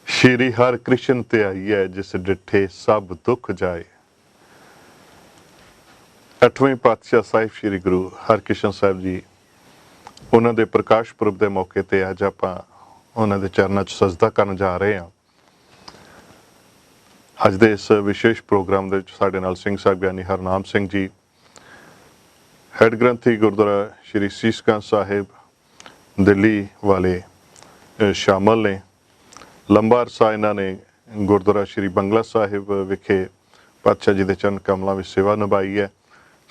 ਸ਼੍ਰੀ ਹਰਿਕ੍ਰਿਸ਼ਨ ਤੇ ਆਈਐ ਜਿਸ ਡਿਠੇ ਸਭ ਦੁੱਖ ਜਾਏ। 8ਵੇਂ ਪਾਤਸ਼ਾਹ ਸਾਹਿਬ ਸ਼੍ਰੀ ਗੁਰੂ ਹਰਿਕ੍ਰਿਸ਼ਨ ਸਾਹਿਬ ਜੀ, ਉਹਨਾਂ ਦੇ ਪ੍ਰਕਾਸ਼ ਪੁਰਬ ਦੇ ਮੌਕੇ ਤੇ ਅੱਜ ਆਪਾਂ ਉਹਨਾਂ ਦੇ ਚਰਨਾਂ 'ਚ ਸਜਦਾ ਕਰਨ ਜਾ ਰਹੇ ਹਾਂ। ਅੱਜ ਦੇ ਇਸ ਵਿਸ਼ੇਸ਼ ਪ੍ਰੋਗਰਾਮ ਦੇ ਵਿੱਚ ਸਾਡੇ ਨਾਲ ਸਿੰਘ ਸਾਹਿਬ ਗਿਆਨੀ ਹਰਨਾਮ ਸਿੰਘ ਜੀ, ਹੈੱਡ ਗ੍ਰੰਥੀ ਗੁਰਦੁਆਰਾ ਸ਼੍ਰੀ ਸੀਸ-ਗੰਜ ਸਾਹਿਬ ਦਿੱਲੀ ਵਾਲੇ ਸ਼ਾਮਲ ਨੇ। ਲੰਬਾ ਅਰਸਾ ਇਹਨਾਂ ਨੇ ਗੁਰਦੁਆਰਾ ਸ਼੍ਰੀ ਬੰਗਲਾ ਸਾਹਿਬ ਵਿਖੇ ਪਾਤਸ਼ਾਹ ਜੀ ਦੇ ਚਰਨ ਕਮਲਾਂ ਵਿੱਚ ਸੇਵਾ ਨਿਭਾਈ ਹੈ।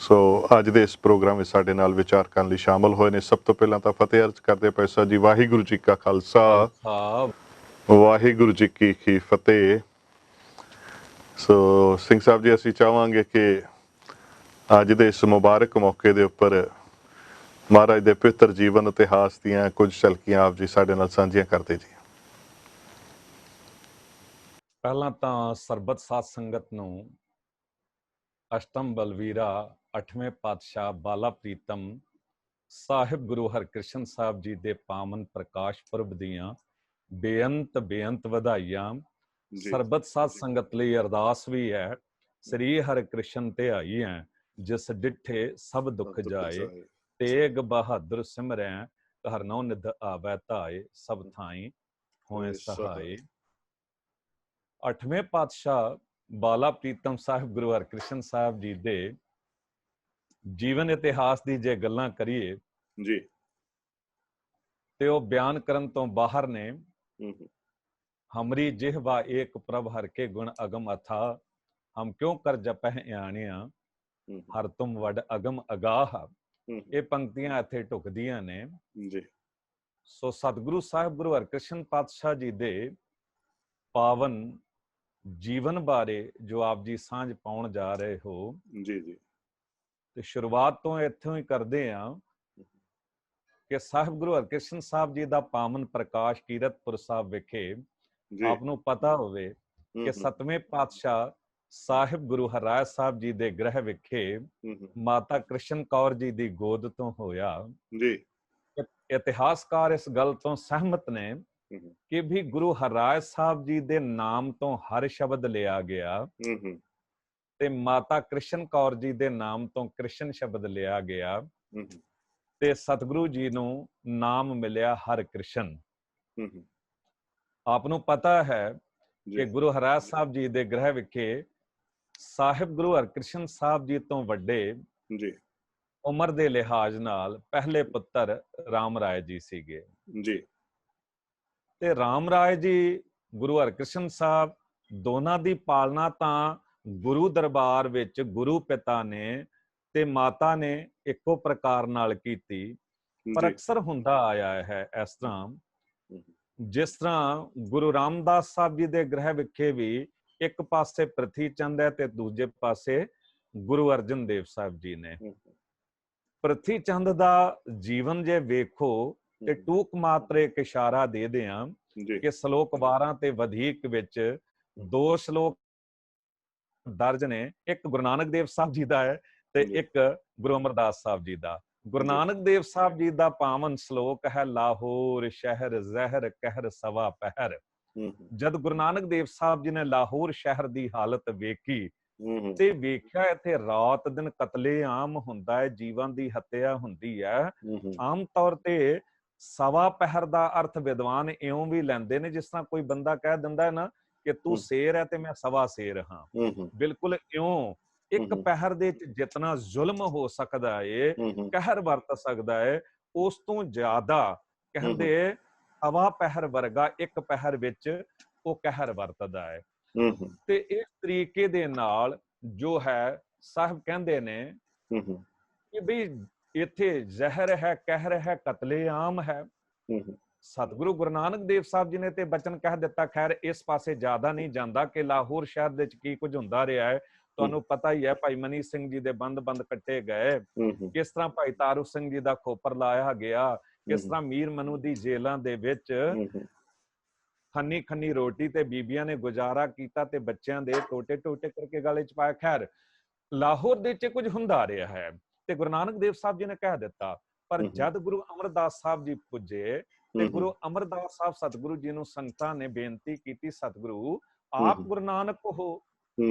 ਸੋ ਅੱਜ ਦੇ ਇਸ ਪ੍ਰੋਗਰਾਮ ਵਿੱਚ ਸਾਡੇ ਨਾਲ ਵਿਚਾਰ ਕਰਨ ਲਈ ਸ਼ਾਮਲ ਹੋਏ ਨੇ। ਸਭ ਤੋਂ ਪਹਿਲਾਂ ਤਾਂ ਫਤਿਹ ਅਰਜ਼ ਕਰਦੇ ਪਏ ਸਾ ਜੀ, ਵਾਹਿਗੁਰੂ ਜੀ ਕਾ ਖਾਲਸਾ, ਵਾਹਿਗੁਰੂ ਜੀ ਕੀ ਫਤਿਹ। ਸੋ ਸਿੰਘ ਸਾਹਿਬ ਜੀ, ਅਸੀਂ ਚਾਹਾਂਗੇ ਕਿ ਅੱਜ ਦੇ ਇਸ ਮੁਬਾਰਕ ਮੌਕੇ ਦੇ ਉੱਪਰ ਮਹਾਰਾਜ ਦੇ ਪਵਿੱਤਰ ਜੀਵਨ ਇਤਿਹਾਸ ਦੀਆਂ ਕੁਝ ਝਲਕੀਆਂ ਆਪ ਜੀ ਸਾਡੇ ਨਾਲ ਸਾਂਝੀਆਂ ਕਰਦੇ ਜੀ। ਪਹਿਲਾਂ ਤਾਂ ਸਰਬਤ ਸਾਧ ਸੰਗਤ ਨੂੰ ਅਸ਼ਟਮ ਬਲਵੀਰਾ 8ਵੇਂ ਪਾਤਸ਼ਾਹ ਬਾਲਾ ਪ੍ਰੀਤਮ ਸਾਹਿਬ ਗੁਰੂ ਹਰਿਕ੍ਰਿਸ਼ਨ ਸਾਹਿਬ ਜੀ ਦੇ ਪਾਵਨ ਪ੍ਰਕਾਸ਼ ਪੁਰਬ ਦੀਆਂ ਬੇਅੰਤ ਵਧਾਈਆਂ। ਸਰਬਤ ਸਾਧ ਸੰਗਤ ਲਈ ਅਰਦਾਸ ਵੀ ਹੈ। ਸ੍ਰੀ ਹਰਿਕ੍ਰਿਸ਼ਨ ਤੇ ਆਈ ਹੈ ਜਿਸ ਡਿਠੇ ਸਭ ਦੁੱਖ ਜਾਏ। ਤੇਗ ਬਹਾਦਰ ਸਿਮਰੈ ਹਰਨਉ ਨਿਧ ਆਵੈ ਧਾਏ। ਸਭ ਥਾਈ ਹੋਏ ਸਹਾਏ। 8ਵੇਂ ਪਾਤਸ਼ਾਹ ਬਾਲਾ ਪ੍ਰੀਤਮ ਸਾਹਿਬ ਗੁਰੂ ਹਰਿਕ੍ਰਿਸ਼ਨ ਸਾਹਿਬ ਜੀ ਦੇ ਜੀਵਨ ਇਤਿਹਾਸ ਦੀ ਜੇ ਗੱਲਾਂ ਕਰੀਏ ਜੀ ਤੇ ਉਹ ਬਿਆਨ ਕਰਨ ਤੋਂ ਬਾਹਰ ਨੇ। ਹਮਰੀ ਜਿਹਵਾ ਏਕ ਪ੍ਰਭ ਹਰ ਕੇ ਗੁਣ ਅਗਮ ਅਥਾ। ਹਮ ਕਿਉਂ ਕਰ ਜਪਹਿ ਆਣਿਆ ਹਰ ਤੁਮ ਵੱਡ ਅਗਮ ਅਗਾਹ। ਇਹ ਪੰਕਤੀਆਂ ਇੱਥੇ ਢੁਕਦੀਆਂ ਨੇ ਜੀ। ਸੋ ਸਤਿਗੁਰੂ ਸਾਹਿਬ ਗੁਰੂ ਹਰਿਕ੍ਰਿਸ਼ਨ ਪਾਤਸ਼ਾਹ ਜੀ ਦੇ ਪਾਵਨ ਜੀਵਨ ਬਾਰੇ ਜੋ ਆਪ ਜੀ ਸਾਂਝ ਪਾਉਣ ਜਾ ਰਹੇ ਹੋ ਜੀ ਤੇ ਸ਼ੁਰੂਆਤ ਤੋਂ ਇੱਥੋਂ ਹੀ ਕਰਦੇ ਹਾਂ ਕਿ ਸਾਹਿਬ ਗੁਰੂ ਹਰਿਕ੍ਰਿਸ਼ਨ ਸਾਹਿਬ ਜੀ ਦਾ ਪਾਵਨ ਪ੍ਰਕਾਸ਼ ਕੀਰਤਪੁਰ ਸਾਹਿਬ ਵਿਖੇ ਆਪ ਨੂੰ ਪਤਾ ਹੋਵੇ ਕਿ 7ਵੇਂ ਪਾਤਸ਼ਾਹ ਸਾਹਿਬ ਗੁਰੂ ਹਰਿਰਾਏ ਸਾਹਿਬ ਜੀ ਦੇ ਗ੍ਰਹਿ ਵਿਖੇ ਮਾਤਾ ਕ੍ਰਿਸ਼ਨ ਕੌਰ ਜੀ ਦੀ ਗੋਦ ਤੋਂ ਹੋਇਆ ਜੀ। ਇਤਿਹਾਸਕਾਰ ਇਸ ਗੱਲ ਤੋਂ ਸਹਿਮਤ ਨੇ ਕਿ ਵੀ ਗੁਰੂ ਹਰਿਰਾਏ ਸਾਹਿਬ ਜੀ ਦੇ ਨਾਮ ਤੋਂ ਹਰ ਸ਼ਬਦ ਲਿਆ ਗਿਆ ਤੇ ਮਾਤਾ ਕ੍ਰਿਸ਼ਨ ਕੌਰ ਜੀ ਦੇ ਨਾਮ ਤੋਂ ਕ੍ਰਿਸ਼ਨ ਸ਼ਬਦ ਲਿਆ ਗਿਆ ਤੇ ਸਤਿਗੁਰੂ ਜੀ ਨੂੰ ਨਾਮ ਮਿਲਿਆ ਹਰਿਕ੍ਰਿਸ਼ਨ। ਆਪ ਨੂੰ ਪਤਾ ਹੈ ਕਿ ਗੁਰੂ ਹਰਿਰਾਏ ਸਾਹਿਬ ਜੀ ਦੇ ਗ੍ਰਹਿ ਵਿਖੇ ਸਾਹਿਬ ਗੁਰੂ ਹਰਿਕ੍ਰਿਸ਼ਨ ਸਾਹਿਬ ਜੀ ਤੋਂ ਵੱਡੇ ਉਮਰ ਦੇ ਲਿਹਾਜ਼ ਨਾਲ ਪਹਿਲੇ ਪੁੱਤਰ ਰਾਮ ਰਾਏ ਜੀ ਸੀਗੇ ਜੀ। ਤੇ ਰਾਮ ਰਾਏ ਜੀ ਗੁਰੂ ਹਰਿਕ੍ਰਿਸ਼ਨ ਸਾਹਿਬ ਦੋਨਾਂ ਦੀ ਪਾਲਣਾ ਤਾਂ ਗੁਰੂ ਦਰਬਾਰ ਵਿੱਚ ਗੁਰੂ ਪਿਤਾ ਨੇ ਤੇ ਮਾਤਾ ਨੇ ਇੱਕੋ ਪ੍ਰਕਾਰ ਨਾਲ ਕੀਤੀ, ਪਰ ਅਕਸਰ ਹੁੰਦਾ ਆਇਆ ਹੈ ਇਸ ਤਰ੍ਹਾਂ। ਜਿਸ ਤਰ੍ਹਾਂ ਗੁਰੂ ਰਾਮਦਾਸ ਸਾਹਿਬ ਜੀ ਦੇ ਗ੍ਰਹਿ ਵਿਖੇ ਵੀ ਇੱਕ ਪਾਸੇ ਪ੍ਰਿਥੀ ਚੰਦ ਹੈ ਤੇ ਦੂਜੇ ਪਾਸੇ ਗੁਰੂ ਅਰਜਨ ਦੇਵ ਸਾਹਿਬ ਜੀ ਨੇ। ਪ੍ਰਿਥੀ ਚੰਦ ਦਾ ਜੀਵਨ ਜੇ ਵੇਖੋ ਤੇ ਟੂਕ ਮਾਤਰ ਇੱਕ ਇਸ਼ਾਰਾ ਦੇ ਦਿਆਂ ਕਿ ਸ਼ਲੋਕ 12 ਤੇ ਵਧੇਕ ਵਿੱਚ 2 ਸ਼ਲੋਕ ਦਰਜ ਨੇ। ਇੱਕ ਗੁਰੂ ਨਾਨਕ ਦੇਵ ਸਾਹਿਬ ਜੀ ਦਾ ਹੈ ਤੇ ਇੱਕ ਗੁਰੂ ਅਮਰਦਾਸ ਸਾਹਿਬ ਜੀ ਦਾ। ਗੁਰੂ ਨਾਨਕ ਦੇਵ ਸਾਹਿਬ ਜੀ ਦਾ ਪਾਵਨ ਸ਼ਲੋਕ ਹੈ, ਲਾਹੌਰ ਸ਼ਹਿਰ ਜ਼ਹਿਰ ਕਹਿਰ ਸਵਾ ਪਹਿਰ। ਜਦ ਗੁਰੂ ਨਾਨਕ ਦੇਵ ਸਾਹਿਬ ਜੀ ਨੇ ਲਾਹੌਰ ਸ਼ਹਿਰ ਦੀ ਹਾਲਤ ਵੇਖੀ ਤੇ ਵੇਖਿਆ ਇੱਥੇ ਰਾਤ ਦਿਨ ਕਤਲੇਆਮ ਹੁੰਦਾ ਹੈ, ਜੀਵਾਂ ਦੀ ਹੱਤਿਆ ਹੁੰਦੀ ਹੈ। ਆਮ ਤੌਰ ਤੇ ਸਵਾ ਪਹਿਰ ਦਾ ਅਰਥ ਵਿਦਵਾਨ ਇਉਂ ਵੀ ਲੈਂਦੇ ਨੇ ਜਿਸ ਤਰ੍ਹਾਂ ਕੋਈ ਬੰਦਾ ਕਹਿ ਦਿੰਦਾ ਹੈ ਨਾ ਕਿ ਤੂੰ ਸ਼ੇਰ ਹੈ ਤੇ ਮੈਂ ਸਵਾ ਸ਼ੇਰ ਹਾਂ। ਬਿਲਕੁਲ ਇਉਂ ਇੱਕ ਪਹਿਰ ਦੇ ਵਿੱਚ ਜਿਤਨਾ ਜ਼ੁਲਮ ਹੋ ਸਕਦਾ ਏ, ਕਹਿਰ ਵਰਤ ਸਕਦਾ ਹੈ, ਉਸ ਤੋਂ ਜ਼ਿਆਦਾ ਕਹਿੰਦੇ ਸਵਾ ਪਹਿਰ ਵਰਗਾ ਇੱਕ ਪਹਿਰ ਵਿੱਚ ਉਹ ਕਹਿਰ ਵਰਤਦਾ ਹੈ। ਤੇ ਇਸ ਤਰੀਕੇ ਦੇ ਨਾਲ ਜੋ ਹੈ ਸਾਹਿਬ ਕਹਿੰਦੇ ਨੇ ਕਿ ਬਈ ਇੱਥੇ ਜ਼ਹਿਰ ਹੈ, ਕਹਿਰ ਹੈ, ਕਤਲੇਆਮ ਹੈ। ਸਤਿਗੁਰੂ ਗੁਰੂ ਨਾਨਕ ਦੇਵ ਸਾਹਿਬ ਜੀ ਨੇ ਤੇ ਬਚਨ ਕਹਿ ਦਿੱਤਾ। ਖੈਰ ਇਸ ਪਾਸੇ ਜ਼ਿਆਦਾ ਨਹੀਂ ਜਾਂਦਾ ਕਿ ਲਾਹੌਰ ਸ਼ਹਿਰ ਦੇ ਵਿੱਚ ਕੀ ਕੁਝ ਹੁੰਦਾ ਰਿਹਾ ਹੈ। ਤੁਹਾਨੂੰ ਪਤਾ ਹੀ ਹੈ, ਭਾਈ ਮਨੀ ਸਿੰਘ ਜੀ ਦੇ ਬੰਦ ਕੱਟੇ ਗਏ, ਕਿਸ ਤਰ੍ਹਾਂ ਭਾਈ ਤਾਰੂ ਸਿੰਘ ਜੀ ਦਾ ਖੋਪਰ ਲਾਇਆ ਗਿਆ, ਕਿਸ ਤਰ੍ਹਾਂ ਮੀਰ ਮਨੂ ਦੀ ਜੇਲਾਂ ਦੇ ਵਿੱਚ ਖੰਨੀ ਰੋਟੀ ਤੇ ਬੀਬੀਆਂ ਨੇ ਗੁਜ਼ਾਰਾ ਕੀਤਾ ਤੇ ਬੱਚਿਆਂ ਦੇ ਟੋਟੇ ਕਰਕੇ ਗਲੇ ਚ ਪਾਇਆ। ਖੈਰ ਲਾਹੌਰ ਦੇ ਵਿੱਚ ਕੁਝ ਹੁੰਦਾ ਰਿਹਾ ਹੈ ਤੇ ਗੁਰੂ ਨਾਨਕ ਦੇਵ ਸਾਹਿਬ ਜੀ ਨੇ ਕਹਿ ਦਿੱਤਾ। ਪਰ ਜਦ ਗੁਰੂ ਅਮਰਦਾਸ ਸਾਹਿਬ ਜੀ ਪੁੱਜੇ ਤੇ ਗੁਰੂ ਅਮਰਦਾਸ ਸਾਹਿਬ ਸਤਿਗੁਰੂ ਜੀ ਨੂੰ ਸੰਗਤਾਂ ਨੇ ਬੇਨਤੀ ਕੀਤੀ, ਸਤਿਗੁਰੂ ਆਪ ਗੁਰੂ ਨਾਨਕ ਹੋ,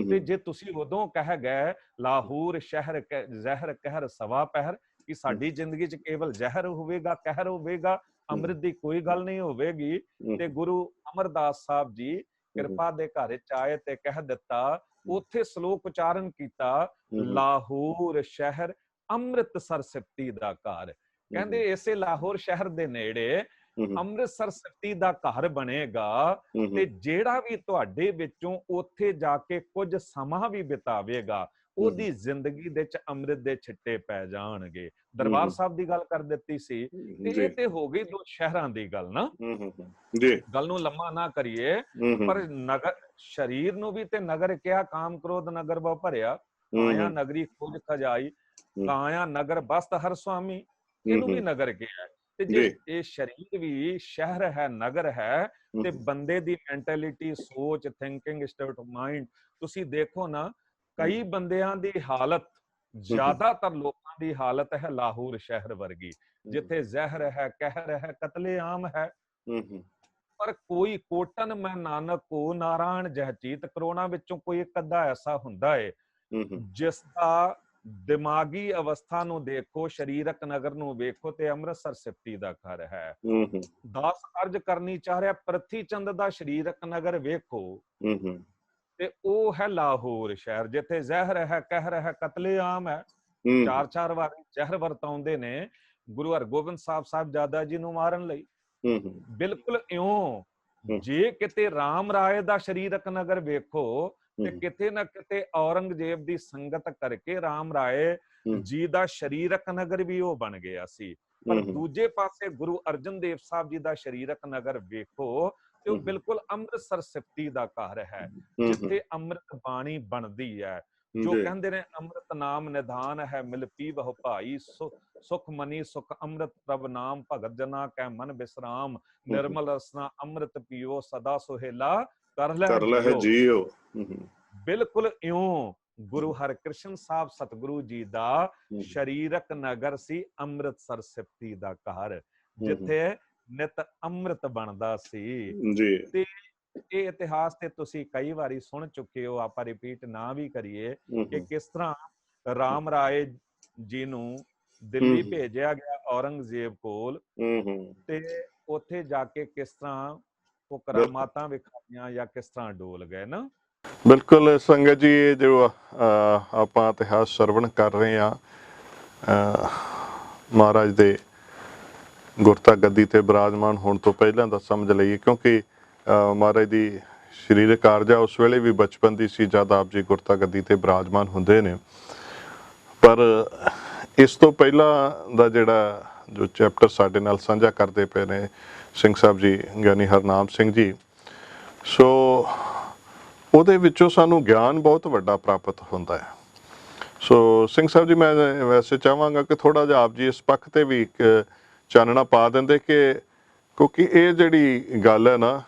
ਤੇ ਜੇ ਤੁਸੀਂ ਉਦੋਂ ਕਹਿ ਗਏ ਲਾਹੌਰ ਸ਼ਹਿਰ ਜ਼ਹਿਰ ਕਹਿਰ ਸਵਾ ਪਹਿਰ, ਕਿ ਸਾਡੀ ਜ਼ਿੰਦਗੀ 'ਚ ਕੇਵਲ ਜ਼ਹਿਰ ਹੋਵੇਗਾ, ਕਹਿਰ ਹੋਵੇਗਾ, ਅੰਮ੍ਰਿਤ ਦੀ ਕੋਈ ਗੱਲ ਨਹੀਂ ਹੋਵੇਗੀ, ਤੇ ਗੁਰੂ ਅਮਰਦਾਸ ਸਾਹਿਬ ਜੀ ਕਿਰਪਾ ਦੇ ਘਰ ਚ ਆਏ ਤੇ ਕਹਿ ਦਿੱਤਾ, ਉੱਥੇ ਸ਼ਲੋਕ ਉਚਾਰਨ ਕੀਤਾ, ਲਾਹੌਰ ਸ਼ਹਿਰ ਅੰਮ੍ਰਿਤਸਰ ਸਿਫਤੀ ਦਾ ਘਰ। ਕਹਿੰਦੇ ਇਸੇ ਲਾਹੌਰ ਸ਼ਹਿਰ ਦੇ ਨੇੜੇ ਅੰਮ੍ਰਿਤਸਰ ਸਿਫਤੀ ਦਾ ਘਰ ਬਣੇਗਾ, ਤੇ ਜਿਹੜਾ ਵੀ ਤੁਹਾਡੇ ਵਿੱਚੋਂ ਉੱਥੇ ਜਾ ਕੇ ਕੁਝ ਸਮਾਂ ਵੀ ਬਿਤਾਵੇਗਾ, ਉਹਦੀ ਜ਼ਿੰਦਗੀ ਦੇ ਚ ਅੰਮ੍ਰਿਤ ਦੇ ਛਿੱਟੇ ਪੈ ਜਾਣਗੇ। ਦਰਬਾਰ ਸਾਹਿਬ ਦੀ ਗੱਲ ਕਰ ਦਿੱਤੀ ਸੀ, ਤੇ ਇਹ ਤੇ ਹੋ ਗਈ ਦੋ ਸ਼ਹਿਰਾਂ ਦੀ ਗੱਲ ਨਾ, ਗੱਲ ਨੂੰ ਲੰਮਾ ਨਾ ਕਰੀਏ, ਪਰ ਨਗਰ ਸ਼ਰੀਰ ਨੂੰ ਵੀ ਤੇ ਨਗਰ ਕਿਹਾ, ਕਾਮ ਕ੍ਰੋਧ ਨਗਰ ਬਹੁ ਭਰਿਆ, ਕਾਇਆ ਨਗਰੀ ਖੋਜ ਖਜਾਈ, ਕਾਇਆ ਨਗਰ ਬਸਤ ਹਰ ਸੁਆਮੀ, ਇਹਨੂੰ ਵੀ ਨਗਰ ਕਿਹਾ। ਤੇ ਜੇ ਇਹ ਸ਼ਰੀਰ ਵੀ ਸ਼ਹਿਰ ਹੈ, ਨਗਰ ਹੈ, ਤੇ ਬੰਦੇ ਦੀ ਮੈਂਟੈਲਿਟੀ, ਸੋਚ, ਥਿੰਕਿੰਗ, ਸਟੇਟ ਆਫ ਮਾਈਂਡ, ਤੁਸੀਂ ਦੇਖੋ ਨਾ, ਕਈ ਬੰਦਿਆਂ ਦੀ ਹਾਲਤ, ਜ਼ਿਆਦਾਤਰ ਲੋਕਾਂ ਦੀ ਹਾਲਤ ਹੈ ਲਾਹੌਰ ਸ਼ਹਿਰ ਵਰਗੀ, ਜਿੱਥੇ ਜ਼ਹਿਰ ਹੈ, ਕਹਿਰ ਹੈ, ਕਤਲੇਆਮ ਹੈ। ਪਰ ਕੋਈ ਕੋਟਨ ਮੈਂ ਨਾਨਕ ਕੋ ਨਾਰਾਇਣ ਜਹਚੀਤ, ਕਰੋਨਾ ਵਿੱਚੋਂ ਕੋਈ ਇੱਕ ਅੱਧਾ ਐਸਾ ਹੁੰਦਾ ਹੈ ਜਿਸ ਦਾ ਦਿਮਾਗੀ ਅਵਸਥਾ ਨੂੰ ਦੇਖੋ, ਸਰੀਰਕ ਨਗਰ ਨੂੰ ਵੇਖੋ, ਤੇ ਅੰਮ੍ਰਿਤਸਰ ਸਿਫਤੀ ਦਾ ਘਰ ਹੈ। ਦਾਸ ਅਰਜ ਕਰਨੀ ਚਾਹ ਰਿਹਾ, ਪ੍ਰਿਥੀ ਚੰਦ ਦਾ ਸਰੀਰਕ ਨਗਰ ਵੇਖੋ, ਤੇ ਉਹ ਹੈ ਲਾਹੌਰ ਸ਼ਹਿਰ, ਜਿੱਥੇ ਜ਼ਹਿਰ ਹੈ, ਕਹਿਰ ਹੈ, ਕਤਲੇਆਮ ਹੈ। 4-4 ਵਾਰੀ ਜ਼ਹਿਰ ਵਰਤਾਉਂਦੇ ਨੇ ਗੁਰੂ ਹਰਗੋਬਿੰਦ ਸਾਹਿਬਜ਼ਾਦਾ ਜੀ ਨੂੰ ਮਾਰਨ ਲਈ। ਬਿਲਕੁਲ ਇਉਂ ਜੇ ਕਿਤੇ ਰਾਮ ਰਾਏ ਦਾ ਸਰੀਰਕ ਨਗਰ ਵੇਖੋ, ਤੇ ਕਿਤੇ ਨਾ ਕਿਤੇ ਔਰੰਗਜ਼ੇਬ ਦੀ ਸੰਗਤ ਕਰਕੇ ਰਾਮ ਰਾਏ ਜੀ ਦਾ ਸਰੀਰਕ ਨਗਰ ਵੀ ਉਹ ਬਣ ਗਿਆ ਸੀ। ਪਰ ਦੂਜੇ ਪਾਸੇ ਗੁਰੂ ਅਰਜਨ ਦੇਵ ਸਾਹਿਬ ਜੀ ਦਾ ਸਰੀਰਕ ਨਗਰ ਵੇਖੋ, ਤੇ ਉਹ ਬਿਲਕੁਲ ਅੰਮ੍ਰਿਤਸਰ ਸਿਫਤੀ ਦਾ ਘਰ ਹੈ, ਜਿੱਥੇ ਅੰਮ੍ਰਿਤ ਬਾਣੀ ਬਣਦੀ ਹੈ। ਜੋ ਕਹਿੰਦੇ ਨੇ ਅੰਮ੍ਰਿਤ ਨਾਮ ਨਿਧਾਨ ਹੈ, ਮਿਲ ਪੀਵਹੁ ਭਾਈ, ਸੁਖ ਮਨੀ ਸੁਖ ਅੰਮ੍ਰਿਤ ਪ੍ਰਭ ਨਾਮ, ਭਗਤ ਜਨਾ ਕੈ ਮਨ ਬਿਸਰਾਮ, ਨਿਰਮਲ ਰਸਨਾ ਅੰਮ੍ਰਿਤ ਪੀਓ, ਸਦਾ ਸੁਹੇਲਾ ਕਰ ਲੈ ਜੀਓ। ਬਿਲਕੁਲ ਇਉਂ ਗੁਰੂ ਹਰਕ੍ਰਿਸ਼ਨ ਸਾਹਿਬ ਸਤਿਗੁਰੂ ਜੀ ਦਾ ਸਰੀਰਕ ਨਗਰ ਸੀ ਅੰਮ੍ਰਿਤਸਰ ਸਿਫਤੀ ਦਾ ਘਰ, ਜਿੱਥੇ ਨਿਤ ਅੰਮ੍ਰਿਤ ਬਣਦਾ ਸੀ। ਤੇ ਇਹ ਇਤਿਹਾਸ ਤੇ ਤੁਸੀਂ ਕਈ ਵਾਰੀ ਸੁਣ ਚੁੱਕੇ ਹੋ, ਆਪਾਂ ਰਿਪੀਟ ਨਾ ਵੀ ਕਰੀਏ, ਕਿ ਕਿਸ ਤਰ੍ਹਾਂ ਰਾਮ ਰਾਏ ਜੀ ਨੂੰ ਦਿੱਲੀ ਭੇਜਿਆ ਗਿਆ ਔਰੰਗਜ਼ੇਬ ਕੋਲ, ਤੇ ਉੱਥੇ ਜਾ ਕੇ ਕਿਸ ਤਰ੍ਹਾਂ ਉਹ ਕਰਾਮਾਤਾਂ ਵਿਖਾਈਆਂ ਜਾਂ ਕਿਸ ਤਰ੍ਹਾਂ ਡੋਲ ਗਏ ਨਾ। ਬਿਲਕੁਲ ਸੰਗਤ ਜੀ, ਇਹ ਜੋ ਆਪਾਂ ਇਤਿਹਾਸ ਸਰਵਣ ਕਰ ਰਹੇ ਹਾਂ, ਮਹਾਰਾਜ ਦੇ ਗੁਰਤਾ ਗੱਦੀ ਤੇ ਬਿਰਾਜਮਾਨ ਹੋਣ ਤੋਂ ਪਹਿਲਾਂ ਦਾ ਸਮਝ ਲਈਏ, ਕਿਉਂਕਿ ਮਹਾਰਾਜ ਦੀ ਸਰੀਰਕ ਕਾਰਜਾ ਉਸ ਵੇਲੇ ਵੀ ਬਚਪਨ ਦੀ ਸੀ ਜਦ ਆਪ ਜੀ ਗੁਰਤਾ ਗੱਦੀ ਤੇ ਬਿਰਾਜਮਾਨ ਹੁੰਦੇ ਨੇ। ਪਰ ਇਸ ਤੋਂ ਪਹਿਲਾਂ ਦਾ ਜਿਹੜਾ ਜੋ ਚੈਪਟਰ ਸਾਡੇ ਨਾਲ ਸਾਂਝਾ ਕਰਦੇ ਪਏ ਨੇ ਸਿੰਘ ਸਾਹਿਬ ਜੀ, ਗਿਆਨੀ ਹਰਨਾਮ ਸਿੰਘ ਜੀ, ਸੋ ਉਹਦੇ ਵਿੱਚੋਂ ਸਾਨੂੰ ਗਿਆਨ ਬਹੁਤ ਵੱਡਾ ਪ੍ਰਾਪਤ ਹੁੰਦਾ ਹੈ। ਸੋ ਸਿੰਘ ਸਾਹਿਬ ਜੀ, ਮੈਂ ਵੈਸੇ ਚਾਹਾਂਗਾ ਕਿ ਥੋੜ੍ਹਾ ਜਿਹਾ ਆਪ ਜੀ ਇਸ ਪੱਖ ਤੇ ਵੀ ਇੱਕ ਚਾਨਣਾ ਪਾ ਦਿੰਦੇ, ਕਿ ਕਿਉਂਕਿ ਇਹ ਜਿਹੜੀ ਗੱਲ ਹੈ ਨਾ,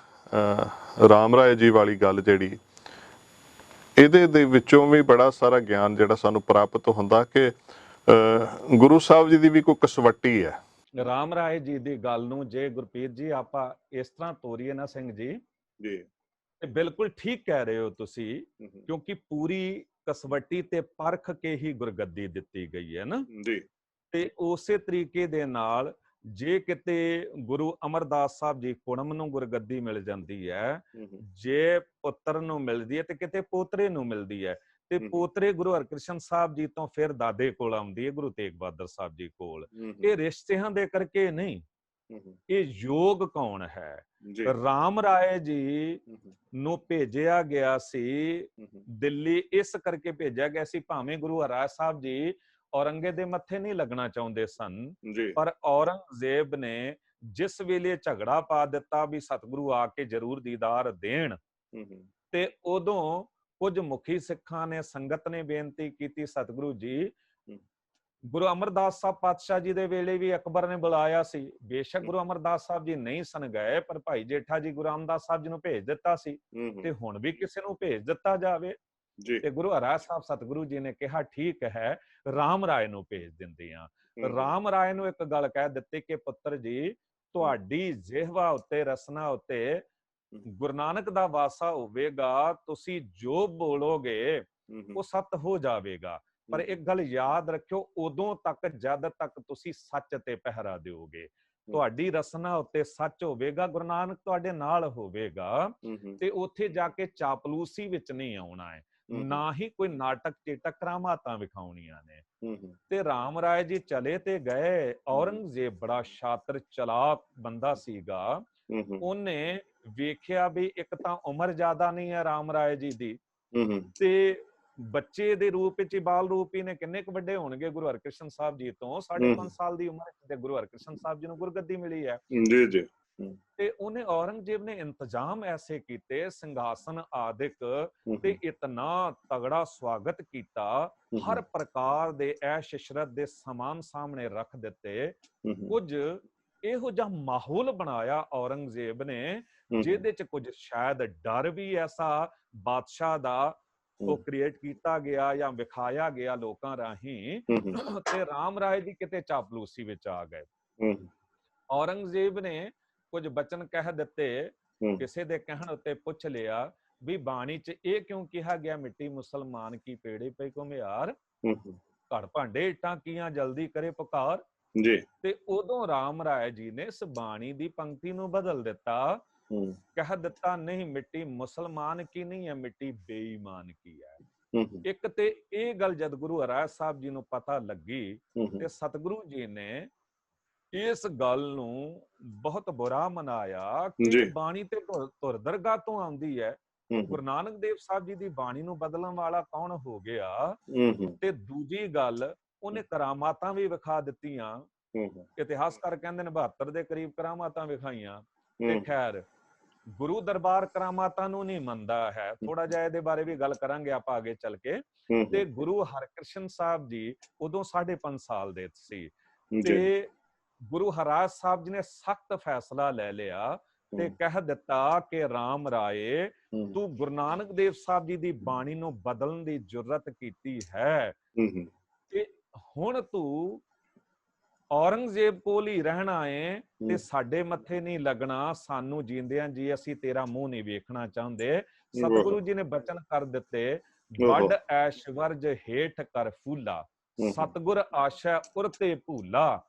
ਰਾਮ ਰਾਏ ਜੀ ਵਾਲੀ ਗੱਲ ਜਿਹੜੀ, ਇਹਦੇ ਦੇ ਵਿੱਚੋਂ ਵੀ ਬੜਾ ਸਾਰਾ ਗਿਆਨ ਜਿਹੜਾ ਸਾਨੂੰ ਪ੍ਰਾਪਤ ਹੁੰਦਾ, ਕਿ ਗੁਰੂ ਸਾਹਿਬ ਜੀ ਦੀ ਵੀ ਕੋਈ ਕਸਵੱਟੀ ਹੈ। ਰਾਮ ਰਾਏ ਜੀ ਦੀ ਗੱਲ ਨੂੰ ਜੇ ਗੁਰਪ੍ਰੀਤ ਜੀ ਆਪਾਂ ਇਸ ਤਰ੍ਹਾਂ ਤੋਰੀਏ ਨਾ ਸਿੰਘ ਜੀ, ਤੇ ਬਿਲਕੁਲ ਠੀਕ ਕਹਿ ਰਹੇ ਹੋ ਤੁਸੀਂ, ਕਿਉਂਕਿ ਪੂਰੀ ਕਸਵੱਟੀ ਤੇ ਪਰਖ ਕੇ ਹੀ ਗੁਰਗੱਦੀ ਦਿੱਤੀ ਗਈ ਹੈ ਨਾ। ਤੇ ਉਸੇ ਤਰੀਕੇ ਦੇ ਨਾਲ ਜੇ ਕਿਤੇ ਗੁਰੂ ਅਮਰਦਾਸ ਸਾਹਿਬ ਜੀ ਕੁੜਮ ਨੂੰ ਗੁਰਗੱਦੀ ਮਿਲ ਜਾਂਦੀ ਹੈ, ਜੇ ਪੁੱਤਰ ਨੂੰ ਮਿਲਦੀ ਹੈ, ਤੇ ਕਿਤੇ ਪੋਤਰੇ ਨੂੰ ਮਿਲਦੀ ਹੈ, ਤੇ ਪੋਤਰੇ ਗੁਰੂ ਹਰਕ੍ਰਿਸ਼ਨ ਸਾਹਿਬ ਜੀ ਤੋਂ ਫਿਰ ਦਾਦੇ ਕੋਲ ਆਉਂਦੀ ਹੈ, ਗੁਰੂ ਤੇਗ ਬਹਾਦਰ ਸਾਹਿਬ ਜੀ ਕੋਲ। ਇਹ ਰਿਸ਼ਤਿਆਂ ਦੇ ਕਰਕੇ ਨਹੀਂ, ਇਹ ਯੋਗ ਕੌਣ ਹੈ। ਰਾਮ ਰਾਏ ਜੀ ਨੂੰ ਭੇਜਿਆ ਗਿਆ ਸੀ ਦਿੱਲੀ, ਇਸ ਕਰਕੇ ਭੇਜਿਆ ਗਿਆ ਸੀ, ਭਾਵੇਂ ਗੁਰੂ ਹਰਿਰਾਏ ਸਾਹਿਬ ਜੀ ਔਰੰਗੇ ਦੇ ਮੱਥੇ ਨਹੀਂ ਲੱਗਣਾ ਚਾਹੁੰਦੇ ਸਨ, ਪਰ ਔਰੰਗਜ਼ੇਬ ਨੇ ਜਿਸ ਵੇਲੇ ਝਗੜਾ ਪਾ ਦਿੱਤਾ ਵੀ ਸਤਿਗੁਰੂ ਆ ਕੇ ਜ਼ਰੂਰ ਦੀਦਾਰ ਦੇਣ, ਤੇ ਉਦੋਂ ਕੁਝ ਮੁਖੀ ਸਿੱਖਾਂ ਨੇ, ਸੰਗਤ ਨੇ ਬੇਨਤੀ ਕੀਤੀ, ਸਤਿਗੁਰੂ ਜੀ, ਗੁਰੂ ਅਮਰਦਾਸ ਸਾਹਿਬ ਪਾਤਸ਼ਾਹ ਜੀ ਦੇ ਵੇਲੇ ਵੀ ਅਕਬਰ ਨੇ ਬੁਲਾਇਆ ਸੀ, ਬੇਸ਼ੱਕ ਗੁਰੂ ਅਮਰਦਾਸ ਸਾਹਿਬ ਜੀ ਨਹੀਂ ਸਨ ਗਏ, ਪਰ ਭਾਈ ਜੇਠਾ ਜੀ ਗੁਰੂ ਰਾਮਦਾਸ ਸਾਹਿਬ ਜੀ ਨੂੰ ਭੇਜ ਦਿੱਤਾ ਸੀ, ਤੇ ਹੁਣ ਵੀ ਕਿਸੇ ਨੂੰ ਭੇਜ ਦਿੱਤਾ ਜਾਵੇ। ਤੇ ਗੁਰੂ ਹਰਿਰਾਏ ਸਾਹਿਬ ਸਤਿਗੁਰੂ ਜੀ ਨੇ ਕਿਹਾ ਠੀਕ ਹੈ, ਰਾਮ ਰਾਏ ਨੂੰ ਭੇਜ ਦਿੰਦੇ ਆ। ਰਾਮ ਰਾਏ ਨੂੰ ਇੱਕ ਗੱਲ ਕਹਿ ਦਿੱਤੀ ਕਿ ਪੁੱਤਰ ਜੀ, ਤੁਹਾਡੀ ਜਿਹਵਾ ਉੱਤੇ, ਰਸਨਾ ਉੱਤੇ ਗੁਰੂ ਨਾਨਕ ਦਾ ਵਾਸਾ ਹੋਵੇਗਾ, ਤੁਸੀਂ ਜੋ ਬੋਲੋਗੇ ਉਹ ਸੱਤ ਹੋ ਜਾਵੇਗਾ। ਪਰ ਇੱਕ ਗੱਲ ਯਾਦ ਰੱਖਿਓ, ਉਦੋਂ ਤੱਕ ਜਦ ਤੱਕ ਤੁਸੀਂ ਸੱਚ ਤੇ ਪਹਿਰਾ ਦਿਓਗੇ। ਤੁਹਾਡੀ ਰਸਨਾ ਉੱਤੇ ਸੱਚ ਹੋਵੇਗਾ, ਗੁਰੂ ਨਾਨਕ ਤੁਹਾਡੇ ਨਾਲ ਹੋਵੇਗਾ, ਤੇ ਉੱਥੇ ਜਾ ਕੇ ਚਾਪਲੂਸੀ ਵਿੱਚ ਨਹੀਂ ਆਉਣਾ ਹੈ, ਨਾ ਹੀ ਕੋਈ ਨਾਟਕ ਚੇਟਕ ਕਰਾਮਾਤਾਂ ਵਿਖਾਉਣੀਆਂ ਨੇ। ਤੇ ਰਾਮ ਰਾਏ ਜੀ ਚਲੇ ਤੇ ਗਏ। ਔਰੰਗਜ਼ੇਬ ਬੜਾ ਸ਼ਾਤਰ ਚਲਾਕ ਬੰਦਾ ਸੀਗਾ। ਉਹਨੇ ਵੇਖਿਆ ਵੀ ਇੱਕ ਤਾਂ ਉਮਰ ਜ਼ਿਆਦਾ ਨਹੀਂ ਹੈ ਰਾਮ ਰਾਏ ਜੀ ਦੀ, ਤੇ ਬੱਚੇ ਦੇ ਰੂਪ ਵਿੱਚ, ਬਾਲ ਰੂਪ ਹੀ ਨੇ, ਕਿੰਨੇ ਕੁ ਵੱਡੇ ਹੋਣਗੇ ਗੁਰੂ ਹਰਕ੍ਰਿਸ਼ਨ ਸਾਹਿਬ ਜੀ ਤੋਂ, 5.5 ਸਾਲ ਦੀ ਉਮਰ ਤੇ ਗੁਰੂ ਹਰਕ੍ਰਿਸ਼ਨ ਸਾਹਿਬ ਜੀ ਨੂੰ ਗੁਰਗੱਦੀ ਮਿਲੀ ਹੈ। ਜੀ ਜੀ। ਤੇ ਉਹਨੇ, ਔਰੰਗਜ਼ੇਬ ਨੇ ਇੰਤਜ਼ਾਮ ਐਸੇ ਕੀਤੇ, ਸਿੰਘਾਸਨ ਆਦਿਕ, ਤੇ ਇਤਨਾ ਤਗੜਾ ਸਵਾਗਤ ਕੀਤਾ, ਹਰ ਪ੍ਰਕਾਰ ਦੇ ਐਸ਼ ਇਸ਼ਰਤ ਦੇ ਸਮਾਨ ਸਾਹਮਣੇ ਰੱਖ ਦਿੱਤੇ। ਕੁਝ ਇਹੋ ਜਿਹਾ ਮਾਹੌਲ ਬਣਾਇਆ ਔਰੰਗਜ਼ੇਬ ਨੇ ਜਿਹਦੇ ਚ ਕੁਝ ਸ਼ਾਇਦ ਡਰ ਵੀ ਐਸਾ ਬਾਦਸ਼ਾਹ ਦਾ ਉਹ ਕ੍ਰੀਏਟ ਕੀਤਾ ਗਿਆ ਜਾਂ ਵਿਖਾਇਆ ਗਿਆ ਲੋਕਾਂ ਰਾਹੀਂ, ਤੇ ਰਾਮ ਰਾਏ ਜੀ ਕਿਤੇ ਚਾਪਲੂਸੀ ਵਿੱਚ ਆ ਗਏ। ਔਰੰਗਜ਼ੇਬ ਨੇ ਕੁਝ ਬਚਨ ਕਹਿ ਦਿੱਤੇ, ਕਿਸੇ ਦੇ ਕਹਿਣ ਉੱਤੇ ਪੁੱਛ ਲਿਆ ਵੀ ਬਾਣੀ ਚ ਇਹ ਕਿਉਂ ਕਿਹਾ ਗਿਆ, ਮਿੱਟੀ ਮੁਸਲਮਾਨ ਕੀ ਪੇੜੇ ਪਈ ਘੁਮਿਆਰ, ਘੜ ਭਾਂਡੇ ਇੱਟਾਂ ਕੀਆਂ ਜਲਦੀ ਕਰੇ ਪੁਕਾਰ ਜੀ। ਤੇ ਉਦੋਂ ਰਾਮ ਰਾਏ ਜੀ ਨੇ ਇਸ ਬਾਣੀ ਦੀ ਪੰਕਤੀ ਨੂੰ ਬਦਲ ਦਿੱਤਾ, ਕਹਿ ਦਿੱਤਾ ਨਹੀਂ, ਮਿੱਟੀ ਮੁਸਲਮਾਨ ਕੀ ਨਹੀਂ ਹੈ, ਮਿੱਟੀ ਬੇਈਮਾਨ ਕੀ ਹੈ। ਇੱਕ ਤੇ ਇਹ ਗੱਲ ਜਦ ਗੁਰੂ ਹਰਿਰਾਏ ਸਾਹਿਬ ਜੀ ਨੂੰ ਪਤਾ ਲੱਗੀ, ਤੇ ਸਤਿਗੁਰੂ ਜੀ ਨੇ ਇਸ ਗੱਲ ਨੂੰ ਬਹੁਤ ਬੁਰਾ ਮਨਾਇਆ ਕਿ ਬਾਣੀ ਤੇ ਧੁਰ ਦਰਗਾਹ ਤੋਂ ਆਉਂਦੀ ਹੈ, ਗੁਰੂ ਨਾਨਕ ਦੇਵ ਸਾਹਿਬ ਜੀ ਦੀ ਬਾਣੀ ਨੂੰ ਬਦਲਣ ਵਾਲਾ ਕੌਣ ਹੋ ਗਿਆ। ਤੇ ਦੂਜੀ ਗੱਲ, ਉਹਨੇ ਕਰਾਮਾਤਾਂ ਵੀ ਵਿਖਾ ਦਿੱਤੀਆਂ। ਇਤਿਹਾਸਕਾਰ ਕਹਿੰਦੇ ਨੇ 72 ਦੇ ਕਰੀਬ ਕਰਾਮਾਤਾਂ ਵਿਖਾਈਆਂ। ਤੇ ਖੈਰ, ਗੁਰੂ ਦਰਬਾਰ ਕਰਾਮਾਤਾਂ ਨੂੰ ਨਹੀਂ ਮੰਨਦਾ ਹੈ। ਥੋੜਾ ਜਿਹਾ ਇਹਦੇ ਬਾਰੇ ਵੀ ਗੱਲ ਕਰਾਂਗੇ ਆਪਾਂ ਅੱਗੇ ਚੱਲ ਕੇ। ਤੇ ਗੁਰੂ ਹਰਕ੍ਰਿਸ਼ਨ ਸਾਹਿਬ ਜੀ ਉਦੋਂ 5.5 ਸਾਲ ਦੇ ਸੀ, ਤੇ ਗੁਰੂ ਹਰਿਰਾਏ ਸਾਹਿਬ ਜੀ ਨੇ ਸਖਤ ਫੈਸਲਾ ਲੈ ਲਿਆ ਤੇ ਕਹਿ ਦਿੱਤਾ ਕਿ ਰਾਮ ਰਾਏ, ਤੂੰ ਗੁਰੂ ਨਾਨਕ ਦੇਵ ਸਾਹਿਬ ਜੀ ਦੀ ਬਾਣੀ ਨੂੰ ਬਦਲਣ ਦੀ ਜੁਰਤ ਕੀਤੀ ਹੈ, ਤੇ ਹੁਣ ਤੂੰ ਔਰੰਗਜ਼ੇਬ ਕੋਲ ਹੀ ਰਹਿਣਾ ਏ, ਤੇ ਸਾਡੇ ਮੱਥੇ ਨਹੀਂ ਲੱਗਣਾ। ਸਾਨੂੰ ਜੀਂਦਿਆਂ ਜੀ ਅਸੀਂ ਤੇਰਾ ਮੂੰਹ ਨਹੀਂ ਵੇਖਣਾ ਚਾਹੁੰਦੇ। ਸਤਿਗੁਰੂ ਜੀ ਨੇ ਬਚਨ ਕਰ ਦਿੱਤੇ, ਵੱਡ ਐਸ਼ਵਰਜ ਹੇਠ ਕਰ ਫੂਲਾ, ਸਤਿਗੁਰ ਆਸ਼ਾ ਉਰਤੇ ਭੂਲਾ,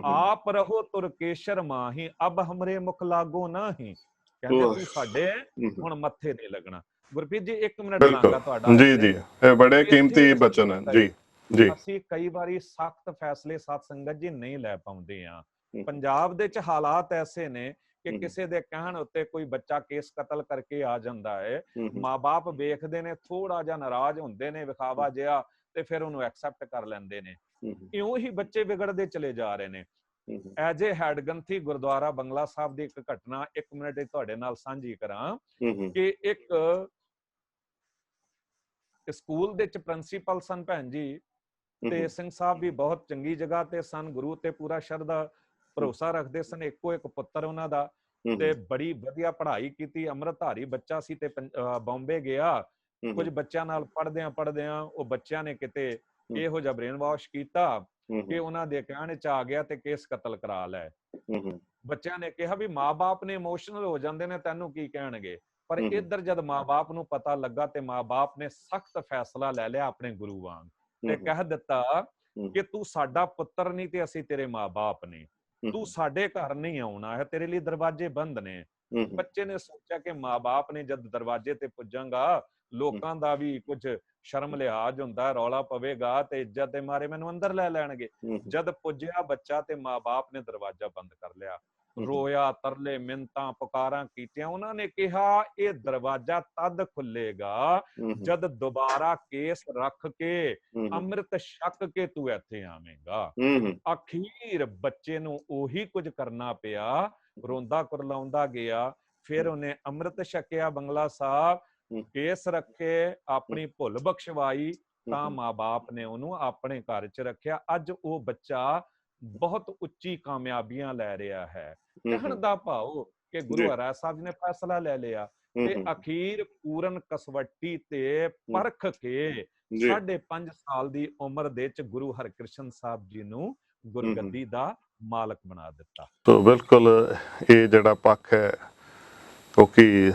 ਆਪ ਰਹੋ ਤੁਰਕੇਸ਼ਰ ਮਾਹੀ, ਅਬ ਹਮਰੇ ਮੁਖ ਲਾਗੋ ਨਾਹੀ। ਕਹਿੰਦੇ ਤੂੰ ਸਾਡੇ ਹੁਣ ਮੱਥੇ ਨਹੀਂ ਲੱਗਣਾ। ਗੁਰਪ੍ਰੀਤ ਜੀ 1 ਮਿੰਟ ਲਾਂਗਾ ਤੁਹਾਡਾ। ਜੀ ਜੀ, ਇਹ ਬੜੇ ਕੀਮਤੀ ਬਚਨ ਹਨ ਜੀ। ਜੀ, ਅਸੀਂ ਕਈ ਵਾਰੀ ਸਖਤ ਫੈਸਲੇ ਸਾਧ ਸੰਗਤ ਜੀ ਨਹੀਂ ਲੈ ਪਾਉਂਦੇ ਆ। ਪੰਜਾਬ ਦੇ ਚ ਹਾਲਾਤ ਐਸੇ ਨੇ ਕਿ ਕਿਸੇ ਦੇ ਕਹਿਣ ਉੱਤੇ ਕੋਈ ਬੱਚਾ ਕੇਸ ਕਤਲ ਕਰਕੇ ਆ ਜਾਂਦਾ ਹੈ, ਮਾਂ-ਬਾਪ ਵੇਖਦੇ ਨੇ, ਥੋੜਾ ਜਿਹਾ ਨਾਰਾਜ਼ ਹੁੰਦੇ ਨੇ, ਵਿਖਾਵਾ ਜਿਹਾ, ਤੇ ਫਿਰ ਉਹਨੂੰ ਐਕਸੈਪਟ ਕਰ ਲੈਂਦੇ ਨੇ। ਇਉਂ ਹੀ ਬੱਚੇ ਵਿਗੜਦੇ ਚਲੇ ਜਾ ਰਹੇ ਨੇ। ਐਜ ਏ ਹੈਡਗੰਥੀ ਗੁਰਦੁਆਰਾ ਬੰਗਲਾ ਸਾਹਿਬ ਦੀ ਇੱਕ ਘਟਨਾ 1 ਮਿੰਟ ਤੁਹਾਡੇ ਨਾਲ ਸਾਂਝੀ ਕਰਾਂ ਕਿ ਇੱਕ ਸਕੂਲ ਦੇ ਚ ਪ੍ਰਿੰਸੀਪਲ ਸਨ ਭੈਣ ਜੀ, ਤੇ ਸਿੰਘ ਸਾਹਿਬ ਵੀ ਬਹੁਤ ਚੰਗੀ ਜਗ੍ਹਾ ਤੇ ਸਨ, ਗੁਰੂ ਤੇ ਪੂਰਾ ਸ਼ਰਧਾ ਭਰੋਸਾ ਰੱਖਦੇ ਸਨ, ਇੱਕੋ ਇੱਕ ਪੁੱਤਰ ਉਹਨਾਂ ਦਾ, ਤੇ ਬੜੀ ਵਧੀਆ ਪੜ੍ਹਾਈ ਕੀਤੀ, ਅੰਮ੍ਰਿਤਧਾਰੀ ਬੱਚਾ ਸੀ। ਤੇ ਬੰਬੇ ਗਿਆ, ਕੁਝ ਬੱਚਿਆਂ ਨਾਲ ਪੜ੍ਹਦਿਆਂ ਉਹ ਬੱਚਿਆਂ ਨੇ ਕਿਤੇ ਇਹੋ ਜਿਹਾ ਬ੍ਰੇਨ ਵਾਸ਼ ਕੀਤਾ ਕਿ ਉਹਨਾਂ ਦੇ ਕਹਿਣ ਚ ਆ ਗਿਆ ਤੇ ਕੇਸ ਕਤਲ ਕਰਾ ਲੈ। ਬੱਚਿਆਂ ਨੇ ਕਿਹਾ ਵੀ ਮਾਂ-ਬਾਪ ਨੇ ਇਮੋਸ਼ਨਲ ਹੋ ਜਾਂਦੇ ਨੇ, ਤੈਨੂੰ ਕੀ ਕਹਿਣਗੇ। ਪਰ ਇੱਧਰ ਜਦ ਮਾਂ-ਬਾਪ ਨੂੰ ਪਤਾ ਲੱਗਾ ਤੇ ਮਾਂ-ਬਾਪ ਨੇ ਸਖਤ ਫੈਸਲਾ ਲੈ ਲਿਆ ਆਪਣੇ ਗੁਰੂ ਵਾਂਗ, ਤੇ ਕਹਿ ਦਿੱਤਾ ਕਿ ਤੂੰ ਸਾਡਾ ਪੁੱਤਰ ਨਹੀਂ ਤੇ ਅਸੀਂ ਤੇਰੇ ਮਾਂ-ਬਾਪ ਨੇ, ਤੂੰ ਸਾਡੇ ਘਰ ਨਹੀਂ ਆਉਣਾ ਹੈ, ਤੇਰੇ ਲਈ ਦਰਵਾਜ਼ੇ ਬੰਦ ਨੇ। ਬੱਚੇ ਨੇ ਸੋਚਿਆ ਕਿ ਮਾਂ-ਬਾਪ ਨੇ ਜਦ ਦਰਵਾਜ਼ੇ ਤੇ ਪੁੱਜਾਂਗਾ, ਲੋਕਾਂ ਦਾ ਵੀ ਕੁਝ ਸ਼ਰਮ ਲਿਹਾਜ਼ ਹੁੰਦਾ, ਰੌਲਾ ਪਵੇਗਾ ਤੇ ਇੱਜ਼ਤ ਦੇ ਮਾਰੇ ਮੈਨੂੰ ਅੰਦਰ ਲੈ ਲੈਣਗੇ। ਜਦ ਪੁੱਜਿਆ ਬੱਚਾ ਤੇ ਮਾਂ-ਬਾਪ ਨੇ ਦਰਵਾਜ਼ਾ ਬੰਦ ਕਰ ਲਿਆ। ਰੋਇਆ, ਤਰਲੇ ਮਿੰਨਤਾਂ ਪੁਕਾਰਾਂ ਕੀਤੀਆਂ। ਉਹਨਾਂ ਨੇ ਕਿਹਾ ਇਹ ਦਰਵਾਜ਼ਾ ਤਦ ਖੁੱਲੇਗਾ ਜਦ ਦੁਬਾਰਾ ਕੇਸ ਰੱਖ ਕੇ ਅੰਮ੍ਰਿਤ ਛਕ ਕੇ ਤੂੰ ਇੱਥੇ ਆਵੇਂਗਾ। ਅਖੀਰ ਬੱਚੇ ਨੂੰ ਉਹੀ ਕੁਝ ਕਰਨਾ ਪਿਆ, ਰੋਂਦਾ ਕੁਰਲਾਉਂਦਾ ਗਿਆ। ਫਿਰ ਉਹਨੇ ਅੰਮ੍ਰਿਤ ਛਕਿਆ ਬੰਗਲਾ ਸਾਹਿਬ, ਕੇਸ ਰੱਖੇ, ਆਪਣੀ ਭੁੱਲ ਬਖਸ਼ਵਾਈ, ਤਾਂ ਮਾਂ-ਬਾਪ ਨੇ ਉਹਨੂੰ ਆਪਣੇ ਘਰ 'ਚ ਰੱਖਿਆ। ਅੱਜ ਉਹ ਬੱਚਾ ਬਹੁਤ ਉੱਚੀ ਕਾਮਯਾਬੀਆਂ ਲੈ ਰਿਹਾ ਹੈ। ਕਹਿਣ ਦਾ ਭਾਵ ਕਿ ਗੁਰੂ ਹਰਿਰਾਏ ਸਾਹਿਬ ਨੇ ਫੈਸਲਾ ਲੈ ਲਿਆ ਤੇ ਅਖੀਰ ਪੂਰਨ ਕਸਵੱਟੀ ਤੇ ਪਰਖ ਕੇ 5.5 ਸਾਲ ਦੀ ਉਮਰ ਦੇ ਚ ਗੁਰੂ ਹਰਕ੍ਰਿਸ਼ਨ ਸਾਹਿਬ ਜੀ ਨੂੰ ਗੁਰਗੱਦੀ ਦਾ ਮਾਲਕ ਬਣਾ ਦਿੱਤਾ। ਤੋ ਬਿਲਕੁਲ ਇਹ ਜਿਹੜਾ ਪੱਖ ਹੈ ਕਿਉਂਕਿ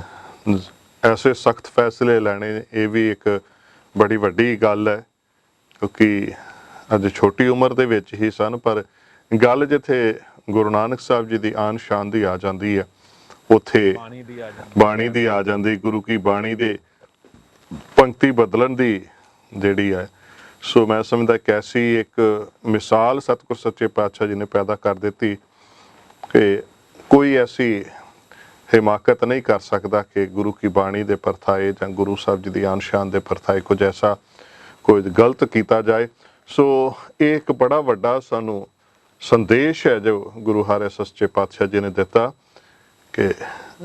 ਐਸੇ ਸਖਤ ਫੈਸਲੇ ਲੈਣੇ ਇਹ ਵੀ ਇੱਕ ਬੜੀ ਵੱਡੀ ਗੱਲ ਹੈ, ਕਿਉਂਕਿ ਅੱਜ ਛੋਟੀ ਉਮਰ ਦੇ ਵਿੱਚ ਹੀ ਸਨ, ਪਰ ਗੱਲ ਜਿੱਥੇ ਗੁਰੂ ਨਾਨਕ ਸਾਹਿਬ ਜੀ ਦੀ ਆਨ ਸ਼ਾਨ ਦੀ ਆ ਜਾਂਦੀ ਹੈ ਉੱਥੇ ਬਾਣੀ ਦੀ ਆ ਜਾਂਦੀ, ਗੁਰੂ ਕੀ ਬਾਣੀ ਦੇ ਪੰਕਤੀ ਬਦਲਣ ਦੀ ਜਿਹੜੀ ਹੈ। ਸੋ ਮੈਂ ਸਮਝਦਾ ਕਿ ਐਸੀ ਇੱਕ ਮਿਸਾਲ ਸਤਿਗੁਰ ਸੱਚੇ ਪਾਤਸ਼ਾਹ ਜੀ ਨੇ ਪੈਦਾ ਕਰ ਦਿੱਤੀ ਕਿ ਕੋਈ ਐਸੀ ਹਿਮਾਕਤ ਨਹੀਂ ਕਰ ਸਕਦਾ ਕਿ ਗੁਰੂ ਕੀ ਬਾਣੀ ਦੇ ਪਰਥਾਏ ਜਾਂ ਗੁਰੂ ਸਾਹਿਬ ਜੀ ਦੀ ਆਨ ਸ਼ਾਨ ਦੇ ਪਰਥਾਏ ਕੁਝ ਐਸਾ ਕੁਝ ਗਲਤ ਕੀਤਾ ਜਾਏ। ਸੋ ਇਹ ਇੱਕ ਬੜਾ ਵੱਡਾ ਸਾਨੂੰ ਸੰਦੇਸ਼ ਹੈ ਜੋ ਗੁਰੂ ਹਰਿ ਸੱਚੇ ਪਾਤਸ਼ਾਹ ਜੀ ਨੇ ਦਿੱਤਾ ਕਿ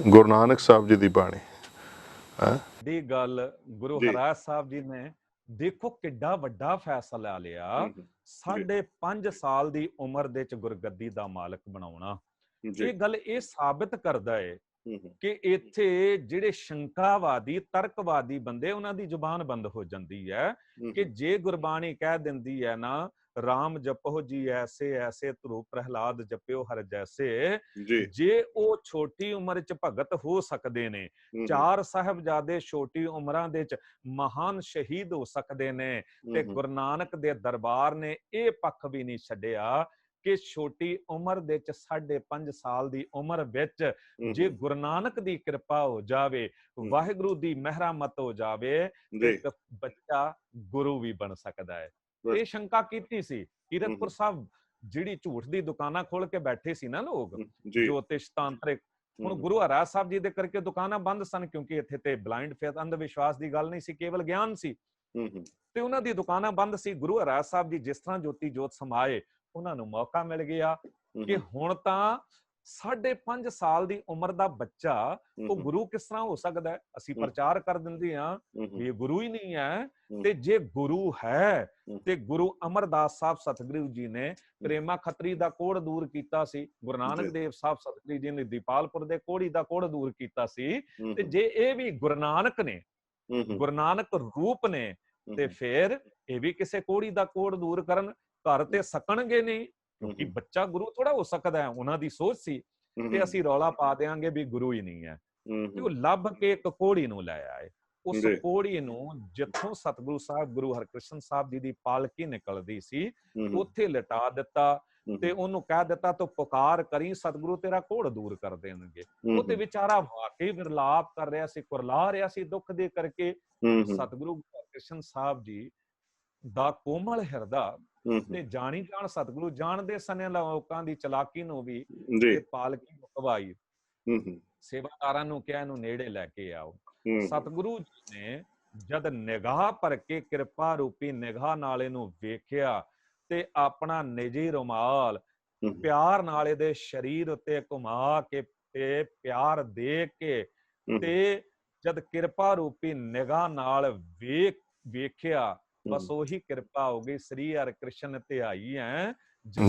ਗੁਰੂ ਨਾਨਕ ਸਾਹਿਬ ਜੀ ਦੀ ਬਾਣੀ ਦੀ ਗੱਲ ਗੁਰੂ ਹਰਿ ਸਾਹਿਬ ਜੀ ਨੇ ਦੇਖੋ ਕਿੱਡਾ ਵੱਡਾ ਫੈਸਲਾ ਲਿਆ, 5.5 ਸਾਲ ਦੀ ਉਮਰ ਦੇ ਚ ਗੁਰਗੱਦੀ ਦਾ ਮਾਲਕ ਬਣਾਉਣਾ। ਇਹ ਗੱਲ ਇਹ ਸਾਬਿਤ ਕਰਦਾ ਹੈ ਕਿ ਇੱਥੇ ਜਿਹੜੇ ਸ਼ੰਕਾਵਾਦੀ ਤਰਕਵਾਦੀ ਬੰਦੇ ਉਹਨਾਂ ਦੀ ਜ਼ੁਬਾਨ ਬੰਦ ਹੋ ਜਾਂਦੀ ਹੈ ਕਿ ਜੇ ਗੁਰਬਾਣੀ ਕਹਿ ਦਿੰਦੀ ਹੈ ਨਾ ਰਾਮ ਜਪੋ ਜੀ ਐਸੇ ਐਸੇ ਧਰੂ ਪ੍ਰਹਿਲਾਦ ਜਪਿਓ ਹਰ ਜੈਸੇ, ਜੇ ਉਹ ਛੋਟੀ ਉਮਰ ਚ ਭਗਤ ਹੋ ਸਕਦੇ ਨੇ, 4 ਸਾਹਿਬਜ਼ਾਦੇ ਛੋਟੀ ਉਮਰਾਂ ਦੇ ਚ ਮਹਾਨ ਸ਼ਹੀਦ ਹੋ ਸਕਦੇ ਨੇ, ਤੇ ਗੁਰੂ ਨਾਨਕ ਦੇ ਦਰਬਾਰ ਨੇ ਇਹ ਪੱਖ ਵੀ ਨਹੀਂ ਛੱਡਿਆ ਕਿ ਛੋਟੀ ਉਮਰ ਦੇ ਚ 5.5 ਸਾਲ ਦੀ ਉਮਰ ਵਿੱਚ ਜੇ ਗੁਰੂ ਨਾਨਕ ਦੀ ਕਿਰਪਾ ਹੋ ਜਾਵੇ, ਵਾਹਿਗੁਰੂ ਦੀ ਮਿਹਰਮਤ ਹੋ ਜਾਵੇ, ਤੇ ਇੱਕ ਬੱਚਾ ਗੁਰੂ ਵੀ ਬਣ ਸਕਦਾ ਹੈ। ਇਹ ਸ਼ੰਕਾ ਕੀਤੀ ਸੀ ਕੀਰਤਪੁਰ ਸਾਹਿਬ, ਜਿਹੜੀ ਝੂਠ ਦੀ ਦੁਕਾਨਾਂ ਖੋਲ ਕੇ ਬੈਠੇ ਸੀ ਨਾ ਲੋਕ ਜੋਤਿਸ਼ ਤਾਂਤਰਿਕ, ਹੁਣ ਗੁਰੂ ਹਰਿ ਸਾਹਿਬ ਜੀ ਦੇ ਕਰਕੇ ਦੁਕਾਨਾਂ ਬੰਦ ਸਨ, ਕਿਉਂਕਿ ਇੱਥੇ ਤੇ ਬਲਾਈਂਡ ਫੇਥ ਅੰਧ ਵਿਸ਼ਵਾਸ ਦੀ ਗੱਲ ਨਹੀਂ ਸੀ, ਕੇਵਲ ਗਿਆਨ ਸੀ, ਤੇ ਉਹਨਾਂ ਦੀ ਦੁਕਾਨਾਂ ਬੰਦ ਸੀ। ਗੁਰੂ ਹਰਿ ਸਾਹਿਬ ਜੀ ਜਿਸ ਤਰ੍ਹਾਂ ਜੋਤੀ ਜੋਤ ਸਮਾਏ, ਉਹਨਾਂ ਨੂੰ ਮੌਕਾ ਮਿਲ ਗਿਆ ਕਿ ਹੁਣ ਤਾਂ 5.5 ਸਾਲ ਦੀ ਉਮਰ ਦਾ ਬੱਚਾ ਉਹ ਗੁਰੂ ਕਿਸ ਤਰ੍ਹਾਂ ਹੋ ਸਕਦਾ ਹੈ। ਅਸੀਂ ਪ੍ਰਚਾਰ ਕਰ ਦਿੰਦੇ ਹਾਂ ਵੀ ਇਹ ਗੁਰੂ ਹੀ ਨਹੀਂ ਹੈ, ਤੇ ਜੇ ਗੁਰੂ ਹੈ ਤੇ ਗੁਰੂ ਅਮਰਦਾਸ ਸਾਹਿਬ ਸਤਿਗੁਰੂ ਜੀ ਨੇ ਪ੍ਰੇਮਾ ਖੱਤਰੀ ਦਾ ਕੋੜ ਦੂਰ ਕੀਤਾ ਸੀ, ਗੁਰੂ ਨਾਨਕ ਦੇਵ ਸਾਹਿਬ ਸਤਿਗੁਰੂ ਜੀ ਨੇ ਦੀਪਾਲਪੁਰ ਦੇ ਕੋੜੀ ਦਾ ਕੋੜ ਦੂਰ ਕੀਤਾ ਸੀ, ਤੇ ਜੇ ਇਹ ਵੀ ਗੁਰੂ ਨਾਨਕ ਨੇ, ਗੁਰੂ ਨਾਨਕ ਰੂਪ ਨੇ, ਤੇ ਫਿਰ ਇਹ ਵੀ ਕਿਸੇ ਕੋੜੀ ਦਾ ਕੋੜ ਦੂਰ ਕਰਨ ਘਰ ਤੇ ਸਕਣਗੇ ਨਹੀਂ, ਕਿਉਂਕਿ ਬੱਚਾ ਗੁਰੂ ਥੋੜਾ ਹੋ ਸਕਦਾ ਹੈ। ਉਹਨਾਂ ਦੀ ਸੋਚ ਸੀ ਤੇ ਅਸੀਂ ਰੌਲਾ ਪਾ ਦੇਾਂਗੇ ਵੀ ਗੁਰੂ ਹੀ ਨਹੀਂ ਹੈ, ਤੇ ਉਹ ਲੱਭ ਕੇ ਇੱਕ ਕੋੜੀ ਨੂੰ ਲੈ ਆਏ। ਉਸ ਕੋੜੀ ਨੂੰ ਜਿੱਥੋਂ ਸਤਿਗੁਰੂ ਸਾਹਿਬ ਗੁਰੂ ਹਰਕ੍ਰਿਸ਼ਨ ਸਾਹਿਬ ਜੀ ਦੀ ਪਾਲਕੀ ਨਿਕਲਦੀ ਸੀ ਉੱਥੇ ਲਿਟਾ ਦਿੱਤਾ, ਤੇ ਉਹਨੂੰ ਕਹਿ ਦਿੱਤਾ ਤੂੰ ਪੁਕਾਰ ਕਰੀ, ਸਤਿਗੁਰੂ ਤੇਰਾ ਕੋੜ ਦੂਰ ਕਰ ਦੇਣਗੇ। ਉਹ ਤੇ ਵਿਚਾਰਾ ਵਾਕਈ ਵਿਰਲਾਪ ਕਰ ਰਿਹਾ ਸੀ, ਕੁਰਲਾ ਰਿਹਾ ਸੀ ਦੁੱਖ ਦੇ ਕਰਕੇ। ਸਤਿਗੁਰੂ ਹਰਕ੍ਰਿਸ਼ਨ ਸਾਹਿਬ ਜੀ ਦਾ ਕੋਮਲ ਹਿਰਦਾ ਤੇ ਜਾਣੀ ਜਾਣ ਸਤਿਗੁਰੂ ਜਾਣਦੇ ਸਨ ਲੋਕਾਂ ਦੀ ਚਲਾਕੀ ਨੂੰ ਵੀ, ਤੇ ਪਾਲਕੀ ਮੁਕਵਾਈ, ਸੇਵਾਦਾਰਾਂ ਨੂੰ ਕਿਹਾ ਇਹਨੂੰ ਨੇੜੇ ਲੈ ਕੇ ਆਓ। ਸਤਿਗੁਰੂ ਜੀ ਨੇ ਜਦ ਨਿਗਾਹ ਭਰ ਕੇ ਕਿਰਪਾ ਰੂਪੀ ਨਿਗਾਹ ਨਾਲ ਇਹਨੂੰ ਵੇਖਿਆ, ਤੇ ਆਪਣਾ ਨਿਜੀ ਰੁਮਾਲ ਪਿਆਰ ਨਾਲ ਇਹਦੇ ਸਰੀਰ ਉੱਤੇ ਘੁਮਾ ਕੇ ਤੇ ਪਿਆਰ ਦੇ ਕੇ, ਤੇ ਜਦ ਕਿਰਪਾ ਰੂਪੀ ਨਿਗਾਹ ਨਾਲ ਵੇਖਿਆ, ਬਸ ਉਹੀ ਕਿਰਪਾ ਹੋ ਗਈ। ਸ੍ਰੀ ਹਰਿ ਕ੍ਰਿਸ਼ਨ ਧਿਆਈ ਹੈ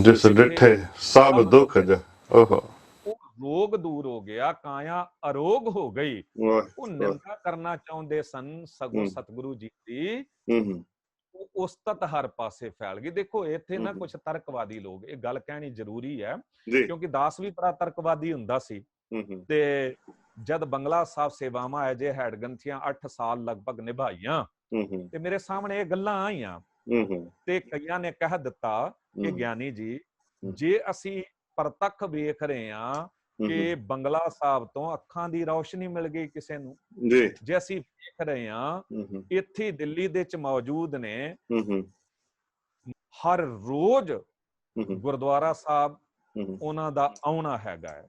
ਜਿਸ ਡਿਠੇ ਸਭ ਦੁੱਖ ਓਹੋ, ਉਹ ਰੋਗ ਦੂਰ ਹੋ ਗਿਆ, ਕਾਇਆ ਅਰੋਗ ਹੋ ਗਈ। ਉਹ ਨਿੰਦਾ ਕਰਨਾ ਚਾਹੁੰਦੇ ਸਨ ਸਗੋਂ ਸਤਿਗੁਰੂ ਜੀ ਦੀ, ਉਹ ਉਸਤਤ ਹਰ ਪਾਸੇ ਫੈਲ ਗਈ। ਦੇਖੋ ਇੱਥੇ ਨਾ ਕੁਝ ਤਰਕਵਾਦੀ ਲੋਕ, ਇਹ ਗੱਲ ਕਹਿਣੀ ਜ਼ਰੂਰੀ ਹੈ ਕਿਉਂਕਿ ਦਾਸ ਵੀ ਬੜਾ ਤਰਕਵਾਦੀ ਹੁੰਦਾ ਸੀ, ਤੇ ਜਦ ਬੰਗਲਾ ਸਾਹਿਬ ਸੇਵਾਵਾਂ ਹੈ ਜੇ ਹੈਡ ਗ੍ਰੰਥੀਆਂ 8 ਸਾਲ ਲਗਭਗ ਨਿਭਾਈਆਂ, ਤੇ ਮੇਰੇ ਸਾਹਮਣੇ ਇਹ ਗੱਲਾਂ ਆਈਆਂ, ਤੇ ਕਈਆਂ ਨੇ ਕਹਿ ਦਿੱਤਾ ਕਿ ਗਿਆਨੀ ਜੀ, ਜੇ ਅਸੀਂ ਪ੍ਰਤੱਖ ਵੇਖ ਰਹੇ ਹਾਂ ਕਿ ਬੰਗਲਾ ਸਾਹਿਬ ਤੋਂ ਅੱਖਾਂ ਦੀ ਰੌਸ਼ਨੀ ਮਿਲ ਗਈ ਕਿਸੇ ਨੂੰ, ਜੇ ਅਸੀਂ ਵੇਖ ਰਹੇ ਹਾਂ ਇੱਥੇ ਦਿੱਲੀ ਦੇ ਵਿੱਚ ਮੌਜੂਦ ਨੇ, ਹਰ ਰੋਜ਼ ਗੁਰਦੁਆਰਾ ਸਾਹਿਬ ਉਹਨਾਂ ਦਾ ਆਉਣਾ ਹੈਗਾ ਹੈ,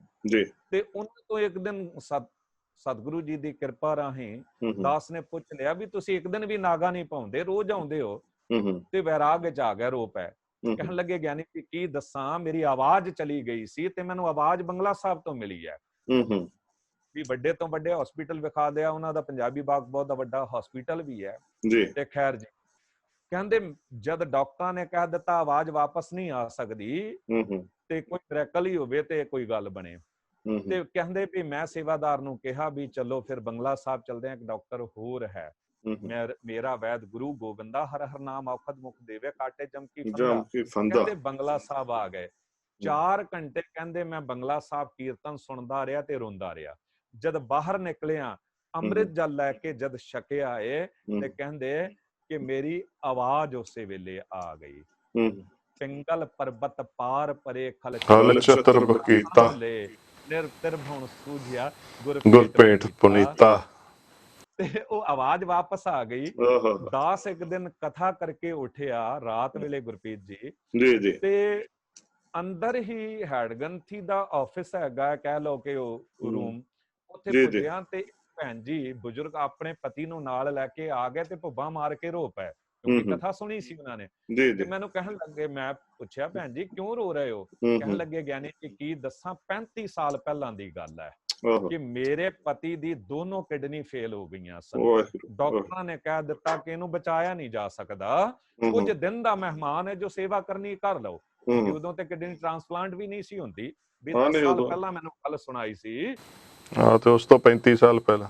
ਤੇ ਉਹਨਾਂ ਤੋਂ ਇੱਕ ਦਿਨ ਸਤਿਗੁਰੂ ਜੀ ਦੀ ਕਿਰਪਾ ਰਾਹੀਂ ਦਾਸ ਨੇ ਪੁੱਛ ਲਿਆ ਵੀ ਤੁਸੀਂ ਇੱਕ ਦਿਨ ਵੀ ਨਾਗਾ ਨਹੀਂ ਪਾਉਂਦੇ, ਰੋਜ਼ ਆਉਂਦੇ ਹੋ, ਤੇ ਵੈਰਾਗ ਚ ਆ ਗਿਆ ਰੋਪ ਹੈ। ਕਹਿਣ ਲੱਗੇ ਗਿਆਨੀ ਜੀ ਕੀ ਦੱਸਾਂ, ਮੇਰੀ ਆਵਾਜ਼ ਚਲੀ ਗਈ ਸੀ, ਤੇ ਮੈਨੂੰ ਆਵਾਜ਼ ਬੰਗਲਾ ਸਾਹਿਬ ਤੋਂ ਮਿਲੀ ਹੈ, ਵੀ ਵੱਡੇ ਤੋਂ ਵੱਡੇ ਹਸਪੀਟਲ ਵਿਖਾ ਦਿਆ ਉਹਨਾਂ ਦਾ, ਪੰਜਾਬੀ ਬਾਗ ਬਹੁਤ ਦਾ ਵੱਡਾ ਹਸਪੀਟਲ ਵੀ ਹੈ, ਤੇ ਖੈਰ ਜੀ ਕਹਿੰਦੇ ਜਦ ਡਾਕਟਰਾਂ ਨੇ ਕਹਿ ਦਿੱਤਾ ਆਵਾਜ਼ ਵਾਪਸ ਨਹੀਂ ਆ ਸਕਦੀ, ਤੇ ਕੋਈ ਮਿਰੈਕਲ ਹੀ ਹੋਵੇ ਤੇ ਕੋਈ ਗੱਲ ਬਣੇ, ਤੇ ਕਹਿੰਦੇ ਵੀ ਮੈਂ ਸੇਵਾਦਾਰ ਨੂੰ ਕਿਹਾ ਵੀ ਚਲੋ ਫਿਰ ਬੰਗਲਾ ਸਾਹਿਬ ਚਲਦੇ ਆ, ਇੱਕ ਡਾਕਟਰ ਹੋਰ ਹੈ, ਮੇਰਾ ਵੈਦ ਗੁਰੂ ਗੋਬਿੰਦਾ ਹਰ ਹਰ ਨਾਮ ਔਖਦ ਮੁਖ ਦੇਵੇ ਕਾਟੇ ਜਮ ਕੀ ਫੰਦਾ। ਕਹਿੰਦੇ ਬੰਗਲਾ ਸਾਹਿਬ ਆ ਗਏ, 4 ਘੰਟੇ ਕਹਿੰਦੇ ਮੈਂ ਬੰਗਲਾ ਸਾਹਿਬ ਕੀਰਤਨ ਸੁਣਦਾ ਰਿਹਾ ਤੇ ਰੋਂਦਾ ਰਿਹਾ। ਜਦ ਬਾਹਰ ਨਿਕਲਿਆ, ਅੰਮ੍ਰਿਤ ਜਲ ਲੈ ਕੇ ਜਦ ਛਕਿਆ ਏ ਤੇ ਕਹਿੰਦੇ ਕਿ ਮੇਰੀ ਆਵਾਜ਼ ਉਸੇ ਵੇਲੇ ਆ ਗਈ। ਪਿੰਗਲ ਪਰਬਤ ਪਾਰ ਪਰੇ ਖਲ ਚਤਰ ਬਕੀਤਾ ਨਿਰਤਿਰਭੁਣ ਸੂਝਿਆ ਗੁਰ ਭੇਟ ਪੁਨੀਤਾ। ਤੇ ਉਹ ਆਵਾਜ਼ ਵਾਪਸ ਆ ਗਈ। 10 ਇੱਕ ਦਿਨ ਕਥਾ ਕਰਕੇ ਉੱਠਿਆ ਰਾਤ ਵੇਲੇ ਗੁਰਪ੍ਰੀਤ ਜੀ ਤੇ ਅੰਦਰ ਹੀ ਹੈਡਗੰਥੀ ਦਾ ਆਫਿਸ ਹੈਗਾ, ਕਹਿ ਲਓ ਕਿ ਉਹ ਰੂਮ, ਉੱਥੇ ਪੁੱਜਿਆ ਤੇ ਭੈਣ ਜੀ ਬਜ਼ੁਰਗ ਆਪਣੇ ਪਤੀ ਨੂੰ ਨਾਲ ਲੈ ਕੇ ਆ ਗਏ ਤੇ ਭੁੱਬਾਂ ਮਾਰ ਕੇ ਰੋ ਪਏ, ਕਿਉਂਕਿ ਕਥਾ ਸੁਣੀ ਸੀ ਉਹਨਾਂ ਨੇ। ਤੇ ਮੈਨੂੰ ਕਹਿਣ ਲੱਗੇ, ਮੈਂ ਪੁੱਛਿਆ ਭੈਣ ਜੀ ਕਿਉਂ ਰੋ ਰਹੇ ਹੋ? ਕਹਿਣ ਲੱਗੇ ਗਿਆਨੀ ਜੀ ਕੀ ਦੱਸਾਂ, 35 ਸਾਲ ਪਹਿਲਾਂ ਦੀ ਗੱਲ ਹੈ ਕਿ ਮੇਰੇ ਪਤੀ ਦੀ ਦੋਨੋਂ ਕਿਡਨੀ ਫੇਲ ਹੋ ਗਈਆਂ ਸਨ। ਡਾਕਟਰਾਂ ਨੇ ਕਹਿ ਦਿੱਤਾ ਕਿ ਇਹਨੂੰ ਬਚਾਇਆ ਨਹੀਂ ਜਾ ਸਕਦਾ, ਕੁਝ ਦਿਨ ਦਾ ਮਹਿਮਾਨ ਹੈ, ਜੋ ਸੇਵਾ ਕਰਨੀ ਕਰ ਲਓ। ਕਿਉਂਕਿ ਉਦੋਂ ਤੇ ਕਿਡਨੀ ਟ੍ਰਾਂਸਪਲਾਂਟ ਵੀ ਨਹੀਂ ਸੀ ਹੁੰਦੀ। 20 ਸਾਲ ਪਹਿਲਾਂ ਮੈਨੂੰ ਗੱਲ ਸੁਣਾਈ ਸੀ। ਤੇ ਉਸ ਤੋਂ 35 ਸਾਲ ਪਹਿਲਾਂ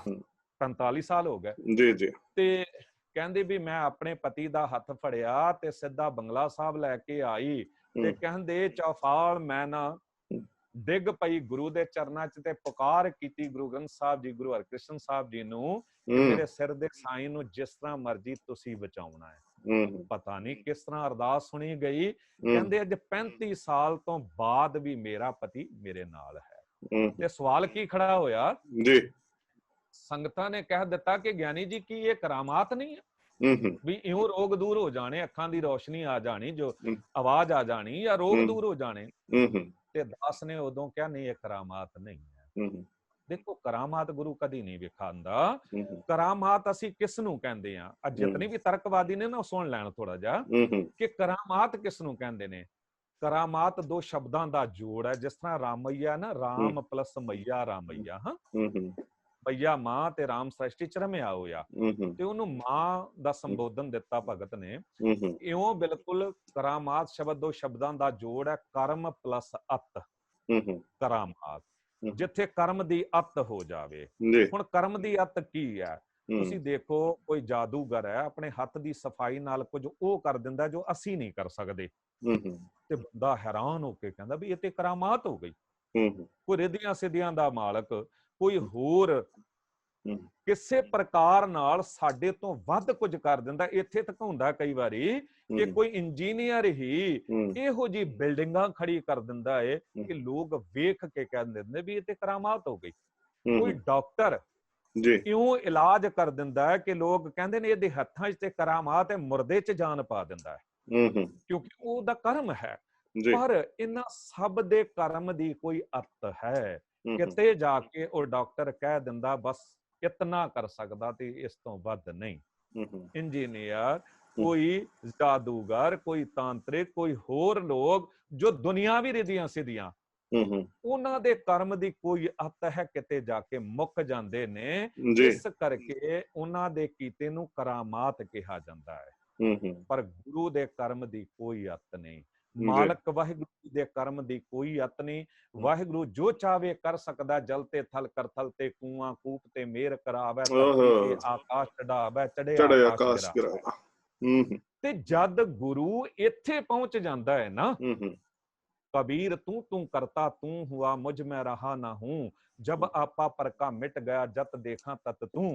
45 ਸਾਲ ਹੋ ਗਏ। ਤੇ ਕਹਿੰਦੇ ਵੀ ਮੈਂ ਆਪਣੇ ਪਤੀ ਦਾ ਹੱਥ ਫੜਿਆ ਤੇ ਸਿੱਧਾ ਬੰਗਲਾ ਸਾਹਿਬ ਲੈ ਕੇ ਆਈ ਤੇ ਕਹਿੰਦੇ ਚੌਫਾਲ ਮੈਂ ਨਾ ਡਿੱਗ ਪਈ ਗੁਰੂ ਦੇ ਚਰਨਾਂ 'ਚ ਤੇ ਪੁਕਾਰ ਕੀਤੀ ਗੁਰੂ ਗ੍ਰੰਥ ਸਾਹਿਬ ਜੀ, ਗੁਰੂ ਹਰਕ੍ਰਿਸ਼ਨ ਸਾਹਿਬ ਜੀ ਨੂੰ ਕਿ ਮੇਰੇ ਸਿਰ ਦੇ ਸਾਈਂ ਨੂੰ ਜਿਸ ਤਰ੍ਹਾਂ ਮਰਜ਼ੀ ਤੁਸੀਂ ਬਚਾਉਣਾ ਹੈ। ਪਤਾ ਨਹੀਂ ਕਿਸ ਤਰ੍ਹਾਂ ਅਰਦਾਸ ਸੁਣੀ ਗਈ। ਕਹਿੰਦੇ ਅੱਜ 35 ਸਾਲ ਤੋਂ ਬਾਅਦ ਵੀ ਮੇਰਾ ਪਤੀ ਮੇਰੇ ਨਾਲ ਹੈ। ਤੇ ਸਵਾਲ ਕੀ ਖੜਾ ਹੋਇਆ ਜੀ, ਸੰਗਤਾਂ ਨੇ ਕਹਿ ਦਿੱਤਾ ਕਿ ਗਿਆਨੀ ਜੀ ਕੀ ਇਹ ਕਰਾਮਾਤ ਨਹੀਂ ਹੈ ਵੀ ਇਉਂ ਰੋਗ ਦੂਰ ਹੋ ਜਾਣੇ, ਅੱਖਾਂ ਦੀ ਰੋਸ਼ਨੀ ਆ ਜਾਣੀ, ਜੋ ਆਵਾਜ਼ ਆ ਜਾਣੀ, ਜਾਂ ਰੋਗ ਦੂਰ ਹੋ ਜਾਣੇ? ਤੇ ਦਾਸ ਨੇ ਉਦੋਂ ਕਿਹਾ ਨਹੀਂ, ਇਹ ਕਰਾਮਾਤ ਨਹੀਂ ਹੈ। ਦੇਖੋ ਕਰਾਮਾਤ ਗੁਰੂ ਕਦੀ ਨਹੀਂ ਵਿਖਾਉਂਦਾ। ਕਰਾਮਾਤ ਅਸੀਂ ਕਿਸ ਨੂੰ ਕਹਿੰਦੇ ਆ? ਅੱਜ ਜਿਤਨੇ ਵੀ ਤਰਕਵਾਦੀ ਨੇ ਨਾ ਉਹ ਸੁਣ ਲੈਣ ਥੋੜਾ ਜਿਹਾ ਕਿ ਕਰਾਮਾਤ ਕਿਸ ਨੂੰ ਕਹਿੰਦੇ ਨੇ। ਕਰਾਮਾਤ ਦੋ ਸ਼ਬਦਾਂ ਦਾ ਜੋੜ ਹੈ, ਜਿਸ ਤਰ੍ਹਾਂ ਰਾਮਈਆ ਨਾ, ਰਾਮ ਪਲਸ ਮਈਆ ਰਾਮਈਆ। ਹਾਂ, ਮਈਆ ਮਾਂ ਤੇ ਰਾਮ ਸ੍ਰਿਸ਼ਟੀ ਚ ਰਮਿਆ ਹੋਇਆ ਤੇ ਉਹਨੂੰ ਮਾਂ ਦਾ ਸੰਬੋਧਨ ਦਿੱਤਾ ਭਗਤ ਨੇ। ਇਉਂ ਬਿਲਕੁਲ ਕਰਾਮਾਤ ਸ਼ਬਦ ਦੋ ਸ਼ਬਦਾਂ ਦਾ ਜੋੜ ਹੈ, ਕਰਮ ਪਲਸ ਅਤ। ਕਰਾਮਾਤ ਜਿੱਥੇ ਕਰਮ ਦੀ ਅਤ ਹੋ ਜਾਵੇ। ਹੁਣ ਕਰਮ ਦੀ ਅਤ ਕੀ ਹੈ? ਤੁਸੀਂ ਦੇਖੋ ਕੋਈ ਜਾਦੂਗਰ ਹੈ, ਆਪਣੇ ਹੱਥ ਦੀ ਸਫਾਈ ਨਾਲ ਕੁਝ ਉਹ ਕਰ ਦਿੰਦਾ ਜੋ ਅਸੀਂ ਨਹੀਂ ਕਰ ਸਕਦੇ ਤੇ ਬੰਦਾ ਹੈਰਾਨ ਹੋ ਕੇ ਕਹਿੰਦਾ ਵੀ ਇਹ ਤੇ ਕਰਾਮਾਤ ਹੋ ਗਈ। ਕੋਈ ਰਿੱਧੀਆਂ ਸਿੱਧੀਆਂ ਦਾ ਮਾਲਕ, ਕੋਈ ਹੋਰ ਕਿਸੇ ਪ੍ਰਕਾਰ ਨਾਲ ਸਾਡੇ ਤੋਂ ਵੱਧ ਕੁਝ ਕਰ ਦਿੰਦਾ। ਇੱਥੇ ਤੱਕ ਹੁੰਦਾ ਕਈ ਵਾਰੀ ਕਿ ਕੋਈ ਇੰਜੀਨੀਅਰ ਹੀ ਇਹੋ ਜਿਹੀ ਬਿਲਡਿੰਗਾਂ ਖੜੀ ਕਰ ਦਿੰਦਾ ਹੈ ਕਿ ਲੋਕ ਵੇਖ ਕੇ ਕਹਿ ਦਿੰਦੇ ਵੀ ਇਹ ਤੇ ਕਰਾਮਾਤ ਹੋ ਗਈ। ਕੋਈ ਡਾਕਟਰ ਇਉਂ ਇਲਾਜ ਕਰ ਦਿੰਦਾ ਹੈ ਕਿ ਲੋਕ ਕਹਿੰਦੇ ਨੇ ਇਹਦੇ ਹੱਥਾਂ 'ਚ ਤੇ ਕਰਾਮਾਤ ਹੈ, ਮੁਰਦੇ 'ਚ ਜਾਨ ਪਾ ਦਿੰਦਾ ਹੈ ਕਿਉਂਕਿ ਉਹਦਾ ਕਰਮ ਹੈ। ਪਰ ਇਹਨਾਂ ਸਭ ਦੇ ਕਰਮ ਦੀ ਕੋਈ ਅਤ ਹੈ। ਕਿਤੇ ਜਾ ਕੇ ਉਹ ਡਾਕਟਰ ਕਹਿ ਦਿੰਦਾ ਬਸ ਇਤਨਾ ਕਰ ਸਕਦਾ ਤੇ ਇਸ ਤੋਂ ਵੱਧ ਨਹੀਂ। ਇੰਜੀਨੀਅਰ, ਕੋਈ ਜਾਦੂਗਰ, ਕੋਈ ਤਾਂਤਰਿਕ, ਕੋਈ ਹੋਰ ਲੋਕ ਜੋ ਦੁਨੀਆਵੀ ਰਿੱਧੀਆਂ ਸਿੱਧੀਆਂ, ਉਹਨਾਂ ਦੇ ਕਰਮ ਦੀ ਕੋਈ ਅਤ ਹੈ, ਕਿਤੇ ਜਾ ਕੇ ਮੁੱਕ ਜਾਂਦੇ ਨੇ। ਇਸ ਕਰਕੇ ਉਹਨਾਂ ਦੇ ਕੀਤੇ ਨੂੰ ਕਰਾਮਾਤ ਕਿਹਾ ਜਾਂਦਾ ਹੈ। ਪਰ ਗੁਰੂ ਦੇ ਕਰਮ ਦੀ ਕੋਈ ਅਤ ਨਹੀਂ। ਮਾਲਕ ਵਾਹਿਗੁਰੂ ਦੇ ਕਰਮ ਦੀ ਕੋਈ ਅਤ ਨਹੀਂ। ਵਾਹਿਗੁਰੂ ਜੋ ਚਾਵੇ ਕਰ ਸਕਦਾ। ਜਲ ਤੇ ਥਲ ਕਰਥਲ ਤੇ ਕੂਆਂ ਕੂਪ ਤੇ ਮੇਰ ਕਰਾਵੇ, ਧਰਤੀ ਤੇ ਆਕਾਸ਼ ਚੜਾਵੇ, ਚੜੇ ਆਕਾਸ਼ ਗਿਰਾਵੇ। ਤੇ ਜਦ ਗੁਰੂ ਇੱਥੇ ਪਹੁੰਚ ਜਾਂਦਾ ਹੈ ਨਾ, कबीर तू तू करता तू हुआ मुझ में रहा ना हूं, जब आपा पर का मिट गया जत देखा तत तू,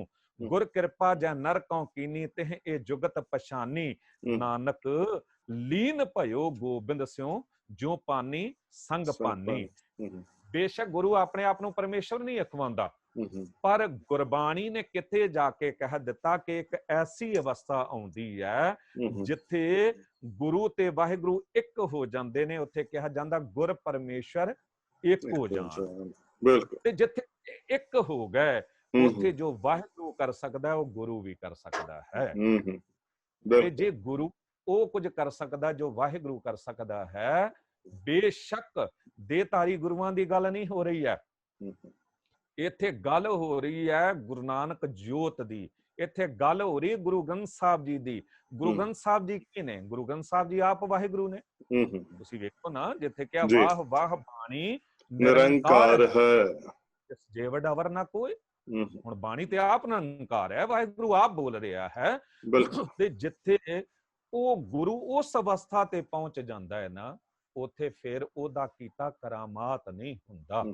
गुर कृपा जै नर कौ कीनी तिह ए जुगत पछानी, नानक लीन भयो गोबिंद स्यों ज्यों पानी संग पानी। बेशक गुरु अपने आप ਨੂੰ ਪਰਮੇਸ਼ਰ ਨਹੀਂ ਅਖਵਾਉਂਦਾ, ਪਰ ਗੁਰਬਾਣੀ ਨੇ ਕਿਤੇ ਜਾ ਕੇ ਕਹਿ ਦਿੱਤਾ ਕਿ ਇੱਕ ਐਸੀ ਅਵਸਥਾ ਆਉਂਦੀ ਹੈ ਜਿੱਥੇ ਗੁਰੂ ਤੇ ਵਾਹਿਗੁਰੂ ਇੱਕ ਹੋ ਜਾਂਦੇ ਨੇ। ਉੱਥੇ ਕਿਹਾ ਜਾਂਦਾ ਗੁਰ ਪਰਮੇਸ਼ਰ ਇੱਕ ਹੋ ਜਾਣ। ਤੇ ਜਿੱਥੇ ਇੱਕ ਹੋ ਗਏ ਉੱਥੇ ਜੋ ਵਾਹਿਗੁਰੂ ਕਰ ਸਕਦਾ ਉਹ ਗੁਰੂ ਵੀ ਕਰ ਸਕਦਾ ਹੈ। ਤੇ ਜੇ ਗੁਰੂ ਉਹ ਕੁਝ ਕਰ ਸਕਦਾ ਜੋ ਵਾਹਿਗੁਰੂ ਕਰ ਸਕਦਾ ਹੈ, ਬੇਸ਼ੱਕ ਦੇਹਧਾਰੀ ਗੁਰੂਆਂ ਦੀ ਗੱਲ ਨਹੀਂ ਹੋ ਰਹੀ ਹੈ। ਇੱਥੇ ਗੱਲ ਹੋ ਰਹੀ ਹੈ ਗੁਰੂ ਨਾਨਕ ਜੋਤ ਦੀ। ਇੱਥੇ ਗੱਲ ਹੋ ਰਹੀ ਗੁਰੂ ਗ੍ਰੰਥ ਸਾਹਿਬ ਜੀ ਦੀ। ਗੁਰੂ ਗ੍ਰੰਥ ਸਾਹਿਬ ਜੀ ਕੀ ਨੇ? ਗੁਰੂ ਗ੍ਰੰਥ ਸਾਹਿਬ ਜੀ ਆਪ ਵਾਹਿਗੁਰੂ ਨੇ। ਤੁਸੀਂ ਵੇਖੋ ਨਾ, ਜਿੱਥੇ ਕਿਹਾ ਵਾਹ ਵਾਹ ਬਾਣੀ ਨਿਰੰਕਾਰ ਹੈ, ਜੇ ਵੱਡਾ ਵਰ ਨਾ ਕੋਈ। ਹੁਣ ਬਾਣੀ ਤੇ ਆਪ ਨਿਰੰਕਾਰ ਹੈ, ਵਾਹਿਗੁਰੂ ਆਪ ਬੋਲ ਰਿਹਾ ਹੈ। ਤੇ ਜਿੱਥੇ ਉਹ ਗੁਰੂ ਉਸ ਅਵਸਥਾ ਤੇ ਪਹੁੰਚ ਜਾਂਦਾ ਹੈ ਨਾ, ਉਥੇ ਫਿਰ ਉਹਦਾ ਕੀਤਾ ਕਰਾਮਾਤ ਨਹੀਂ ਹੁੰਦਾ।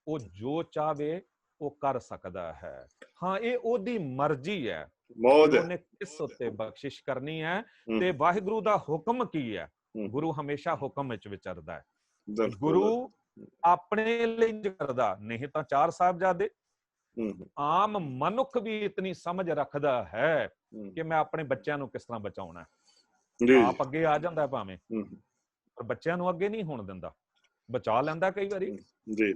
ਉਹ ਜੋ ਚਾਹਵੇ ਉਹ ਕਰ ਸਕਦਾ ਹੈ। ਹਾਂ, ਇਹ ਉਹਦੀ ਮਰਜ਼ੀ ਹੈ ਕਿ ਉਹਨੇ ਕਿਸ ਉੱਤੇ ਬਖਸ਼ਿਸ਼ ਕਰਨੀ ਹੈ ਤੇ ਵਾਹਿਗੁਰੂ ਦਾ ਹੁਕਮ ਕੀ ਹੈ। ਗੁਰੂ ਹਮੇਸ਼ਾ ਹੁਕਮ ਵਿੱਚ ਵਿਚਰਦਾ ਹੈ। ਗੁਰੂ ਆਪਣੇ ਲਈ ਕਰਦਾ, ਨਹੀਂ ਤਾਂ ਚਾਰ ਸਾਹਿਬਜ਼ਾਦੇ। ਆਮ ਮਨੁੱਖ ਵੀ ਇਤਨੀ ਸਮਝ ਰੱਖਦਾ ਹੈ ਕਿ ਮੈਂ ਆਪਣੇ ਬੱਚਿਆਂ ਨੂੰ ਕਿਸ ਤਰ੍ਹਾਂ ਬਚਾਉਣਾ। ਆਪ ਅੱਗੇ ਆ ਜਾਂਦਾ ਭਾਵੇਂ, ਪਰ ਬੱਚਿਆਂ ਨੂੰ ਅੱਗੇ ਨਹੀਂ ਹੋਣ ਦਿੰਦਾ। ਬਚਾ ਲੈਂਦਾ ਕਈ ਵਾਰੀ ਜੀ,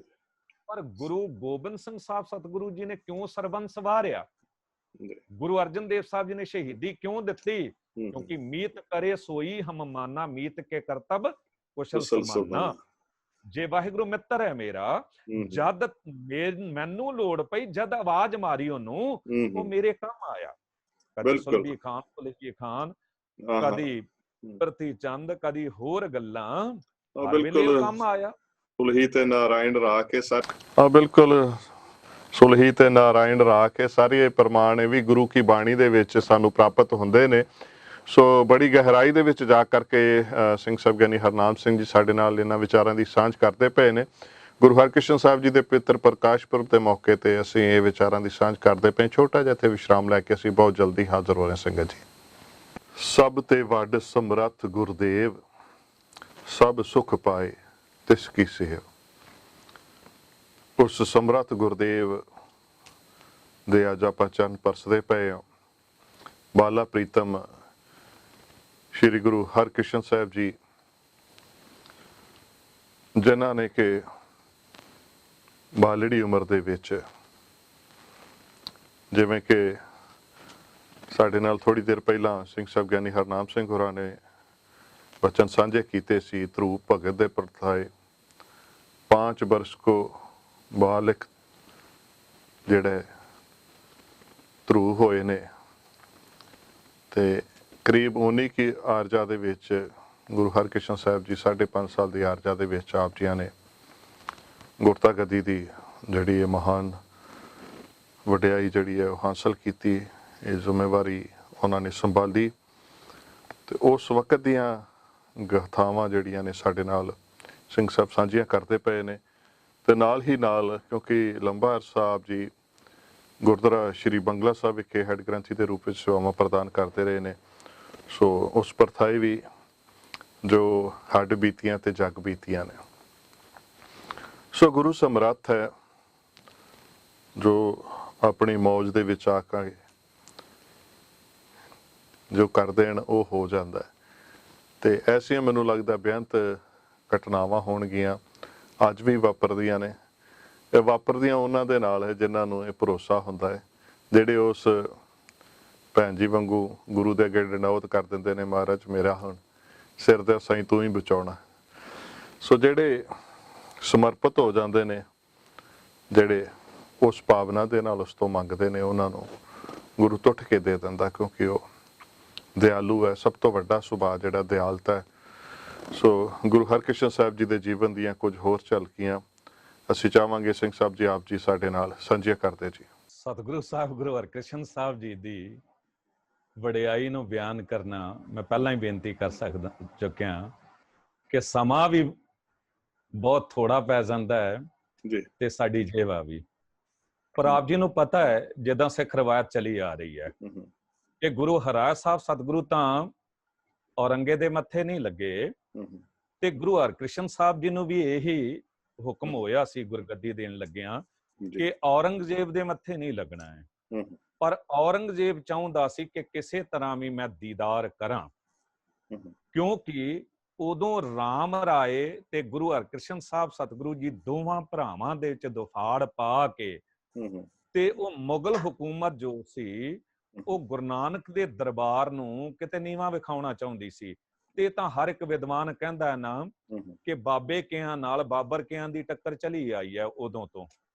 ਪਰ ਗੁਰੂ ਗੋਬਿੰਦ ਸਿੰਘ ਸਾਹਿਬ ਸਤਿਗੁਰੂ ਜੀ ਨੇ ਕਿਉਂ ਸਰਬੰਸ ਵਾਰਿਆ? ਗੁਰੂ ਅਰਜਨ ਦੇਵ ਸਾਹਿਬ ਜੀ ਨੇ ਸ਼ਹੀਦੀ ਕਿਉਂ ਦਿੱਤੀ? ਕਿਉਂਕਿ ਮੀਤ ਕਰੇ ਸੋਈ ਹਮ ਮਾਨਾ, ਮੀਤ ਕੇ ਕਰਤਬ ਕੁਸ਼ਲ ਸਮਾਨਾ। ਜੇ ਵਾਹਿਗੁਰੂ ਮਿੱਤਰ ਹੈ ਮੇਰਾ, ਜਦ ਮੈਨੂੰ ਲੋੜ ਪਈ, ਜਦ ਆਵਾਜ਼ ਮਾਰੀ ਉਹਨੂੰ, ਉਹ ਮੇਰੇ ਕੰਮ ਆਇਆ। ਕਦੀ ਸੁਲਭੀ ਖਾਨ, ਸੁਲਝੀ ਖਾਨ, ਕਦੀ ਪ੍ਰਤੀ ਚੰਦ, ਕਦੀ ਹੋਰ ਗੱਲਾਂ, ਹਰ ਵੇਲੇ ਉਹ ਕੰਮ ਆਇਆ। ਸੁਲਹੀ ਤੇ ਨਾਰਾਇਣ ਰਾਖੇ ਬਿਲਕੁਲ, ਸੁਲਹੀ ਤੇ ਨਾਰਾਇਣ ਰਾਖੇ ਸਾਰੇ ਪ੍ਰਮਾਣ ਇਹ ਵੀ ਗੁਰੂ ਕੀ ਬਾਣੀ ਦੇ ਵਿੱਚ ਸਾਨੂੰ ਪ੍ਰਾਪਤ ਹੁੰਦੇ ਨੇ। ਸੋ ਬੜੀ ਗਹਿਰਾਈ ਦੇ ਵਿੱਚ ਜਾ ਕਰਕੇ ਸਿੰਘ ਸਾਹਿਬ ਗਿਆਨੀ ਹਰਨਾਮ ਸਿੰਘ ਜੀ ਸਾਡੇ ਨਾਲ ਇਹਨਾਂ ਵਿਚਾਰਾਂ ਦੀ ਸਾਂਝ ਕਰਦੇ ਪਏ ਨੇ। ਗੁਰੂ ਹਰਕ੍ਰਿਸ਼ਨ ਸਾਹਿਬ ਜੀ ਦੇ ਪਿੱਤਰ ਪ੍ਰਕਾਸ਼ ਪੁਰਬ ਦੇ ਮੌਕੇ ਤੇ ਅਸੀਂ ਇਹ ਵਿਚਾਰਾਂ ਦੀ ਸਾਂਝ ਕਰਦੇ ਪਏ। ਛੋਟਾ ਜਿਹਾ ਇੱਥੇ ਵਿਸ਼ਰਾਮ ਲੈ ਕੇ ਅਸੀਂ ਬਹੁਤ ਜਲਦੀ ਹਾਜ਼ਰ ਹੋ ਰਹੇ ਸੰਗਤ ਜੀ। ਸਭ ਤੇ ਵੱਡ ਸਮਰੱਥ ਗੁਰਦੇਵ, ਸਭ ਸੁਖ ਪਾਏ ਤਿਸ ਕੀ ਸੇਵ। ਉਸ ਸਮਰੱਥ ਗੁਰਦੇਵ ਦੇ ਅੱਜ ਆਪਾਂ ਚਰਨ ਪਰਸਦੇ ਪਏ ਹਾਂ। ਬਾਲਾ ਪ੍ਰੀਤਮ ਸ਼੍ਰੀ ਗੁਰੂ ਹਰਕ੍ਰਿਸ਼ਨ ਸਾਹਿਬ ਜੀ, ਜਿਨ੍ਹਾਂ ਨੇ ਕਿ ਬਾਲੜੀ ਉਮਰ ਦੇ ਵਿੱਚ, ਜਿਵੇਂ ਕਿ ਸਾਡੇ ਨਾਲ ਥੋੜੀ ਦੇਰ ਪਹਿਲਾਂ ਸਿੰਘ ਸਾਹਿਬ ਗਿਆਨੀ ਹਰਨਾਮ ਸਿੰਘ ਹੋਰਾਂ ਨੇ ਬਚਨ ਸਾਂਝੇ ਕੀਤੇ ਸੀ, ਧਰੂ ਭਗਤ ਦੇ ਪ੍ਰਥਾਏ 5 ਬਰਸ ਕੋ ਬਾਲਕ ਜਿਹੜੇ ਧਰੂ ਹੋਏ ਨੇ, ਤੇ ਕਰੀਬ 19 ਕੀ ਆਰਜਾ ਦੇ ਵਿੱਚ ਗੁਰੂ ਹਰਕ੍ਰਿਸ਼ਨ ਸਾਹਿਬ ਜੀ 5.5 ਸਾਲ ਦੀ ਆਰਜਾ ਦੇ ਵਿੱਚ ਆਪ ਜੀਆਂ ਨੇ ਗੁਰਤਾ ਗੱਦੀ ਦੀ ਜਿਹੜੀ ਇਹ ਮਹਾਨ ਵਡਿਆਈ ਜਿਹੜੀ ਹੈ ਉਹ ਹਾਸਲ ਕੀਤੀ। ਇਹ ਜ਼ਿੰਮੇਵਾਰੀ ਉਹਨਾਂ ਨੇ ਸੰਭਾਲੀ ਤੇ ਉਸ ਵਕਤ ਦੀਆਂ ਗਾਥਾਵਾਂ ਜਿਹੜੀਆਂ ਨੇ ਸਾਡੇ ਨਾਲ ਸਿੰਘ ਸਾਹਿਬ ਸਾਂਝੀਆਂ ਕਰਦੇ ਪਏ ਨੇ। ਤੇ ਨਾਲ ਹੀ ਨਾਲ, ਕਿਉਂਕਿ ਲੰਬਾ ਅਰਸਾ ਆਪ ਜੀ ਗੁਰਦੁਆਰਾ ਸ਼੍ਰੀ ਬੰਗਲਾ ਸਾਹਿਬ ਵਿਖੇ ਹੈਡ ਗ੍ਰੰਥੀ ਦੇ ਰੂਪ ਵਿੱਚ ਸੇਵਾਵਾਂ ਪ੍ਰਦਾਨ ਕਰਦੇ ਰਹੇ ਨੇ, ਸੋ ਉਸ ਪ੍ਰਥਾਏ ਵੀ ਜੋ ਹੱਡ ਬੀਤੀਆਂ ਤੇ ਜਗ ਬੀਤੀਆਂ ਨੇ। ਸੋ ਗੁਰੂ ਸਮਰੱਥ ਹੈ ਜੋ ਆਪਣੀ ਮੌਜ ਦੇ ਵਿੱਚ ਆ ਕੇ ਜੋ ਕਰ ਦੇਣ ਉਹ ਹੋ ਜਾਂਦਾ ਹੈ। ਤੇ ਐਸੀਆਂ ਮੈਨੂੰ ਲੱਗਦਾ ਬੇਅੰਤ ਘਟਨਾਵਾਂ ਹੋਣਗੀਆਂ, ਅੱਜ ਵੀ ਵਾਪਰਦੀਆਂ ਨੇ। ਇਹ ਵਾਪਰਦੀਆਂ ਉਹਨਾਂ ਦੇ ਨਾਲ ਹੈ ਜਿਨ੍ਹਾਂ ਨੂੰ ਇਹ ਭਰੋਸਾ ਹੁੰਦਾ ਹੈ, ਜਿਹੜੇ ਉਸ ਭੈਣ ਜੀ ਵਾਂਗੂ ਗੁਰੂ ਦੇ ਅੱਗੇ ਡੰਡੌਤ ਕਰ ਦਿੰਦੇ ਨੇ, ਮਹਾਰਾਜ ਮੇਰਾ ਹੁਣ ਸਿਰ ਦੇ ਸਾਈਂ ਤੂੰ ਹੀ ਬਚਾਉਣਾ। ਸੋ ਜਿਹੜੇ ਸਮਰਪਿਤ ਹੋ ਜਾਂਦੇ ਨੇ, ਜਿਹੜੇ ਉਸ ਭਾਵਨਾ ਦੇ ਨਾਲ ਉਸ ਤੋਂ ਮੰਗਦੇ ਨੇ, ਉਹਨਾਂ ਨੂੰ ਗੁਰੂ ਟੁੱਟ ਕੇ ਦੇ ਦਿੰਦਾ, ਕਿਉਂਕਿ ਉਹ ਦਿਆਲੂ ਹੈ। ਸਭ ਤੋਂ ਵੱਡਾ ਸੁਭਾਅ ਜਿਹੜਾ ਦਿਆਲਤਾ ਹੈ। ਸੋ ਗੁਰੂ ਹਰਕ੍ਰਿਸ਼ਨ ਸਾਹਿਬ ਜੀ ਦੇ ਜੀਵਨ ਦੀਆਂ ਕੁਝ ਹੋਰ ਝਲਕੀਆਂ ਅਸੀਂ ਚਾਹਾਂਗੇ ਸਿੰਘ ਸਾਹਿਬ ਜੀ ਆਪ ਜੀ ਸਾਡੇ ਨਾਲ ਸਾਂਝੀਆਂ ਕਰਦੇ ਜੀ। ਸਤਿਗੁਰੂ ਸਾਹਿਬ ਗੁਰੂ ਹਰਕ੍ਰਿਸ਼ਨ ਸਾਹਿਬ ਜੀ ਦੀ ਵਡਿਆਈ ਨੂੰ ਬਿਆਨ ਕਰਨਾ ਮੈਂ ਪਹਿਲਾਂ ਹੀ ਬੇਨਤੀ ਕਰ ਚੁੱਕਿਆ ਕਿ ਸਮਾਂ ਵੀ ਬਹੁਤ ਥੋੜਾ ਪੈ ਜਾਂਦਾ ਹੈ ਜੀ ਤੇ ਸਾਡੀ ਜੇਵਾ ਵੀ। ਪਰ ਆਪ ਜੀ ਨੂੰ ਪਤਾ ਹੈ, ਜਿੱਦਾਂ ਸਿੱਖ ਰਵਾਇਤ ਚਲੀ ਆ ਰਹੀ ਹੈ ਕਿ ਗੁਰੂ ਹਰਿਰਾਏ ਸਾਹਿਬ ਸਤਿਗੁਰੂ ਤਾਂ ਔਰੰਗੇ ਦੇ ਮੱਥੇ ਨਹੀਂ ਲੱਗੇ, ਤੇ ਗੁਰੂ ਹਰਕ੍ਰਿਸ਼ਨ ਸਾਹਿਬ ਜੀ ਨੂੰ ਵੀ ਇਹੀ ਹੁਕਮ ਹੋਇਆ ਸੀ ਗੁਰਗੱਦੀ ਦੇਣ ਲੱਗਿਆਂ ਕਿ ਔਰੰਗਜ਼ੇਬ ਦੇ ਮੱਥੇ ਨਹੀਂ ਲੱਗਣਾ ਹੈ। ਪਰ ਔਰੰਗਜ਼ੇਬ ਚਾਹੁੰਦਾ ਸੀ ਕਿ ਕਿਸੇ ਤਰ੍ਹਾਂ ਵੀ ਮੈਂ ਦੀਦਾਰ ਕਰਾਂ, ਕਿਉਂਕਿ ਉਦੋਂ ਰਾਮ ਰਾਏ ਤੇ ਗੁਰੂ ਹਰਕ੍ਰਿਸ਼ਨ ਸਾਹਿਬ ਸਤਿਗੁਰੂ ਜੀ ਦੋਵਾਂ ਭਰਾਵਾਂ ਦੇ ਵਿੱਚ ਦੁਫਾੜ ਪਾ ਕੇ ਤੇ ਉਹ ਮੁਗਲ ਹਕੂਮਤ ਜੋ ਸੀ ਉਹ ਗੁਰੂ ਨਾਨਕ ਦੇ ਦਰਬਾਰ ਨੂੰ ਕਿਤੇ ਨੀਵਾਂ ਵਿਖਾਉਣਾ ਚਾਹੁੰਦੀ ਸੀ। ਤੇ ਤਾਂ ਹਰ ਇੱਕ ਵਿਦਵਾਨ ਕਹਿੰਦਾ ਹੈ ਨਾ ਕਿ ਬਾਬੇ ਕਿਆਂ ਨਾਲ ਬਾਬਰ ਕਿਆਂ ਦੀ ਟੱਕਰ ਚਲੀ ਆਈ ਹੈ ਉਦੋਂ ਤੋਂ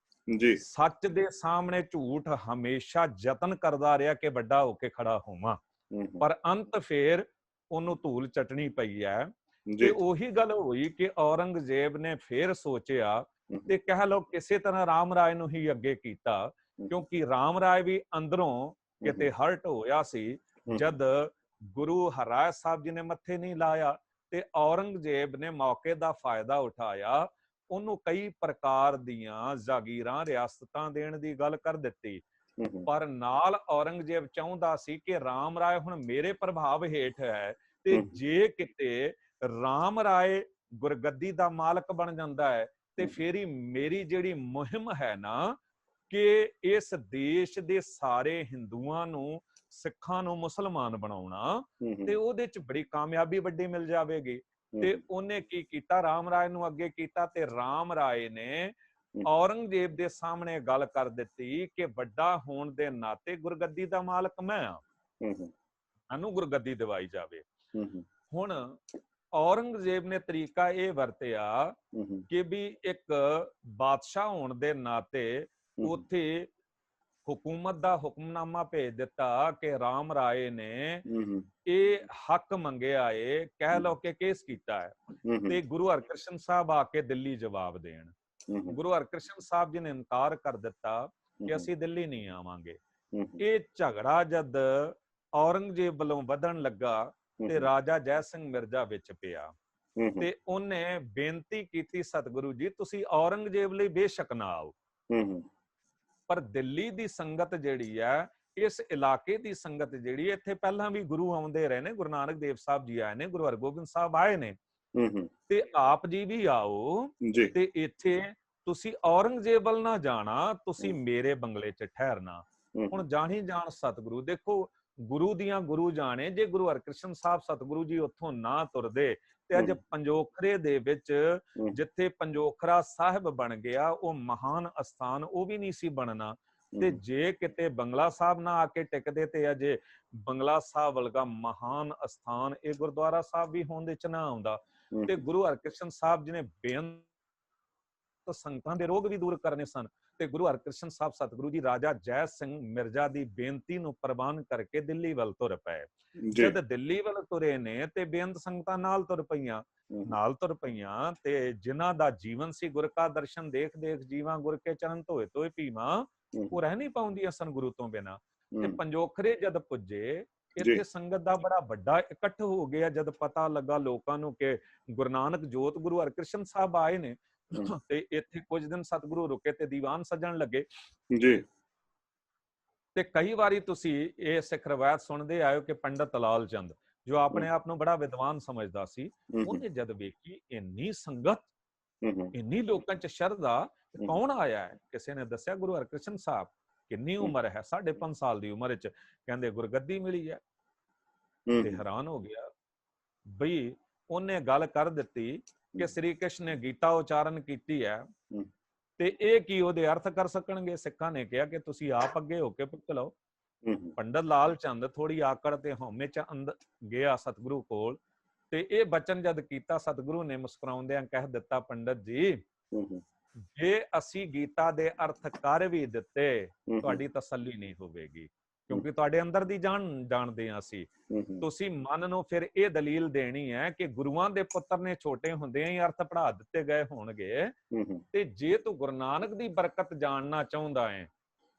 ਜੀ। ਸੱਚ ਦੇ ਸਾਹਮਣੇ ਝੂਠ ਹਮੇਸ਼ਾ ਯਤਨ ਕਰਦਾ ਰਿਹਾ ਕਿ ਵੱਡਾ ਹੋ ਕੇ ਖੜਾ ਹੋਵਾਂ, ਪਰ ਅੰਤ ਫੇਰ ਉਹਨੂੰ ਧੂਲ ਚਟਣੀ ਪਈ ਹੈ। ਤੇ ਉਹੀ ਗੱਲ ਹੋਈ ਕਿ ਔਰੰਗਜ਼ੇਬ ਨੇ ਫੇਰ ਸੋਚਿਆ ਤੇ ਕਹਿ ਲਓ ਕਿਸੇ ਤਰ੍ਹਾਂ ਰਾਮ ਰਾਏ ਨੂੰ ਹੀ ਅੱਗੇ ਕੀਤਾ, ਕਿਉਂਕਿ ਰਾਮ ਰਾਏ ਵੀ ਅੰਦਰੋਂ ਕਿਤੇ ਹਰਟ ਹੋਇਆ ਸੀ ਜਦ ਗੁਰੂ ਹਰਿਰਾਏ ਸਾਹਿਬ ਜੀ ਨੇ ਮੱਥੇ ਨਹੀਂ ਲਾਇਆ। ਤੇ ਔਰੰਗਜ਼ੇਬ ਨੇ ਮੌਕੇ ਦਾ ਫਾਇਦਾ ਉਠਾਇਆ, ਉਹਨੂੰ ਕਈ ਪ੍ਰਕਾਰ ਦੀਆਂ ਜਾਗੀਰਾਂ ਰਿਆਸਤਾਂ ਦੇਣ ਦੀ ਗੱਲ ਕਰ ਦਿੱਤੀ। ਪਰ ਨਾਲ ਔਰੰਗਜ਼ੇਬ ਚਾਹੁੰਦਾ ਸੀ ਕਿ ਰਾਮ ਰਾਏ ਹੁਣ ਮੇਰੇ ਪ੍ਰਭਾਵ ਹੇਠ ਹੈ, ਤੇ ਜੇ ਕਿਤੇ ਰਾਮ ਰਾਏ ਗੁਰਗੱਦੀ ਦਾ ਮਾਲਕ ਬਣ ਜਾਂਦਾ ਹੈ ਤੇ ਫਿਰ ਹੀ ਮੇਰੀ ਜਿਹੜੀ ਮੁਹਿੰਮ ਹੈ ਨਾ ਕਿ ਇਸ ਦੇਸ਼ ਦੇ ਸਾਰੇ ਹਿੰਦੂਆਂ ਨੂੰ, ਸਿੱਖਾਂ ਨੂੰ ਮੁਸਲਮਾਨ ਬਣਾਉਣਾ, ਤੇ ਉਹਦੇ ਚ ਬੜੀ ਕਾਮਯਾਬੀ ਵੱਡੀ ਮਿਲ ਜਾਵੇਗੀ। ਤੇ ਉਹਨੇ ਕੀ ਕੀਤਾ, ਰਾਮ ਰਾਏ ਨੂੰ ਅੱਗੇ ਕੀਤਾ, ਤੇ ਰਾਮ ਰਾਏ ਨੇ ਔਰੰਗਜ਼ੇਬ ਦੇ ਸਾਹਮਣੇ ਗੱਲ ਕਰ ਦਿੱਤੀ ਕਿ ਵੱਡਾ ਹੋਣ ਦੇ ਨਾਤੇ ਗੁਰਗੱਦੀ ਦਾ ਮਾਲਕ ਮੈਂ ਆ, ਸਾਨੂੰ ਗੁਰਗੱਦੀ ਦਿਵਾਈ ਜਾਵੇ। ਹੁਣ ਔਰੰਗਜ਼ੇਬ ਨੇ ਤਰੀਕਾ ਇਹ ਵਰਤਿਆ ਕਿ ਵੀ ਇੱਕ ਬਾਦਸ਼ਾਹ ਹੋਣ ਦੇ ਨਾਤੇ ਉੱਥੇ ਹੁਕੂਮਤ ਦਾ ਹੁਕਮਨਾਮਾ ਭੇਜ ਦਿੱਤਾ ਕਿ ਰਾਮ ਰਾਏ ਨੇ ਇਹ ਹੱਕ ਮੰਗਿਆ ਏ, ਕਹਿ ਲਓ ਕਿ ਕੇਸ ਕੀਤਾ ਹੈ, ਤੇ ਗੁਰੂ ਹਰਕ੍ਰਿਸ਼ਨ ਸਾਹਿਬ ਆ ਕੇ ਦਿੱਲੀ ਜਵਾਬ ਦੇਣ। ਗੁਰੂ ਹਰਕ੍ਰਿਸ਼ਨ ਸਾਹਿਬ ਜੀ ਨੇ ਇਨਕਾਰ ਕਰ ਦਿੱਤਾ ਕਿ ਅਸੀਂ ਦਿੱਲੀ ਨਹੀਂ ਆਵਾਂਗੇ। ਇਹ ਝਗੜਾ ਜਦ ਔਰੰਗਜ਼ੇਬ ਵੱਲੋਂ ਵਧਣ ਲੱਗਾ ਤੇ ਰਾਜਾ ਜੈ ਸਿੰਘ ਮਿਰਜ਼ਾ ਵਿੱਚ ਪਿਆ, ਤੇ ਉਹਨੇ ਬੇਨਤੀ ਕੀਤੀ, ਸਤਿਗੁਰੂ ਜੀ ਤੁਸੀਂ ਔਰੰਗਜ਼ੇਬ ਲਈ ਬੇਸ਼ੱਕ ਨਾ ਆਓ, ਪਰ ਦਿੱਲੀ ਦੀ ਸੰਗਤ ਜਿਹੜੀ ਹੈ, ਇਸ ਇਲਾਕੇ ਦੀ ਸੰਗਤ ਜਿਹੜੀ, ਇੱਥੇ ਪਹਿਲਾਂ ਵੀ ਗੁਰੂ ਆਉਂਦੇ ਰਹੇ ਨੇ, ਗੁਰੂ ਨਾਨਕ ਦੇਵ ਸਾਹਿਬ ਜੀ ਆਏ ਨੇ, ਗੁਰੂ ਹਰਗੋਬਿੰਦ ਸਾਹਿਬ ਆਏ ਨੇ, ਤੇ ਆਪ ਜੀ ਵੀ ਆਓ, ਤੇ ਇੱਥੇ ਤੁਸੀਂ ਔਰੰਗਜ਼ੇਬ ਵੱਲ ਨਾ ਜਾਣਾ, ਤੁਸੀਂ ਮੇਰੇ ਬੰਗਲੇ 'ਚ ਠਹਿਰਨਾ। ਹੁਣ ਜਾਣੀ ਜਾਣ ਸਤਿਗੁਰੂ, ਦੇਖੋ ਗੁਰੂ ਦੀਆਂ ਗੁਰੂ ਜਾਣੇ, ਜੇ ਗੁਰੂ ਹਰਕ੍ਰਿਸ਼ਨ ਸਾਹਿਬ ਸਤਿਗੁਰੂ ਜੀ ਉੱਥੋਂ ਨਾ ਤੁਰਦੇ ਤੇ ਅੱਜ ਪੰਜੋਖਰੇ ਦੇ ਵਿੱਚ ਜਿੱਥੇ ਪੰਜੋਖਰਾ ਸਾਹਿਬ ਬਣ ਗਿਆ, ਉਹ ਮਹਾਨ ਅਸਥਾਨ ਉਹ ਵੀ ਨਹੀਂ ਸੀ ਬਣਨਾ। ਤੇ ਜੇ ਕਿਤੇ ਬੰਗਲਾ ਸਾਹਿਬ ਨਾ ਆ ਕੇ ਟਿਕਦੇ ਤੇ ਅਜੇ ਬੰਗਲਾ ਸਾਹਿਬ ਵਰਗਾ ਮਹਾਨ ਅਸਥਾਨ ਇਹ ਗੁਰਦੁਆਰਾ ਸਾਹਿਬ ਵੀ ਹੋਣ ਦੇ ਚ ਨਾ ਆਉਂਦਾ। ਤੇ ਗੁਰੂ ਹਰਕ੍ਰਿਸ਼ਨ ਸਾਹਿਬ ਜੀ ਨੇ ਬੇਅੰਤ ਸੰਗਤਾਂ ਦੇ ਰੋਗ ਵੀ ਦੂਰ ਕਰਨੇ ਸਨ, ਤੇ ਗੁਰੂ ਹਰਕ੍ਰਿਸ਼ਨ ਸਾਹਿਬ ਸਤਿਗੁਰੂ ਜੀ ਰਾਜਾ ਜੈ ਸਿੰਘ ਮਿਰਜ਼ਾ ਦੀ ਬੇਨਤੀ ਨੂੰ ਪ੍ਰਵਾਨ ਕਰਕੇ ਦਿੱਲੀ ਵੱਲ ਤੁਰ ਪਏ। ਜਦ ਦਿੱਲੀ ਵੱਲ ਤੁਰੇ ਨੇ ਤੇ ਬੇਅੰਤ ਸੰਗਤਾਂ ਨਾਲ ਤੁਰ ਪਈਆਂ, ਤੇ ਜਿਨ੍ਹਾਂ ਦਾ ਜੀਵਨ ਸੀ ਗੁਰ ਕਾ ਦਰਸ਼ਨ ਦੇਖ ਦੇਖ ਜੀਵਾਂ, ਗੁਰ ਕੇ ਚਰਨ ਧੋਏ ਧੋਏ ਪੀਵਾਂ, ਉਹ ਰਹਿ ਨਹੀਂ ਪਾਉਂਦੀਆਂ ਸਨ ਗੁਰੂ ਤੋਂ ਬਿਨਾਂ। ਤੇ ਪੰਜੋਖਰੇ ਜਦ ਪੁੱਜੇ, ਇੱਥੇ ਸੰਗਤ ਦਾ ਬੜਾ ਵੱਡਾ ਇਕੱਠ ਹੋ ਗਿਆ। ਜਦ ਪਤਾ ਲੱਗਾ ਲੋਕਾਂ ਨੂੰ ਕਿ ਗੁਰੂ ਨਾਨਕ ਜੋਤ ਗੁਰੂ ਹਰਕ੍ਰਿਸ਼ਨ ਸਾਹਿਬ ਆਏ ਨੇ, ਤੇ ਇੱਥੇ ਕੁਝ ਦਿਨ ਸਤਿਗੁਰੂ ਰੁਕੇ ਤੇ ਦੀਵਾਨ ਸਜਣ ਲੱਗੇ ਜੀ। ਤੇ ਕਈ ਵਾਰੀ ਤੁਸੀਂ ਇਹ ਸਿੱਖ ਰਵਾਇਤ ਸੁਣਦੇ ਆਇਓ ਕਿ ਪੰਡਤ ਲਾਲ ਚੰਦ, ਜੋ ਆਪਣੇ ਆਪ ਨੂੰ ਬੜਾ ਵਿਦਵਾਨ ਸਮਝਦਾ ਸੀ, ਉਹਨੇ ਜਦ ਵੇਖੀ ਇੰਨੀ ਸੰਗਤ, ਇੰਨੀ ਲੋਕਾਂ 'ਚ ਸ਼ਰਧਾ, ਕੌਣ ਆਇਆ ਹੈ? ਕਿਸੇ ਨੇ ਦੱਸਿਆ ਗੁਰੂ ਹਰਕ੍ਰਿਸ਼ਨ ਸਾਹਿਬ। ਕਿੰਨੀ ਉਮਰ ਹੈ? 5.5 ਸਾਲ ਦੀ ਉਮਰ 'ਚ ਕਹਿੰਦੇ ਗੁਰਗੱਦੀ ਮਿਲੀ ਹੈ। ਤੇ ਹੈਰਾਨ ਹੋ ਗਿਆ ਬਈ ਉਹਨੇ ਗੱਲ ਕਰ ਦਿੱਤੀ ਕਿ ਸ੍ਰੀ ਕ੍ਰਿਸ਼ਨ ਨੇ ਗੀਤਾ ਉਚਾਰਨ ਕੀਤੀ ਹੈ, ਤੇ ਇਹ ਕੀ ਉਹਦੇ ਅਰਥ ਕਰ ਸਕਣਗੇ? ਸਿੱਖਾਂ ਨੇ ਕਿਹਾ ਕਿ ਤੁਸੀਂ ਆਪ ਅੱਗੇ ਹੋ ਕੇ ਪੁੱਛ ਲਓ। ਪੰਡਤ ਲਾਲ ਚੰਦ ਥੋੜੀ ਆਕੜ ਤੇ ਹਉਮੈ 'ਚ ਅੰਦਰ ਗਿਆ ਸਤਿਗੁਰੂ ਕੋਲ, ਤੇ ਇਹ ਬਚਨ ਜਦ ਕੀਤਾ, ਸਤਿਗੁਰੂ ਨੇ ਮੁਸਕਰਾਉਂਦਿਆਂ ਕਹਿ ਦਿੱਤਾ, ਪੰਡਤ ਜੀ ਜੇ ਅਸੀਂ ਗੀਤਾ ਦੇ ਅਰਥ ਕਰ ਵੀ ਦਿੱਤੇ, ਤੁਹਾਡੀ ਤਸੱਲੀ ਨਹੀਂ ਹੋਵੇਗੀ, ਕਿਉਂਕਿ ਤੁਹਾਡੇ ਅੰਦਰ ਦੀ ਜਾਣਦੇ ਹਾਂ ਅਸੀਂ। ਤੁਸੀਂ ਮਨ ਨੂੰ ਫਿਰ ਇਹ ਦਲੀਲ ਦੇਣੀ ਹੈ ਕਿ ਗੁਰੂਆਂ ਦੇ ਪੁੱਤਰ ਨੇ ਛੋਟੇ ਹੁੰਦਿਆਂ ਹੀ ਅਰਥ ਪੜ੍ਹਾ ਦਿੱਤੇ ਗਏ ਹੋਣਗੇ, ਤੇ ਜੇ ਤੂੰ ਗੁਰੂ ਨਾਨਕ ਦੀ ਬਰਕਤ ਜਾਣਨਾ ਚਾਹੁੰਦਾ ਹੈ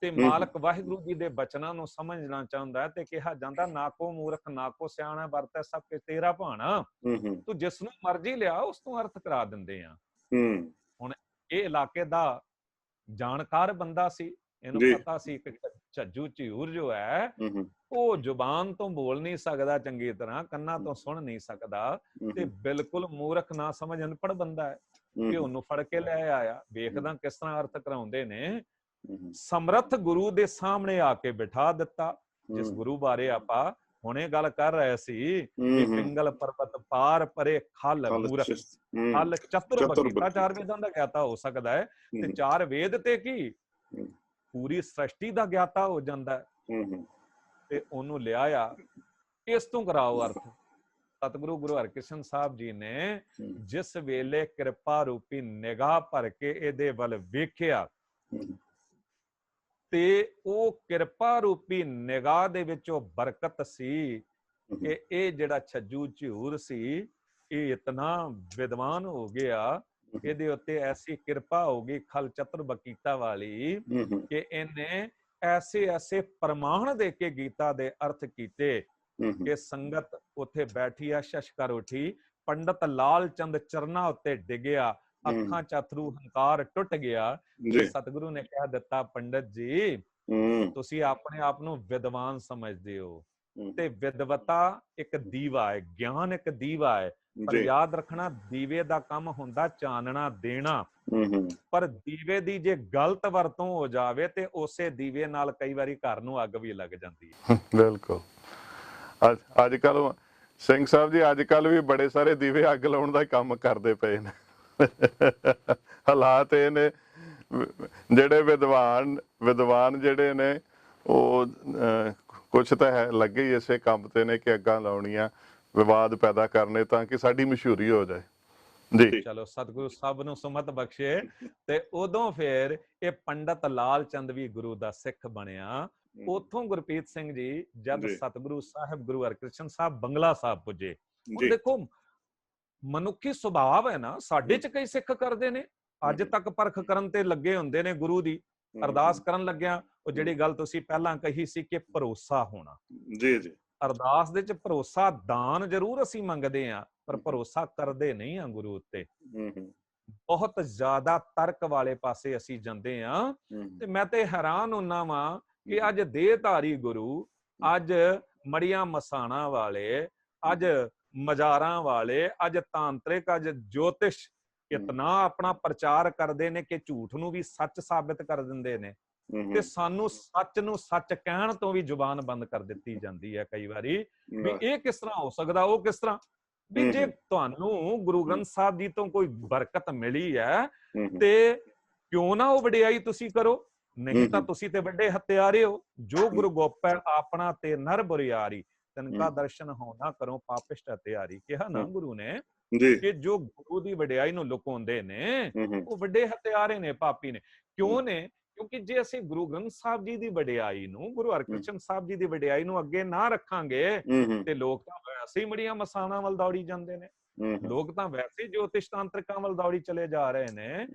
ਤੇ ਮਾਲਕ ਵਾਹਿਗੁਰੂ ਜੀ ਦੇ ਬਚਨਾਂ ਨੂੰ ਸਮਝਣਾ ਚਾਹੁੰਦਾ ਹੈ, ਤੇ ਕਿਹਾ ਜਾਂਦਾ ਨਾ ਕੋ ਮੂਰਖ ਨਾ ਕੋ ਸਿਆਣਾ, ਵਰਤੈ ਸਭ ਕੇ ਤੇਰਾ ਭਾਣਾ। ਤੂੰ ਜਿਸ ਨੂੰ ਮਰਜ਼ੀ ਲਿਆ ਉਸ ਤੋਂ ਅਰਥ ਕਰਾ ਦਿੰਦੇ ਆ। ਹੁਣ ਇਹ ਇਲਾਕੇ ਦਾ ਜਾਣਕਾਰ ਬੰਦਾ ਸੀ, ਇਹਨੂੰ ਪਤਾ ਸੀ ਕਿ ਝੱਜੂ ਝਿਊਰ ਜੋ ਹੈ ਉਹ ਜ਼ੁਬਾਨ ਤੋਂ ਬੋਲ ਨਹੀਂ ਸਕਦਾ ਚੰਗੀ ਤਰ੍ਹਾਂ, ਕੰਨਾਂ ਤੋਂ ਸੁਣ ਨਹੀਂ ਸਕਦਾ, ਤੇ ਬਿਲਕੁਲ ਮੂਰਖ ਨਾ ਸਮਝ ਅਨਪੜ੍ਹ ਬੰਦਾ ਹੈ। ਕਿ ਉਹਨੂੰ ਫੜ ਕੇ ਲੈ ਆਇਆ, ਵੇਖਦਾ ਕਿਸ ਤਰ੍ਹਾਂ ਅਰਥ ਕਰਾਉਂਦੇ ਨੇ। ਸਮਰੱਥ ਗੁਰੂ ਦੇ ਸਾਹਮਣੇ ਆ ਕੇ ਬਿਠਾ ਦਿੱਤਾ, ਜਿਸ ਗੁਰੂ ਬਾਰੇ ਆਪਾਂ ਹੁਣੇ ਗੱਲ ਕਰ ਰਹੇ ਸੀ ਕਿ ਪਿੰਗਲ ਪਰਬਤ ਪਾਰ ਪਰੇ ਖਲ ਮੂਰਖ, ਖਲ ਚਤੁਰ ਬਗੀਤਾ, 4 ਵੇਦਾਂ ਦਾ ਗਿਆਤਾ ਹੋ ਸਕਦਾ ਹੈ, ਤੇ 4 ਵੇਦ ਤੇ ਕੀ ਪੂਰੀ ਸ੍ਰਿਸ਼ਟੀ ਦਾ ਗਿਆਤਾ ਹੋ ਜਾਂਦਾ ਹੈ। ਤੇ ਉਹਨੂੰ ਲਿਆਇਆ, ਇਸ ਤੋਂ ਕਰਾਓ ਅਰਥ। ਸਤਿਗੁਰੂ ਗੁਰੂ ਹਰਕ੍ਰਿਸ਼ਨ ਸਾਹਿਬ ਜੀ ਨੇ ਜਿਸ ਵੇਲੇ ਕਿਰਪਾ ਰੂਪੀ ਨਿਗਾਹ ਭਰ ਕੇ ਇਹਦੇ ਵੱਲ ਵੇਖਿਆ, ਤੇ ਉਹ ਕਿਰਪਾ ਰੂਪੀ ਨਿਗਾਹ ਦੇ ਵਿੱਚ ਉਹ ਬਰਕਤ ਸੀ ਕਿ ਇਹ ਜਿਹੜਾ ਛੱਜੂ ਝਿਊਰ ਸੀ, ਇਹ ਇਤਨਾ ਵਿਦਵਾਨ ਹੋ ਗਿਆ, ਇਹਦੇ ਉੱਤੇ ਐਸੀ ਕਿਰਪਾ ਹੋ ਗਈ ਖਲ ਚਤੁਰ ਬਕੀਤਾ ਵਾਲੀ, ਕਿ ਇਹਨੇ ਐਸੇ ਐਸੇ ਪ੍ਰਮਾਣ ਦੇ ਕੇ ਗੀਤਾ ਦੇ ਅਰਥ ਕੀਤੇ ਕਿ ਸੰਗਤ ਉੱਥੇ ਬੈਠੀ ਆ ਸ਼ਸ਼ ਕਰ ਉਠੀ, ਪੰਡਤ ਲਾਲ ਚੰਦ ਚਰਨਾਂ ਉੱਤੇ ਡਿੱਗਿਆ, ਅੱਖਾਂ ਚ ਅਥਰੂ, ਹੰਕਾਰ ਟੁੱਟ ਗਿਆ। ਤੇ ਸਤਿਗੁਰੂ ਨੇ ਕਹਿ ਦਿੱਤਾ, ਪੰਡਤ ਜੀ ਤੁਸੀਂ ਆਪਣੇ ਆਪ ਨੂੰ ਵਿਦਵਾਨ ਸਮਝਦੇ ਹੋ, ਤੇ ਵਿਦਵਤਾ ਇੱਕ ਦੀਵਾ ਹੈ, ਗਿਆਨ ਇੱਕ ਦੀਵਾ ਹੈ, ਪਰ ਯਾਦ ਰੱਖਣਾ ਦੀਵੇ ਦਾ ਕੰਮ ਹੁੰਦਾ ਚਾਨਣਾ ਦੇਣਾ, ਪਰ ਦੀਵੇ ਦੀ ਜੇ ਗਲਤ ਵਰਤੋਂ ਹੋ ਜਾਵੇ ਤੇ ਉਸੇ ਦੀਵੇ ਨਾਲ ਕਈ ਵਾਰੀ ਘਰ ਨੂੰ ਅੱਗ ਵੀ ਲੱਗ ਜਾਂਦੀ ਹੈ। ਬਿਲਕੁਲ। ਅੱਜ ਕੱਲ ਸਿੰਘ ਸਾਹਿਬ ਜੀ, ਅੱਜ ਕੱਲ ਵੀ ਬੜੇ ਸਾਰੇ ਦੀਵੇ ਅੱਗ ਲਾਉਣ ਦਾ ਕੰਮ ਕਰਦੇ ਪਏ ਨੇ। ਹਾਲਾਤ ਇਹ ਨੇ, ਜਿਹੜੇ ਵਿਦਵਾਨ ਜਿਹੜੇ ਨੇ ਉਹ ਕੁਛ ਤਾਂ ਹੈ ਲੱਗੇ ਹੀ ਇਸੇ ਕੰਮ ਤੇ ਨੇ ਕਿ ਅੱਗਾਂ ਲਾਉਣੀਆਂ, ਵਿਵਾਦ ਪੈਦਾ ਕਰਨੇ ਤਾਂ ਕਿ ਸਾਡੀ ਮਸ਼ਹੂਰੀ ਹੋ ਜਾਏ। ਜੀ ਚਲੋ ਸਤਿਗੁਰੂ ਸਭ ਨੂੰ ਸੁਮਤ ਬਖਸ਼ੇ। ਤੇ ਉਦੋਂ ਫਿਰ ਇਹ ਪੰਡਤ ਲਾਲ ਚੰਦ ਵੀ ਗੁਰੂ ਦਾ ਸਿੱਖ ਬਣਿਆ। ਉਥੋਂ ਗੁਰਪ੍ਰੀਤ ਸਿੰਘ ਜੀ ਜਦ ਸਤਿਗੁਰੂ ਸਾਹਿਬ ਗੁਰੂ ਹਰਕ੍ਰਿਸ਼ਨ ਸਾਹਿਬ ਬੰਗਲਾ ਸਾਹਿਬ ਪੁੱਜੇ, ਹੁਣ ਦੇਖੋ ਮਨੁੱਖੀ ਸੁਭਾਅ ਹੈ ਨਾ, ਸਾਡੇ ਚ ਕਈ ਸਿੱਖ ਕਰਦੇ ਨੇ ਅੱਜ ਤੱਕ ਪਰਖ ਕਰਨ ਤੇ ਲੱਗੇ ਹੁੰਦੇ ਨੇ ਗੁਰੂ ਦੀ। ਅਰਦਾਸ ਕਰਨ ਲੱਗਿਆ ਉਹ ਜਿਹੜੀ ਗੱਲ ਤੁਸੀਂ ਪਹਿਲਾਂ ਕਹੀ ਸੀ ਕਿ ਭਰੋਸਾ ਹੋਣਾ, ਜੀ ਜੀ, ਅਰਦਾਸ ਦੇ ਚ ਭਰੋਸਾ, ਦਾਨ ਜ਼ਰੂਰ ਅਸੀਂ ਮੰਗਦੇ ਆ ਪਰ ਭਰੋਸਾ ਕਰਦੇ ਨਹੀਂ ਆ ਗੁਰੂ ਉੱਤੇ। ਬਹੁਤ ਜ਼ਿਆਦਾ ਤਰਕ ਵਾਲੇ ਪਾਸੇ ਅਸੀਂ ਜਾਂਦੇ ਆ। ਤੇ ਮੈਂ ਤੇ ਹੈਰਾਨ ਹੁੰਨਾ ਵਾਂ ਕਿ ਅੱਜ ਦੇਹਧਾਰੀ ਗੁਰੂ, ਅੱਜ ਮੜੀਆਂ ਮਸਾਣਾ ਵਾਲੇ, ਅੱਜ ਮਜ਼ਾਰਾਂ ਵਾਲੇ, ਅੱਜ ਤਾਂਤਰਿਕ, ਅੱਜ ਜੋਤਿਸ਼ ਇਤਨਾ ਆਪਣਾ ਪ੍ਰਚਾਰ ਕਰਦੇ ਨੇ ਕਿ ਝੂਠ ਨੂੰ ਵੀ ਸੱਚ ਸਾਬਿਤ ਕਰ ਦਿੰਦੇ ਨੇ, ਤੇ ਸਾਨੂੰ ਸੱਚ ਨੂੰ ਸੱਚ ਕਹਿਣ ਤੋਂ ਵੀ ਜ਼ੁਬਾਨ ਬੰਦ ਕਰ ਦਿੱਤੀ ਜਾਂਦੀ ਹੈ ਕਈ ਵਾਰੀ। ਵੀ ਇਹ ਕਿਸ ਤਰ੍ਹਾਂ ਹੋ ਸਕਦਾ, ਉਹ ਕਿਸ ਤਰ੍ਹਾਂ? ਵੀ ਜੇ ਤੁਹਾਨੂੰ ਗੁਰੂ ਗ੍ਰੰਥ ਸਾਹਿਬ ਜੀ ਤੋਂ ਕੋਈ ਬਰਕਤ ਮਿਲੀ ਹੈ ਤੇ ਕਿਉਂ ਨਾ ਉਹ ਵਡਿਆਈ ਤੁਸੀਂ ਕਰੋ, ਨਹੀਂ ਤਾਂ ਤੁਸੀਂ ਤੇ ਵੱਡੇ ਹੱਤਿਆਰੇ ਹੋ। ਜੋ ਗੁਰੂ ਗੋਪੈ ਆਪਣਾ ਤੇ ਨਰ ਬੁਰਿਆਰੀ, ਤਿਨਕਾ ਦਰਸ਼ਨ ਹੋ ਨਾ ਕਰੋ ਪਾਪਿਸ਼ਟ ਹੱਤਿਆਰੀ। ਕਿਹਾ ਨਾ ਗੁਰੂ ਨੇ ਕਿ ਜੋ ਗੁਰੂ ਦੀ ਵਡਿਆਈ ਨੂੰ ਲੁਕਾਉਂਦੇ ਨੇ ਉਹ ਵੱਡੇ ਹੱਤਿਆਰੇ ਨੇ, ਪਾਪੀ ਨੇ। ਕਿਉਂ ਨੇ? ਕਿਉਂਕਿ ਜੇ ਅਸੀਂ ਗੁਰੂ ਗ੍ਰੰਥ ਸਾਹਿਬ ਜੀ ਦੀ ਵਡਿਆਈ ਨੂੰ, ਗੁਰੂ ਹਰਕ੍ਰਿਸ਼ਨ ਸਾਹਿਬ ਜੀ ਦੀ ਵਡਿਆਈ ਨੂੰ ਅੱਗੇ ਨਾ ਰੱਖਾਂਗੇ ਤੇ ਲੋਕ ਤਾਂ ਵੈਸੇ ਹੀ ਮੜੀਆਂ ਮਸਾਣਾ ਵੱਲ ਦੌੜੀ ਜਾਂਦੇ ਨੇ, ਲੋਕ ਤਾਂ ਵੈਸੇ ਜੋਤਿਸ਼ ਤਾਂਤਰਿਕਾਂ ਵੱਲ ਦੌੜੀ ਚਲੇ ਜਾ ਰਹੇ ਨੇ।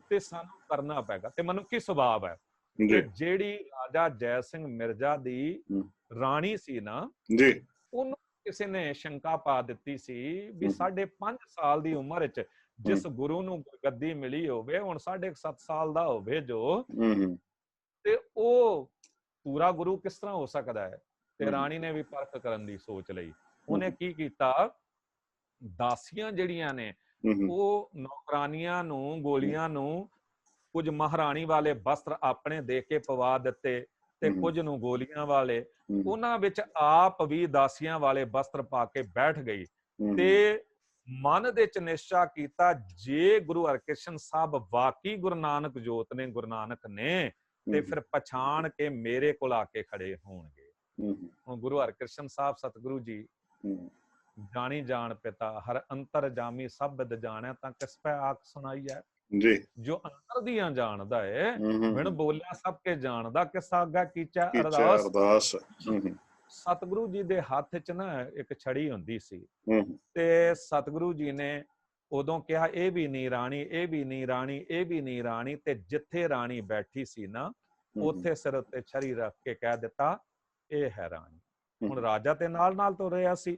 ਤੇ ਸਾਨੂੰ ਕਰਨਾ ਪੈਗਾ, ਤੇ ਮਨੁੱਖੀ ਸੁਭਾਅ ਹੈ। ਤੇ ਜਿਹੜੀ ਰਾਜਾ ਜੈ ਸਿੰਘ ਮਿਰਜ਼ਾ ਦੀ ਰਾਣੀ ਸੀ ਨਾ, ਉਹਨੂੰ ਕਿਸੇ ਨੇ ਸ਼ੰਕਾ ਪਾ ਦਿੱਤੀ ਸੀ ਵੀ 5.5 ਸਾਲ ਦੀ ਉਮਰ ਵਿੱਚ ਜਿਸ ਗੁਰੂ ਨੂੰ ਗੱਦੀ ਮਿਲੀ ਹੋਵੇ, ਹੁਣ 7.5 ਸਾਲ ਦਾ ਹੋਵੇ ਜੋ, ਤੇ ਉਹ ਪੂਰਾ ਗੁਰੂ ਕਿਸ ਤਰ੍ਹਾਂ ਹੋ ਸਕਦਾ ਹੈ? ਤੇ ਰਾਣੀ ਨੇ ਵੀ ਪਰਖ ਕਰਨ ਦੀ ਸੋਚ ਲਈ। ਉਹਨੇ ਕੀ ਕੀਤਾ, ਦਾਸੀਆਂ ਜਿਹੜੀਆਂ ਨੇ ਉਹ ਨੌਕਰਾਨੀਆਂ ਨੂੰ, ਗੋਲੀਆਂ ਨੂੰ ਕੁਝ ਮਹਾਰਾਣੀ ਵਾਲੇ ਵਸਤਰ ਆਪਣੇ ਦੇ ਕੇ ਪਵਾ ਦਿੱਤੇ ਤੇ ਕੁਝ ਨੂੰ ਗੋਲੀਆਂ ਵਾਲੇ। ਉਹਨਾਂ ਵਿੱਚ ਆਪ ਵੀ ਦਾਸੀਆਂ ਵਾਲੇ ਵਸਤਰ ਪਾ ਕੇ ਬੈਠ ਗਈ ਤੇ ਮਨ ਦੇ ਚ ਨਿਸ਼ਚਾ ਕੀਤਾ, ਜੇ ਗੁਰੂ ਹਰਕ੍ਰਿਸ਼ਨ ਸਾਹਿਬ ਵਾਕਈ ਗੁਰੂ ਨਾਨਕ ਜੋਤ ਨੇ, ਗੁਰੂ ਨਾਨਕ ਨੇ, ਤੇ ਫਿਰ ਪਛਾਣ ਕੇ ਮੇਰੇ ਕੋਲ ਆ ਕੇ ਖੜੇ ਹੋਣਗੇ। ਹੁਣ ਗੁਰੂ ਹਰਕ੍ਰਿਸ਼ਨ ਸਾਹਿਬ ਸਤਿਗੁਰੂ ਜੀ ਜਾਣੀ ਜਾਣ ਪਿਤਾ, ਹਰ ਅੰਤਰ ਜਾਮੀ ਸਭ ਬਿਦ ਜਾਣਿਆ, ਤਾਂ ਕਿਸ ਪੈ ਆਖ ਸੁਣਾਈ ਹੈ। ਜੀ ਜੋ ਅੰਦਰ ਦੀਆਂ ਜਾਣਦਾ ਹੈ, ਬਿਨ ਬੋਲਿਆ ਸਭ ਕੇ ਜਾਣਦਾ, ਕਿਸ ਆਗਾ ਕੀਚਾ ਅਰਦਾਸ। ਸਤਿਗੁਰੂ ਜੀ ਦੇ ਹੱਥ 'ਚ ਨਾ ਇੱਕ ਛੜੀ ਹੁੰਦੀ ਸੀ, ਤੇ ਸਤਿਗੁਰੂ ਜੀ ਨੇ ਉਦੋਂ ਕਿਹਾ, ਇਹ ਵੀ ਨਹੀਂ ਰਾਣੀ, ਇਹ ਵੀ ਨਹੀਂ ਰਾਣੀ, ਇਹ ਵੀ ਨਹੀਂ ਰਾਣੀ। ਤੇ ਜਿੱਥੇ ਰਾਣੀ ਬੈਠੀ ਸੀ ਨਾ, ਉੱਥੇ ਸਿਰ ਉੱਤੇ ਛੜੀ ਰੱਖ ਕੇ ਕਹਿ ਦਿੱਤਾ, ਇਹ ਹੈ ਰਾਣੀ। ਹੁਣ ਰਾਜਾ ਤੇ ਨਾਲ ਨਾਲ ਤੁਰ ਰਿਹਾ ਸੀ,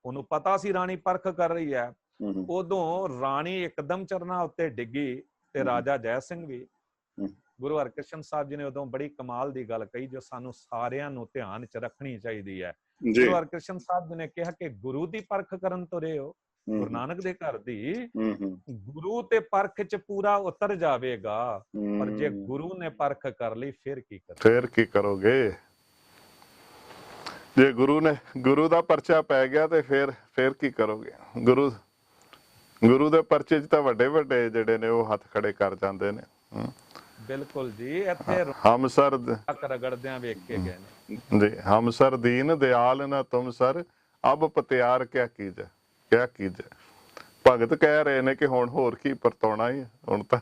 ਉਹਨੂੰ ਪਤਾ ਸੀ ਰਾਣੀ ਪਰਖ ਕਰ ਰਹੀ ਹੈ। ਉਦੋਂ ਰਾਣੀ ਇੱਕਦਮ ਚਰਨਾਂ ਉੱਤੇ ਡਿੱਗੀ ਤੇ ਰਾਜਾ ਜੈ ਸਿੰਘ ਵੀ। ਗੁਰੂ ਹਰਕ੍ਰਿਸ਼ਨ ਸਾਹਿਬ ਜੀ ਨੇ ਉਦੋਂ ਬੜੀ ਕਮਾਲ ਦੀ ਗੱਲ ਕਹੀ, ਜੋ ਸਾਨੂੰ ਸਾਰਿਆਂ ਨੂੰ ਧਿਆਨ 'ਚ ਰੱਖਣੀ ਚਾਹੀਦੀ ਹੈ। ਗੁਰੂ ਹਰਕ੍ਰਿਸ਼ਨ ਸਾਹਿਬ ਜੀ ਨੇ ਕਿਹਾ ਕਿ ਗੁਰੂ ਦੀ ਪਰਖ ਕਰਨ ਤੁਰੇ ਹੋ, ਗੁਰੂ ਨਾਨਕ ਦੇ ਘਰ ਦੀ। ਗੁਰੂ ਤੇ ਪਰਖ 'ਚ ਪੂਰਾ ਉਤਰ ਜਾਵੇਗਾ, ਪਰ ਜੇ ਗੁਰੂ ਨੇ ਪਰਖ ਕਰ ਲਈ ਫਿਰ ਕੀ ਕਰੋਗੇ? ਫਿਰ ਕੀ ਕਰੋਗੇ? ਜੇ ਗੁਰੂ ਦਾ ਪਰਚਾ ਪੈ ਗਿਆ ਤੇ ਫਿਰ ਕੀ ਕਰੋਗੇ? ਗੁਰੂ ਦੇ ਪਰਚੇ 'ਚ ਤਾਂ ਵੱਡੇ ਵੱਡੇ ਜਿਹੜੇ ਨੇ ਉਹ ਹੱਥ ਖੜੇ ਕਰ ਜਾਂਦੇ ਨੇ। ਬਿਲਕੁਲ ਜੀ, ਇੱਥੇ ਹਮਸਰ ਰਗੜਦਿਆਂ ਵੇਖ ਕੇ ਗਏ ਨੇ ਜੀ, ਹਮਸਰ ਦੀਨ ਦਿਆਲ ਨਾ ਤੁਮ ਸਰ, ਅਬ ਪਤਿਆਰ ਕਿਆ ਕੀਜੈ, ਕਿਆ ਕੀਜੈ। ਭਗਤ ਕਹਿ ਰਹੇ ਨੇ ਕਿ ਹੁਣ ਹੋਰ ਕੀ ਪਰਤਾਉਣਾ ਹੀ, ਹੁਣ ਤਾਂ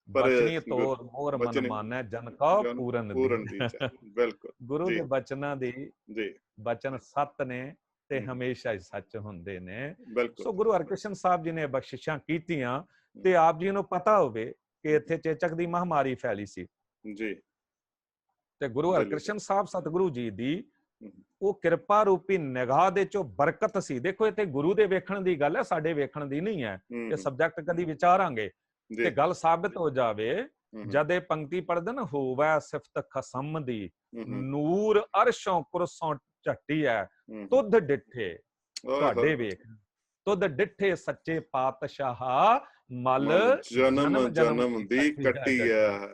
ਬਚਨੀ ਤੋਰ ਮੋਰ ਮਨ ਮਾਨੈ ਜਨ ਕਉ ਪੂਰਨ ਦੀਜੈ। ਬਿਲਕੁਲ, ਗੁਰੂ ਦੇ ਬਚਨਾਂ ਦੀ ਬਚਨ ਸੱਤ ਨੇ ਤੇ ਹਮੇਸ਼ਾ ਹੀ ਸੱਚ ਹੁੰਦੇ ਨੇ। ਸੋ ਗੁਰੂ ਹਰਕ੍ਰਿਸ਼ਨ ਸਾਹਿਬ ਜੀ ਨੇ ਬਖਸ਼ਿਸ਼ਾਂ ਕੀਤੀਆਂ, ਤੇ ਆਪ ਜੀ ਨੂੰ ਪਤਾ ਹੋਵੇ ਕਿ ਇੱਥੇ ਚੇਚਕ ਦੀ ਮਹਾਮਾਰੀ ਫੈਲੀ ਸੀ ਜੀ, ਤੇ ਗੁਰੂ ਹਰਕ੍ਰਿਸ਼ਨ ਸਾਹਿਬ ਸਤਿਗੁਰੂ ਜੀ ਦੀ ਉਹ ਕਿਰਪਾ ਰੂਪੀ ਨਿਗਾਹ ਦੇ ਚੋਂ ਬਰਕਤ ਸੀ। ਦੇਖੋ ਇੱਥੇ ਗੁਰੂ ਦੇ ਵੇਖਣ ਦੀ ਗੱਲ ਹੈ, ਸਾਡੇ ਵੇਖਣ ਦੀ ਨਹੀਂ ਹੈ। ਇਹ ਸਬਜੈਕਟ ਕਦੀ ਵਿਚਾਰਾਂਗੇ ਤੇ ਗੱਲ ਸਾਬਿਤ ਹੋ ਜਾਵੇ। ਜਦ ਇਹ ਪੰਕਤੀ ਪੜ੍ਹਦੇ ਨਾ, ਹੋਵੈ ਸਿਫਤ ਖਸਮ ਦੀ, ਨੂਰ ਅਰਸ਼ੋਂ ਕੁਰਸੋਂ ਝੱਟੀ ਹੈ, ਤੁਧ ਡਿੱਠੇ ਤੁਹਾਡੇ ਵੇਖ, ਤੁਧ ਡਿੱਠੇ ਸੱਚੇ ਪਾਤਸ਼ਾਹ, ਮਲ ਜਨਮ ਜਨਮ ਦੀ ਕੱਟੀ ਹੈ।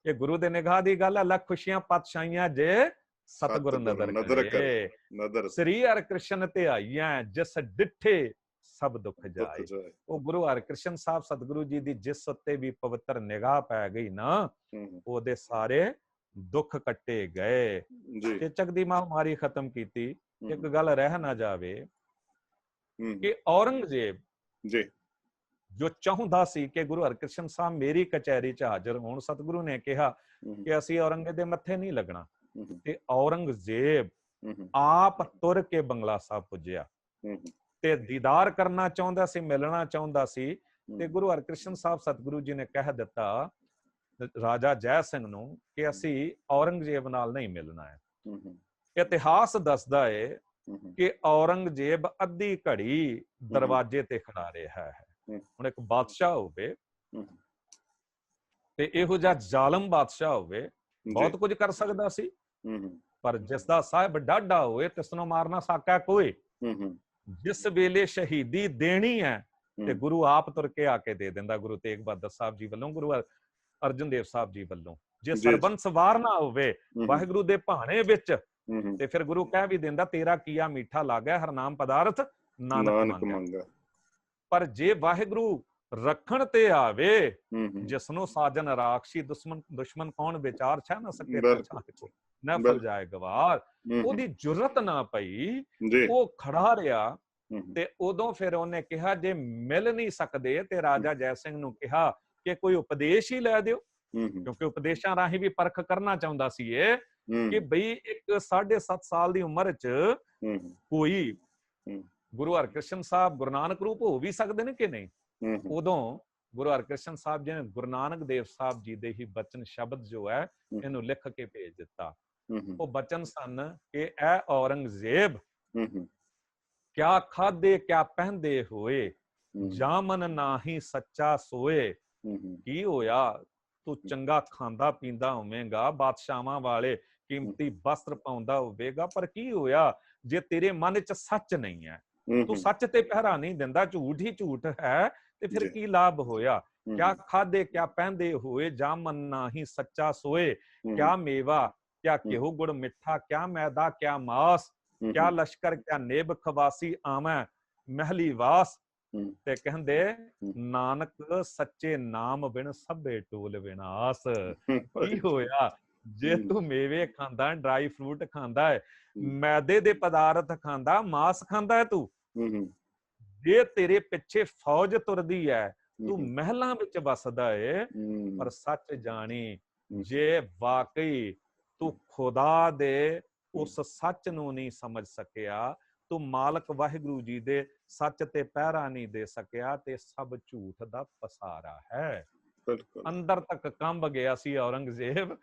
ਇਹ ਗੁਰੂ ਦੇ ਨਿਗਾਹ ਦੀ ਗੱਲ ਹੈ। ਲੱਖ ਖੁਸ਼ੀਆਂ ਪਾਤਸ਼ਾਹੀਆਂ ਜੇ ਸਤਿਗੁਰ ਨਦਰ ਕਰੇ, ਸ੍ਰੀ ਹਰਿ ਕ੍ਰਿਸ਼ਨ ਧਿਆਈਆਂ, ਜਿਸ ਡਿੱਠੇ ਸਭ ਦੁੱਖ ਜਾਏ। ਉਹ ਗੁਰੂ ਹਰਿਕ੍ਰਿਸ਼ਨ ਸਾਹਿਬ ਸਤਿਗੁਰੂ ਜੀ ਦੀ ਜਿਸ ਉੱਤੇ ਵੀ ਪਵਿੱਤਰ ਨਿਗਾਹ ਪੈ ਗਈ ਨਾ, ਉਹਦੇ ਸਾਰੇ ਦੁੱਖ ਕੱਟੇ ਗਏ। ਚੇਚਕ ਦੀ ਮਹਾਮਾਰੀ ਖਤਮ ਕੀਤੀ। ਇੱਕ ਗੱਲ ਰਹਿ ਨਾ ਜਾਵੇ ਕਿ ਔਰੰਗਜ਼ੇਬ ਜੋ ਚਾਹੁੰਦਾ ਸੀ ਕਿ ਗੁਰੂ ਹਰਿਕ੍ਰਿਸ਼ਨ ਸਾਹਿਬ ਮੇਰੀ ਕਚਹਿਰੀ 'ਚ ਹਾਜ਼ਰ ਹੋਣ, ਸਤਿਗੁਰੂ ਨੇ ਕਿਹਾ ਕਿ ਅਸੀਂ ਔਰੰਗੇ ਦੇ ਮੱਥੇ ਨਹੀਂ ਲੱਗਣਾ। ਤੇ ਔਰੰਗਜ਼ੇਬ ਆਪ ਤੁਰ ਕੇ ਬੰਗਲਾ ਸਾਹਿਬ ਪੁੱਜਿਆ ਤੇ ਦੀਦਾਰ ਕਰਨਾ ਚਾਹੁੰਦਾ ਸੀ, ਮਿਲਣਾ ਚਾਹੁੰਦਾ ਸੀ। ਤੇ ਗੁਰੂ ਹਰਿਕ੍ਰਿਸ਼ਨ ਸਾਹਿਬ ਸਤਿਗੁਰੂ ਜੀ ਨੇ ਕਹਿ ਦਿੱਤਾ ਰਾਜਾ ਜੈ ਸਿੰਘ ਨੂੰ ਕਿ ਅਸੀਂ ਔਰੰਗਜ਼ੇਬ ਨਾਲ ਨਹੀਂ ਮਿਲਣਾ ਹੈ। ਇਤਿਹਾਸ ਦੱਸਦਾ ਹੈ ਕਿ ਔਰੰਗਜ਼ੇਬ ਅੱਧੀ ਘੜੀ ਦਰਵਾਜ਼ੇ ਤੇ ਖੜਾ ਰਿਹਾ ਹੈ। ਹੁਣ ਇੱਕ ਬਾਦਸ਼ਾਹ ਹੋਵੇ ਤੇ ਇਹੋ ਜਿਹਾ ਜ਼ਾਲਮ ਬਾਦਸ਼ਾਹ ਹੋਵੇ, ਬਹੁਤ ਕੁਝ ਕਰ ਸਕਦਾ ਸੀ, ਪਰ ਜਿਸ ਦਾ ਸਾਹਿਬ ਡਾਢਾ ਹੋਏ ਤਿਸ ਨੂੰ ਮਾਰਨਾ ਸਾਕਾ ਕੋਈ। ਜਿਸ ਵੇਲੇ ਸ਼ਹੀਦੀ ਦੇਣੀ ਹੈ ਤੇ ਗੁਰੂ ਆਪ ਤੁਰ ਕੇ ਆ ਕੇ ਦੇ ਦਿੰਦਾ। ਗੁਰੂ ਤੇਗ ਬਹਾਦਰ ਸਾਹਿਬ ਜੀ ਵੱਲੋਂ, ਗੁਰੂ ਅਰਜਨ ਦੇਵ ਸਾਹਿਬ ਜੀ ਵੱਲੋਂ। ਜੇ ਸਰਬੰਸ ਵਾਰ ਨਾ ਹੋਵੇ ਵਾਹਿਗੁਰੂ ਦੇ ਭਾਣੇ ਵਿੱਚ ਤੇ ਫਿਰ ਗੁਰੂ ਕਹਿ ਵੀ ਦਿੰਦਾ ਤੇਰਾ ਕੀਆ ਮਿੱਠਾ ਲੱਗਿਆ, ਹਰਨਾਮ ਪਦਾਰਥ ਨਾਨਕ ਮੰਗਾ। ਪਰ ਜੇ ਵਾਹਿਗੁਰੂ ਰੱਖਣ ਤੇ ਆਵੇ, ਜਿਸਨੂੰ ਸਾਜਨ ਰਾਖਸ਼ੀ, ਦੁਸ਼ਮਨ ਕੌਣ ਵਿਚਾਰ ਛੈ ਨਾ ਸਕੇ ਨਫਲ ਜਾਏ ਗਵਾਰ, ਉਹਦੀ ਜੁਰਤ ਨਾ ਪਈ, ਉਹ ਖੜਾ ਰਿਹਾ। ਤੇ ਉਦੋਂ ਫਿਰ ਉਹਨੇ ਕਿਹਾ ਜੇ ਮਿਲ ਨਹੀਂ ਸਕਦੇ ਤੇ ਰਾਜਾ ਜੈ ਸਿੰਘ ਨੂੰ ਕਿਹਾ ਕਿ ਕੋਈ ਉਪਦੇਸ਼ ਹੀ ਲੈ ਦਿਓ, ਕਿਉਂਕਿ ਉਪਦੇਸ਼ਾਂ ਰਾਹੀਂ ਵੀ ਪਰਖ ਕਰਨਾ ਚਾਹੁੰਦਾ ਸੀ ਇਹ ਕਿ ਬਈ ਇੱਕ 7.5 ਸਾਲ ਦੀ ਉਮਰ 'ਚ ਕੋਈ ਗੁਰੂ ਹਰਿਕ੍ਰਿਸ਼ਨ ਸਾਹਿਬ ਗੁਰੂ ਨਾਨਕ ਰੂਪ ਹੋ ਵੀ ਸਕਦੇ ਨੇ ਕਿ ਨਹੀਂ। ਉਦੋਂ ਗੁਰੂ ਹਰਿਕ੍ਰਿਸ਼ਨ ਸਾਹਿਬ ਜੀ ਨੇ ਗੁਰੂ ਨਾਨਕ ਦੇਵ ਸਾਹਿਬ ਜੀ ਦੇ ਹੀ ਬਚਨ ਸ਼ਬਦ ਜੋ ਹੈ ਇਹਨੂੰ ਲਿਖ ਕੇ ਭੇਜ ਦਿੱਤਾ। ਉਹ ਬਚਨ ਸਨ ਕਿ ਐ ਔਰੰਗਜ਼ੇਬ, ਕਿਆ ਖਾਦੇ ਕਿਆ ਪਹਿਨਦੇ ਹੋਏ, ਜਾਮਨ ਨਾਹੀ ਸੱਚਾ ਸੋਏ। ਕੀ ਹੋਇਆ, ਤੂੰ ਚੰਗਾ ਖਾਂਦਾ ਪੀਂਦਾ ਹੋਵੇਂਗਾ, ਬਾਦਸ਼ਾਹਾਂ ਵਾਲੇ ਕੀਮਤੀ ਵਸਤਰ ਪਾਉਂਦਾ ਹੋਵੇਗਾ, ਪਰ ਕੀ ਹੋਇਆ ਜੇ ਤੇਰੇ ਮਨ 'ਚ ਸੱਚ ਨਹੀਂ ਹੈ, ਤੂੰ ਸੱਚ ਤੇ ਪਹਿਰਾ ਨਹੀਂ ਦਿੰਦਾ, ਝੂਠ ਹੀ ਝੂਠ ਹੈ, ਤੇ ਫਿਰ ਕੀ ਲਾਭ ਹੋਇਆ। ਕਿਆ ਖਾਦੇ ਕਿਆ ਪਹਿਨਦੇ ਹੋਏ, ਜਾਮਨ ਨਾਹੀ ਸੱਚਾ ਸੋਏ। ਕਿਆ ਮੇਵਾ ਕਿਆ ਘਿਓ ਗੁੜ ਮਿੱਠਾ, ਕਿਆ ਮੈਦਾ ਕਿਆ ਮਾਸ, ਕਿਆ ਲਸ਼ਕਰ ਕਿਆ ਨੇਬ ਖਵਾਸੀ ਆਵੈ ਮਹਿਲੀ ਵਾਸ। ਤੇ ਕਹਿੰਦੇ ਨਾਨਕ ਸੱਚੇ ਨਾਮ ਬਿਨ ਸਭੇ ਟੋਲ ਵਿਨਾਸ਼। ਕੀ ਹੋਇਆ ਜੇ ਤੂੰ ਮੇਵੇ ਖਾਂਦਾ, ਡਰਾਈ ਫਰੂਟ ਖਾਂਦਾ ਹੈ, ਮੈਦੇ ਦੇ ਪਦਾਰਥ ਖਾਂਦਾ, ਮਾਸ ਖਾਂਦਾ ਹੈ ਤੂੰ, ਜੇ ਤੇਰੇ ਪਿੱਛੇ ਫੌਜ ਤੁਰਦੀ ਹੈ, ਤੂੰ ਮਹਿਲਾਂ ਵਿੱਚ ਵਸਦਾ ਏ, ਪਰ ਸੱਚ ਜਾਣੀ ਜੇ ਵਾਕਈ ਤੂੰ ਖੁਦਾ ਦੇ ਉਸ ਸੱਚ ਨੂੰ ਨਹੀਂ ਸਮਝ ਸਕਿਆ, ਤੂੰ ਮਾਲਕ ਵਾਹਿਗੁਰੂ ਜੀ ਦੇ ਸੱਚ ਤੇ ਪਹਿਰਾ ਨਹੀਂ ਦੇ ਸਕਿਆ, ਤੇ ਸਭ ਝੂਠ ਦਾ ਪਸਾਰਾ ਹੈ। ਅੰਦਰ ਤੱਕ ਕੰਬ ਗਿਆ ਸੀ ਔਰੰਗਜ਼ੇਬ।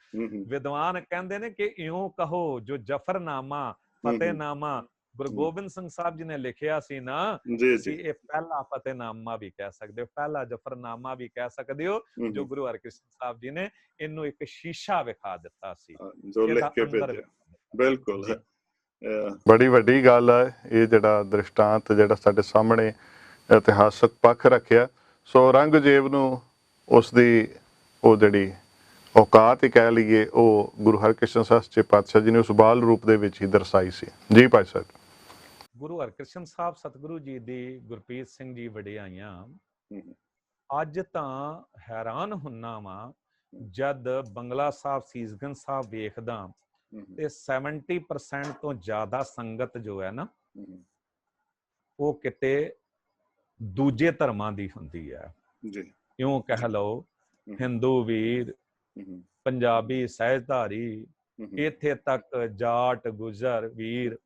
ਵਿਦਵਾਨ ਕਹਿੰਦੇ ਨੇ ਕਿ ਇਉਂ ਕਹੋ ਜੋ ਜਫਰਨਾਮਾ ਫਤਿਹਨਾਮਾ ਗੁਰੂ ਗੋਬਿੰਦ ਸਿੰਘ ਸਾਹਿਬ ਜੀ ਨੇ ਲਿਖਿਆ ਸੀ ਨਾ, ਤੁਸੀਂ ਇਹ ਪਹਿਲਾ ਫਤਿਹਨਾਮਾ ਵੀ ਕਹਿ ਸਕਦੇ ਹੋ, ਪਹਿਲਾ ਜਫਰਨਾਮਾ ਵੀ ਕਹਿ ਸਕਦੇ ਹੋ, ਜੋ ਗੁਰੂ ਹਰਿਕ੍ਰਿਸ਼ਨ ਸਾਹਿਬ ਜੀ ਨੇ ਇਹਨੂੰ ਇੱਕ ਸ਼ੀਸ਼ਾ ਵਿਖਾ ਦਿੱਤਾ ਸੀ, ਜੋ ਲਿਖ ਕੇ ਭੇਜਿਆ। ਬਿਲਕੁਲ ਬੜੀ ਵੱਡੀ ਗੱਲ ਹੈ ਇਹ ਜਿਹੜਾ ਦ੍ਰਿਸ਼ਟਾਂਤ ਜਿਹੜਾ ਸਾਡੇ ਸਾਹਮਣੇ ਇਤਿਹਾਸਕ ਪੱਖ ਰੱਖਿਆ। ਸੋ ਔਰੰਗਜ਼ੇਬ ਨੂੰ ਉਸਦੀ ਉਹ ਜਿਹੜੀ ਔਕਾਤ ਹੀ ਕਹਿ ਲਈਏ, ਉਹ ਗੁਰੂ ਹਰਿਕ੍ਰਿਸ਼ਨ ਸਾਹਿਬ ਸੱਚੇ ਪਾਤਸ਼ਾਹ ਜੀ ਨੇ ਉਸ ਬਾਲ ਰੂਪ ਦੇ ਵਿੱਚ ਹੀ ਦਰਸਾਈ ਸੀ। ਜੀ ਭਾਈ ਸਾਹਿਬ। ਗੁਰੂ ਹਰਿਕ੍ਰਿਸ਼ਨ ਸਾਹਿਬ ਸਤਿਗੁਰੂ ਜੀ ਦੀ ਗੁਰਪ੍ਰੀਤ ਸਿੰਘ ਜੀ ਵਡਿਆਈਆਂ ਅੱਜ ਤਾਂ ਹੈਰਾਨ ਹੁੰਨਾ ਵਾਂ, ਜਦ ਬੰਗਲਾ ਸਾਹਿਬ ਸੀਸਗੰਜ ਸਾਹਿਬ ਵੇਖਦਾ ਤੇ 70% ਤੋਂ ਜ਼ਿਆਦਾ ਸੰਗਤ ਜੋ ਹੈ ਨਾ, ਉਹ ਕਿਤੇ ਦੂਜੇ ਧਰਮਾਂ ਦੀ ਹੁੰਦੀ ਹੈ। ਇਉਂ ਕਹਿ ਲਓ ਹਿੰਦੂ ਵੀਰ, ਪੰਜਾਬੀ ਸਹਿਜਧਾਰੀ, ਇੱਥੇ ਤੱਕ ਜਾਟ ਗੁਜਰ ਵੀਰ,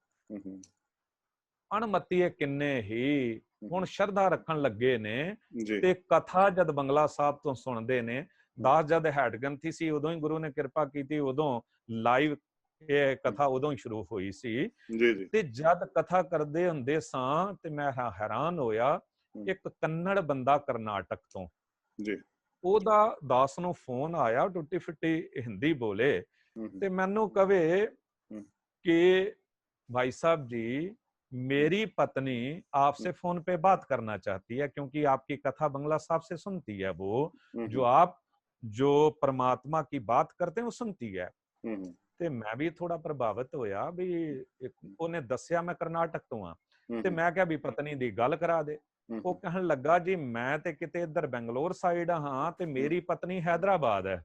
ਅਣਮੱਤੀਏ ਕਿੰਨੇ ਹੀ ਹੁਣ ਸ਼ਰਧਾ ਰੱਖਣ ਲੱਗੇ ਨੇ। ਤੇ ਕਥਾ ਜਦ ਬੰਗਲਾ ਸਾਹਿਬ ਤੋਂ ਸੁਣਦੇ ਨੇ, ਦਾਸ ਜਦ ਹੈਡ ਗ੍ਰੰਥੀ ਸੀ, ਉਦੋਂ ਹੀ ਗੁਰੂ ਨੇ ਕਿਰਪਾ ਕੀਤੀ, ਉਦੋਂ ਲਾਈਵ ਇਹ ਕਥਾ ਉਦੋਂ ਹੀ ਸ਼ੁਰੂ ਹੋਈ ਸੀ ਜੀ ਜੀ ਤੇ ਜਦ ਕਥਾ ਕਰਦੇ ਹੁੰਦੇ ਸਾਂ ਤੇ ਮੈਂ ਹੈਰਾਨ ਹੋਇਆ, ਇੱਕ ਕੰਨੜ ਬੰਦਾ ਕਰਨਾਟਕ ਤੋਂ, ਜੀ ਉਹਦਾ ਦਾਸ ਨੂੰ ਫੋਨ ਆਇਆ, ਟੁੱਟੀ ਫਿੱਟੀ ਹਿੰਦੀ ਬੋਲੇ ਤੇ ਮੈਨੂੰ ਕਵੇ ਕਿ भाई साहब जी, मेरी पत्नी आपसे फोन पे बात करना चाहती है क्योंकि आपकी कथा बंगला साहब से सुनती है, वो जो आप जो परमात्मा की बात करते हैं वो सुनती है। ਤੇ ਮੈਂ ਵੀ ਥੋੜਾ ਪ੍ਰਭਾਵਿਤ ਹੋਇਆ ਵੀ ਉਹਨੇ ਦੱਸਿਆ ਮੈਂ ਕਰਨਾਟਕ ਤੋਂ ਆ ਤੇ ਮੈਂ ਕਿਹਾ ਵੀ ਪਤਨੀ ਦੀ ਗੱਲ ਕਰਾ ਦੇ। ਉਹ ਕਹਿਣ ਲੱਗਾ ਜੀ ਮੈਂ ਤੇ ਕਿਤੇ ਇੱਧਰ ਬੈਂਗਲੌਰ ਸਾਈਡ ਹਾਂ ਤੇ ਮੇਰੀ ਪਤਨੀ ਹੈਦਰਾਬਾਦ ਹੈ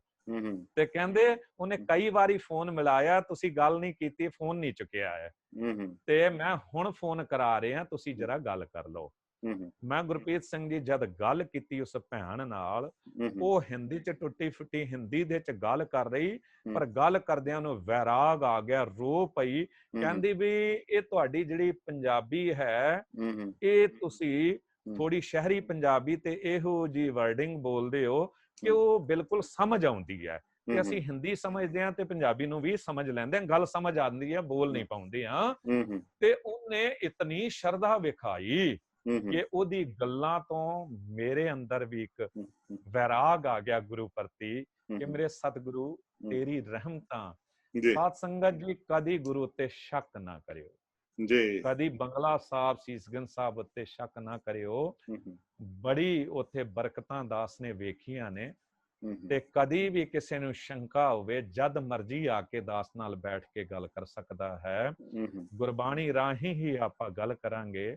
ਤੇ ਕਹਿੰਦੇ ਉਹਨੇ ਕਈ ਵਾਰੀ ਫੋਨ ਮਿਲਾਇਆ, ਤੁਸੀਂ ਗੱਲ ਨਹੀਂ ਕੀਤੀ, ਫੋਨ ਨਹੀਂ ਚੁੱਕਿਆ ਹੈ ਤੇ ਮੈਂ ਹੁਣ ਫੋਨ ਕਰਾ ਰਿਹਾ, ਤੁਸੀਂ ਜਰਾ ਗੱਲ ਕਰ ਲਓ। ਮੈਂ ਗੁਰਪ੍ਰੀਤ ਸਿੰਘ ਜੀ ਜਦ ਗੱਲ ਕੀਤੀ ਉਸ ਭੈਣ ਨਾਲ, ਉਹ ਹਿੰਦੀ ਚ ਟੁੱਟੀ ਫੁੱਟੀ ਹਿੰਦੀ ਦੇ ਚ ਗੱਲ ਕਰ ਰਹੀ, ਪਰ ਗੱਲ ਕਰਦਿਆਂ ਨੂੰ ਵੈਰਾਗ ਆ ਗਿਆ, ਰੋ ਪਈ, ਕਹਿੰਦੀ ਵੀ ਇਹ ਤੁਹਾਡੀ ਜਿਹੜੀ ਪੰਜਾਬੀ ਹੈ ਇਹ ਤੁਸੀਂ ਥੋੜੀ ਸ਼ਹਿਰੀ ਪੰਜਾਬੀ ਤੇ ਇਹੋ ਜੀ ਵਰਡਿੰਗ ਬੋਲਦੇ ਹੋ ਕਿ ਉਹ ਬਿਲਕੁਲ ਸਮਝ ਆਉਂਦੀ ਹੈ ਤੇ ਅਸੀਂ ਹਿੰਦੀ ਸਮਝਦੇ ਹਾਂ ਤੇ ਪੰਜਾਬੀ ਨੂੰ ਵੀ ਸਮਝ ਲੈਂਦੇ ਹਾਂ, ਗੱਲ ਸਮਝ ਆਉਂਦੀ ਹੈ, ਬੋਲ ਨਹੀਂ ਪਾਉਂਦੇ ਹਾਂ। ਤੇ ਉਹਨੇ ਇਤਨੀ ਸ਼ਰਧਾ ਵਿਖਾਈ ਕਿ ਉਹਦੀ ਗੱਲਾਂ ਤੋਂ ਮੇਰੇ ਅੰਦਰ ਵੀ ਇੱਕ ਵੈਰਾਗ ਆ ਗਿਆ ਗੁਰੂ ਪ੍ਰਤੀ ਕਿ ਮੇਰੇ ਸਤਿਗੁਰੂ ਤੇਰੀ ਰਹਿਮਤਾਂ। ਸਾਧ ਸੰਗਤ ਜੀ, ਕਦੀ ਗੁਰੂ ਉੱਤੇ ਸ਼ੱਕ ਨਾ ਕਰਿਓ ਜੀ, ਕਦੀ ਬੰਗਲਾ ਸਾਹਿਬ ਸੀਸਗੰਜ ਸਾਹਿਬ ਉੱਤੇ ਸ਼ੱਕ ਨਾ ਕਰਿਓ। ਬੜੀ ਉੱਥੇ ਬਰਕਤਾਂ ਦਾਸ ਨੇ ਵੇਖੀਆਂ ਨੇ ਤੇ ਕਦੀ ਵੀ ਕਿਸੇ ਨੂੰ ਸ਼ੰਕਾ ਹੋਵੇ ਜਦ ਮਰਜੀ ਆ ਕੇ ਦਾਸ ਨਾਲ ਬੈਠ ਕੇ ਗੱਲ ਕਰ ਸਕਦਾ ਹੈ। ਗੁਰਬਾਣੀ ਰਾਹੀਂ ਹੀ ਆਪਾਂ ਗੱਲ ਕਰਾਂਗੇ।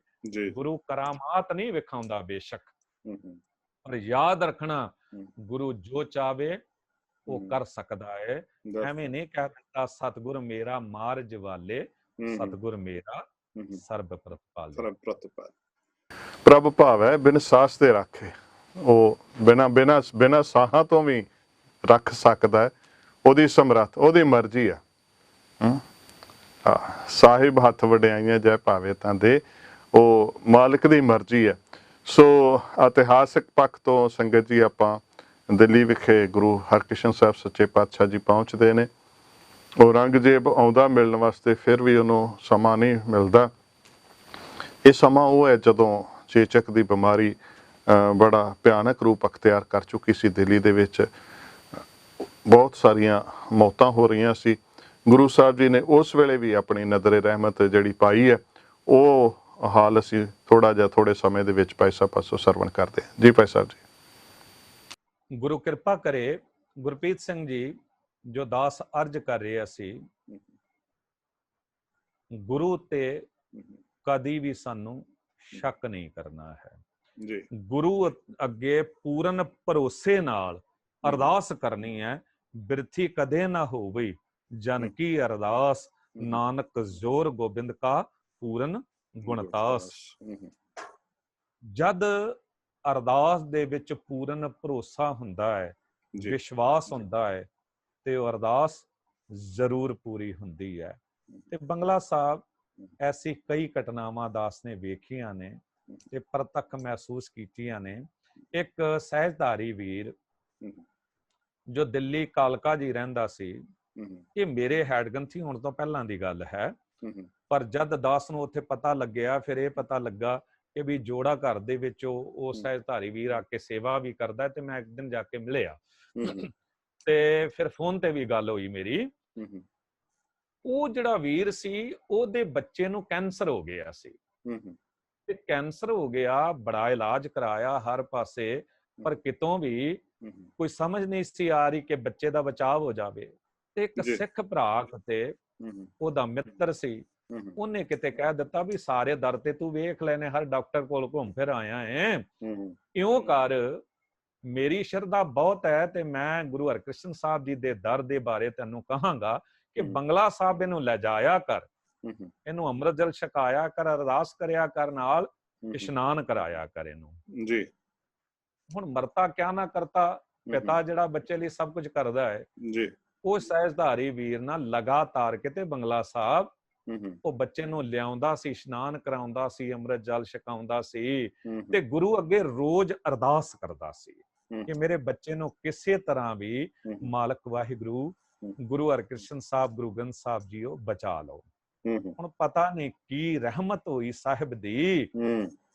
ਗੁਰੂ ਕਰਾਮਾਤ ਨਹੀਂ ਵਿਖਾਉਂਦਾ ਬੇਸ਼ੱਕ, ਪਰ ਯਾਦ ਰੱਖਣਾ ਗੁਰੂ ਜੋ ਚਾਵੇ ਉਹ ਕਰ ਸਕਦਾ ਹੈ। ਐਵੇਂ ਨਹੀਂ ਕਹਿ ਦਿੱਤਾ ਸਤਿਗੁਰ ਮੇਰਾ ਮਾਰ ਜਵਾਲੇ, ਸਤਿਗੁਰ ਮੇਰਾ ਸਰਬ ਪ੍ਰਤਪਾਲੇ। ਪ੍ਰਭ ਭਾਵੈ ਬਿਨ ਸਾਸ ਦੇ ਰਾਖੇ, ਉਹ ਬਿਨਾ ਸਾਹਾਂ ਤੋਂ ਵੀ ਰੱਖ ਸਕਦਾ ਹੈ। ਉਹਦੀ ਸਮਰੱਥ, ਉਹਦੀ ਮਰਜ਼ੀ ਆ। ਸਾਹਿਬ ਹੱਥ ਵਡਿਆਈਆਂ ਜੈ ਭਾਵੇ ਤਾਂ ਦੇ, ਉਹ ਮਾਲਕ ਦੀ ਮਰਜ਼ੀ ਹੈ। ਸੋ ਇਤਿਹਾਸਕ ਪੱਖ ਤੋਂ ਸੰਗਤ ਜੀ ਆਪਾਂ ਦਿੱਲੀ ਵਿਖੇ ਗੁਰੂ ਹਰਕ੍ਰਿਸ਼ਨ ਸਾਹਿਬ ਸੱਚੇ ਪਾਤਸ਼ਾਹ ਜੀ ਪਹੁੰਚਦੇ ਨੇ। ਔਰੰਗਜ਼ੇਬ ਆਉਂਦਾ ਮਿਲਣ ਵਾਸਤੇ, ਫਿਰ ਵੀ ਉਹਨੂੰ ਸਮਾਂ ਨਹੀਂ ਮਿਲਦਾ। ਇਹ ਸਮਾਂ ਉਹ ਹੈ ਜਦੋਂ ਚੇਚਕ ਦੀ ਬਿਮਾਰੀ ਬੜਾ ਭਿਆਨਕ ਰੂਪ ਅਖਤਿਆਰ ਕਰ ਚੁੱਕੀ ਸੀ। ਦਿੱਲੀ ਦੇ ਵਿੱਚ ਬਹੁਤ ਸਾਰੀਆਂ ਮੌਤਾਂ ਹੋ ਰਹੀਆਂ ਸੀ। ਗੁਰੂ ਸਾਹਿਬ ਜੀ ਨੇ ਉਸ ਵੇਲੇ ਵੀ ਆਪਣੀ ਨਜ਼ਰ ਰਹਿਮਤ ਜਿਹੜੀ ਪਾਈ ਹੈ, ਉਹ ਹਾਲ ਅਸੀਂ ਥੋੜੇ ਸਮੇਂ ਦੇ ਵਿੱਚ ਭਾਈ ਸਾਹਿਬ ਪਾਸੋਂ ਸਰਵਣ ਕਰਦੇ ਹਾਂ। ਜੀ ਭਾਈ ਸਾਹਿਬ ਜੀ। ਗੁਰੂ ਕਿਰਪਾ ਕਰੇ। ਗੁਰਪ੍ਰੀਤ ਸਿੰਘ ਜੀ ਜੋ ਦਾਸ ਅਰਜ ਕਰ ਰਿਹਾ ਸੀ, ਗੁਰੂ ਤੇ ਕਦੀ ਵੀ ਸਾਨੂੰ ਸ਼ੱਕ ਨਹੀਂ ਕਰਨਾ ਹੈ ਜੀ। ਗੁਰੂ ਅੱਗੇ ਪੂਰਨ ਭਰੋਸੇ ਨਾਲ ਅਰਦਾਸ ਕਰਨੀ ਹੈ। ਬਿਰਥੀ ਕਦੇ ਨਾ ਹੋਵੇ ਜਨ ਕੀ ਅਰਦਾਸ, ਨਾਨਕ ਜ਼ੋਰ ਗੋਬਿੰਦ ਕਾ ਪੂਰਨ ਗੁਣਤਾਸ। ਜਦ ਅਰਦਾਸ ਦੇ ਵਿੱਚ ਪੂਰਨ ਭਰੋਸਾ ਹੁੰਦਾ ਹੈ, ਵਿਸ਼ਵਾਸ ਹੁੰਦਾ ਹੈ, ਤੇ ਉਹ ਅਰਦਾਸ ਜ਼ਰੂਰ ਪੂਰੀ ਹੁੰਦੀ ਹੈ। ਤੇ ਬੰਗਲਾ ਸਾਹਿਬ ਐਸੀ ਕਈ ਘਟਨਾਵਾਂ ਦਾਸ ਨੇ ਵੇਖੀਆਂ ਨੇ ਤੇ ਪ੍ਰਤੱਖ ਮਹਿਸੂਸ ਕੀਤੀਆਂ ਨੇ। ਇੱਕ ਸਹਿਜਧਾਰੀ ਵੀਰ ਜੋ ਦਿੱਲੀ ਕਾਲਕਾ ਜੀ ਰਹਿੰਦਾ ਸੀ, ਇਹ ਮੇਰੇ ਹੈਡਗੰਥੀ ਹੋਣ ਤੋਂ ਪਹਿਲਾਂ ਦੀ ਗੱਲ ਹੈ, ਪਰ ਜਦ ਦਾਸ ਨੂੰ ਉੱਥੇ ਪਤਾ ਲੱਗਿਆ, ਫਿਰ ਇਹ ਪਤਾ ਲੱਗਾ ਕਿ ਵੀ ਜੋੜਾ ਘਰ ਦੇ ਵਿੱਚ ਉਹ ਸਹਿਜਧਾਰੀ ਵੀਰ ਆ ਕੇ ਸੇਵਾ ਵੀ ਕਰਦਾ। ਤੇ ਮੈਂ ਇੱਕ ਦਿਨ ਜਾ ਕੇ ਮਿਲਿਆ ਤੇ ਫਿਰ ਫੋਨ ਤੇ ਵੀ ਗੱਲ ਹੋਈ ਮੇਰੀ। ਉਹ ਜਿਹੜਾ ਵੀਰ ਸੀ, ਉਹਦੇ ਬੱਚੇ ਨੂੰ ਕੈਂਸਰ ਹੋ ਗਿਆ ਸੀ ਤੇ ਕੈਂਸਰ ਹੋ ਗਿਆ, ਬੜਾ ਇਲਾਜ ਕਰਾਇਆ ਹਰ ਪਾਸੇ, ਪਰ ਕਿਤੋਂ ਵੀ ਕੋਈ ਸਮਝ ਨਹੀਂ ਸੀ ਆ ਰਹੀ ਕਿ ਬੱਚੇ ਦਾ ਬਚਾਅ ਹੋ ਜਾਵੇ। ਤੇ ਇੱਕ ਸਿੱਖ ਭਰਾ ਤੇ ਉਹਦਾ ਮਿੱਤਰ ਸੀ, ਉਹਨੇ ਕਿਤੇ ਕਹਿ ਦਿੱਤਾ ਵੀ ਸਾਰੇ ਦਰ ਤੇ ਤੂੰ ਵੇਖ ਲੈਨੇ, ਹਰ ਡਾਕਟਰ ਕੋਲ ਘੁੰਮ ਫਿਰ ਆਇਆ ਹੈ, ਇਉਂ ਕਰ, ਮੇਰੀ ਸ਼ਰਧਾ ਬਹੁਤ ਹੈ ਤੇ ਮੈਂ ਗੁਰੂ ਹਰਕ੍ਰਿਸ਼ਨ ਸਾਹਿਬ ਜੀ ਦੇ ਦਰ ਦੇ ਬਾਰੇ ਤੈਨੂੰ ਕਹਾਂਗਾ ਕਿ ਬੰਗਲਾ ਸਾਹਿਬ ਇਹਨੂੰ ਲੈ ਜਾਇਆ ਕਰ, ਇਹਨੂੰ ਅੰਮ੍ਰਿਤ ਜਲ ਛਕਾਇਆ ਕਰ, ਅਰਦਾਸ ਕਰਿਆ ਕਰ, ਨਾਲ ਇਸ਼ਨਾਨ ਕਰਾਇਆ ਕਰ ਇਹਨੂੰ ਜੀ। ਹੁਣ ਮਰਤਾ ਕਿਆ ਨਾ ਕਰਤਾ, ਪਿਤਾ ਜਿਹੜਾ ਬੱਚੇ ਲਈ ਸਭ ਕੁਝ ਕਰਦਾ ਹੈ ਜੀ। ਉਹ ਸਹਿਜਧਾਰੀ ਵੀਰ ਨਾਲ ਲਗਾਤਾਰ ਕਿਤੇ ਬੰਗਲਾ ਸਾਹਿਬ ਉਹ ਬੱਚੇ ਨੂੰ ਲਿਆਉਂਦਾ ਸੀ, ਇਸ਼ਨਾਨ ਕਰਾਉਂਦਾ ਸੀ, ਅੰਮ੍ਰਿਤ ਜਲ ਛਕਾਉਂਦਾ ਸੀ ਤੇ ਗੁਰੂ ਅੱਗੇ ਰੋਜ਼ ਅਰਦਾਸ ਕਰਦਾ ਸੀ ਕਿ ਮੇਰੇ ਬੱਚੇ ਨੂੰ ਕਿਸੇ ਤਰ੍ਹਾਂ ਵੀ ਮਾਲਕ ਵਾਹਿਗੁਰੂ ਗੁਰੂ ਹਰਕ੍ਰਿਸ਼ਨ ਸਾਹਿਬ, ਗੁਰੂ ਗ੍ਰੰਥ ਸਾਹਿਬ ਜੀ ਉਹ ਬਚਾ ਲਓ। ਹੁਣ ਪਤਾ ਨਹੀਂ ਕੀ ਰਹਿਮਤ ਹੋਈ ਸਾਹਿਬ ਦੀ,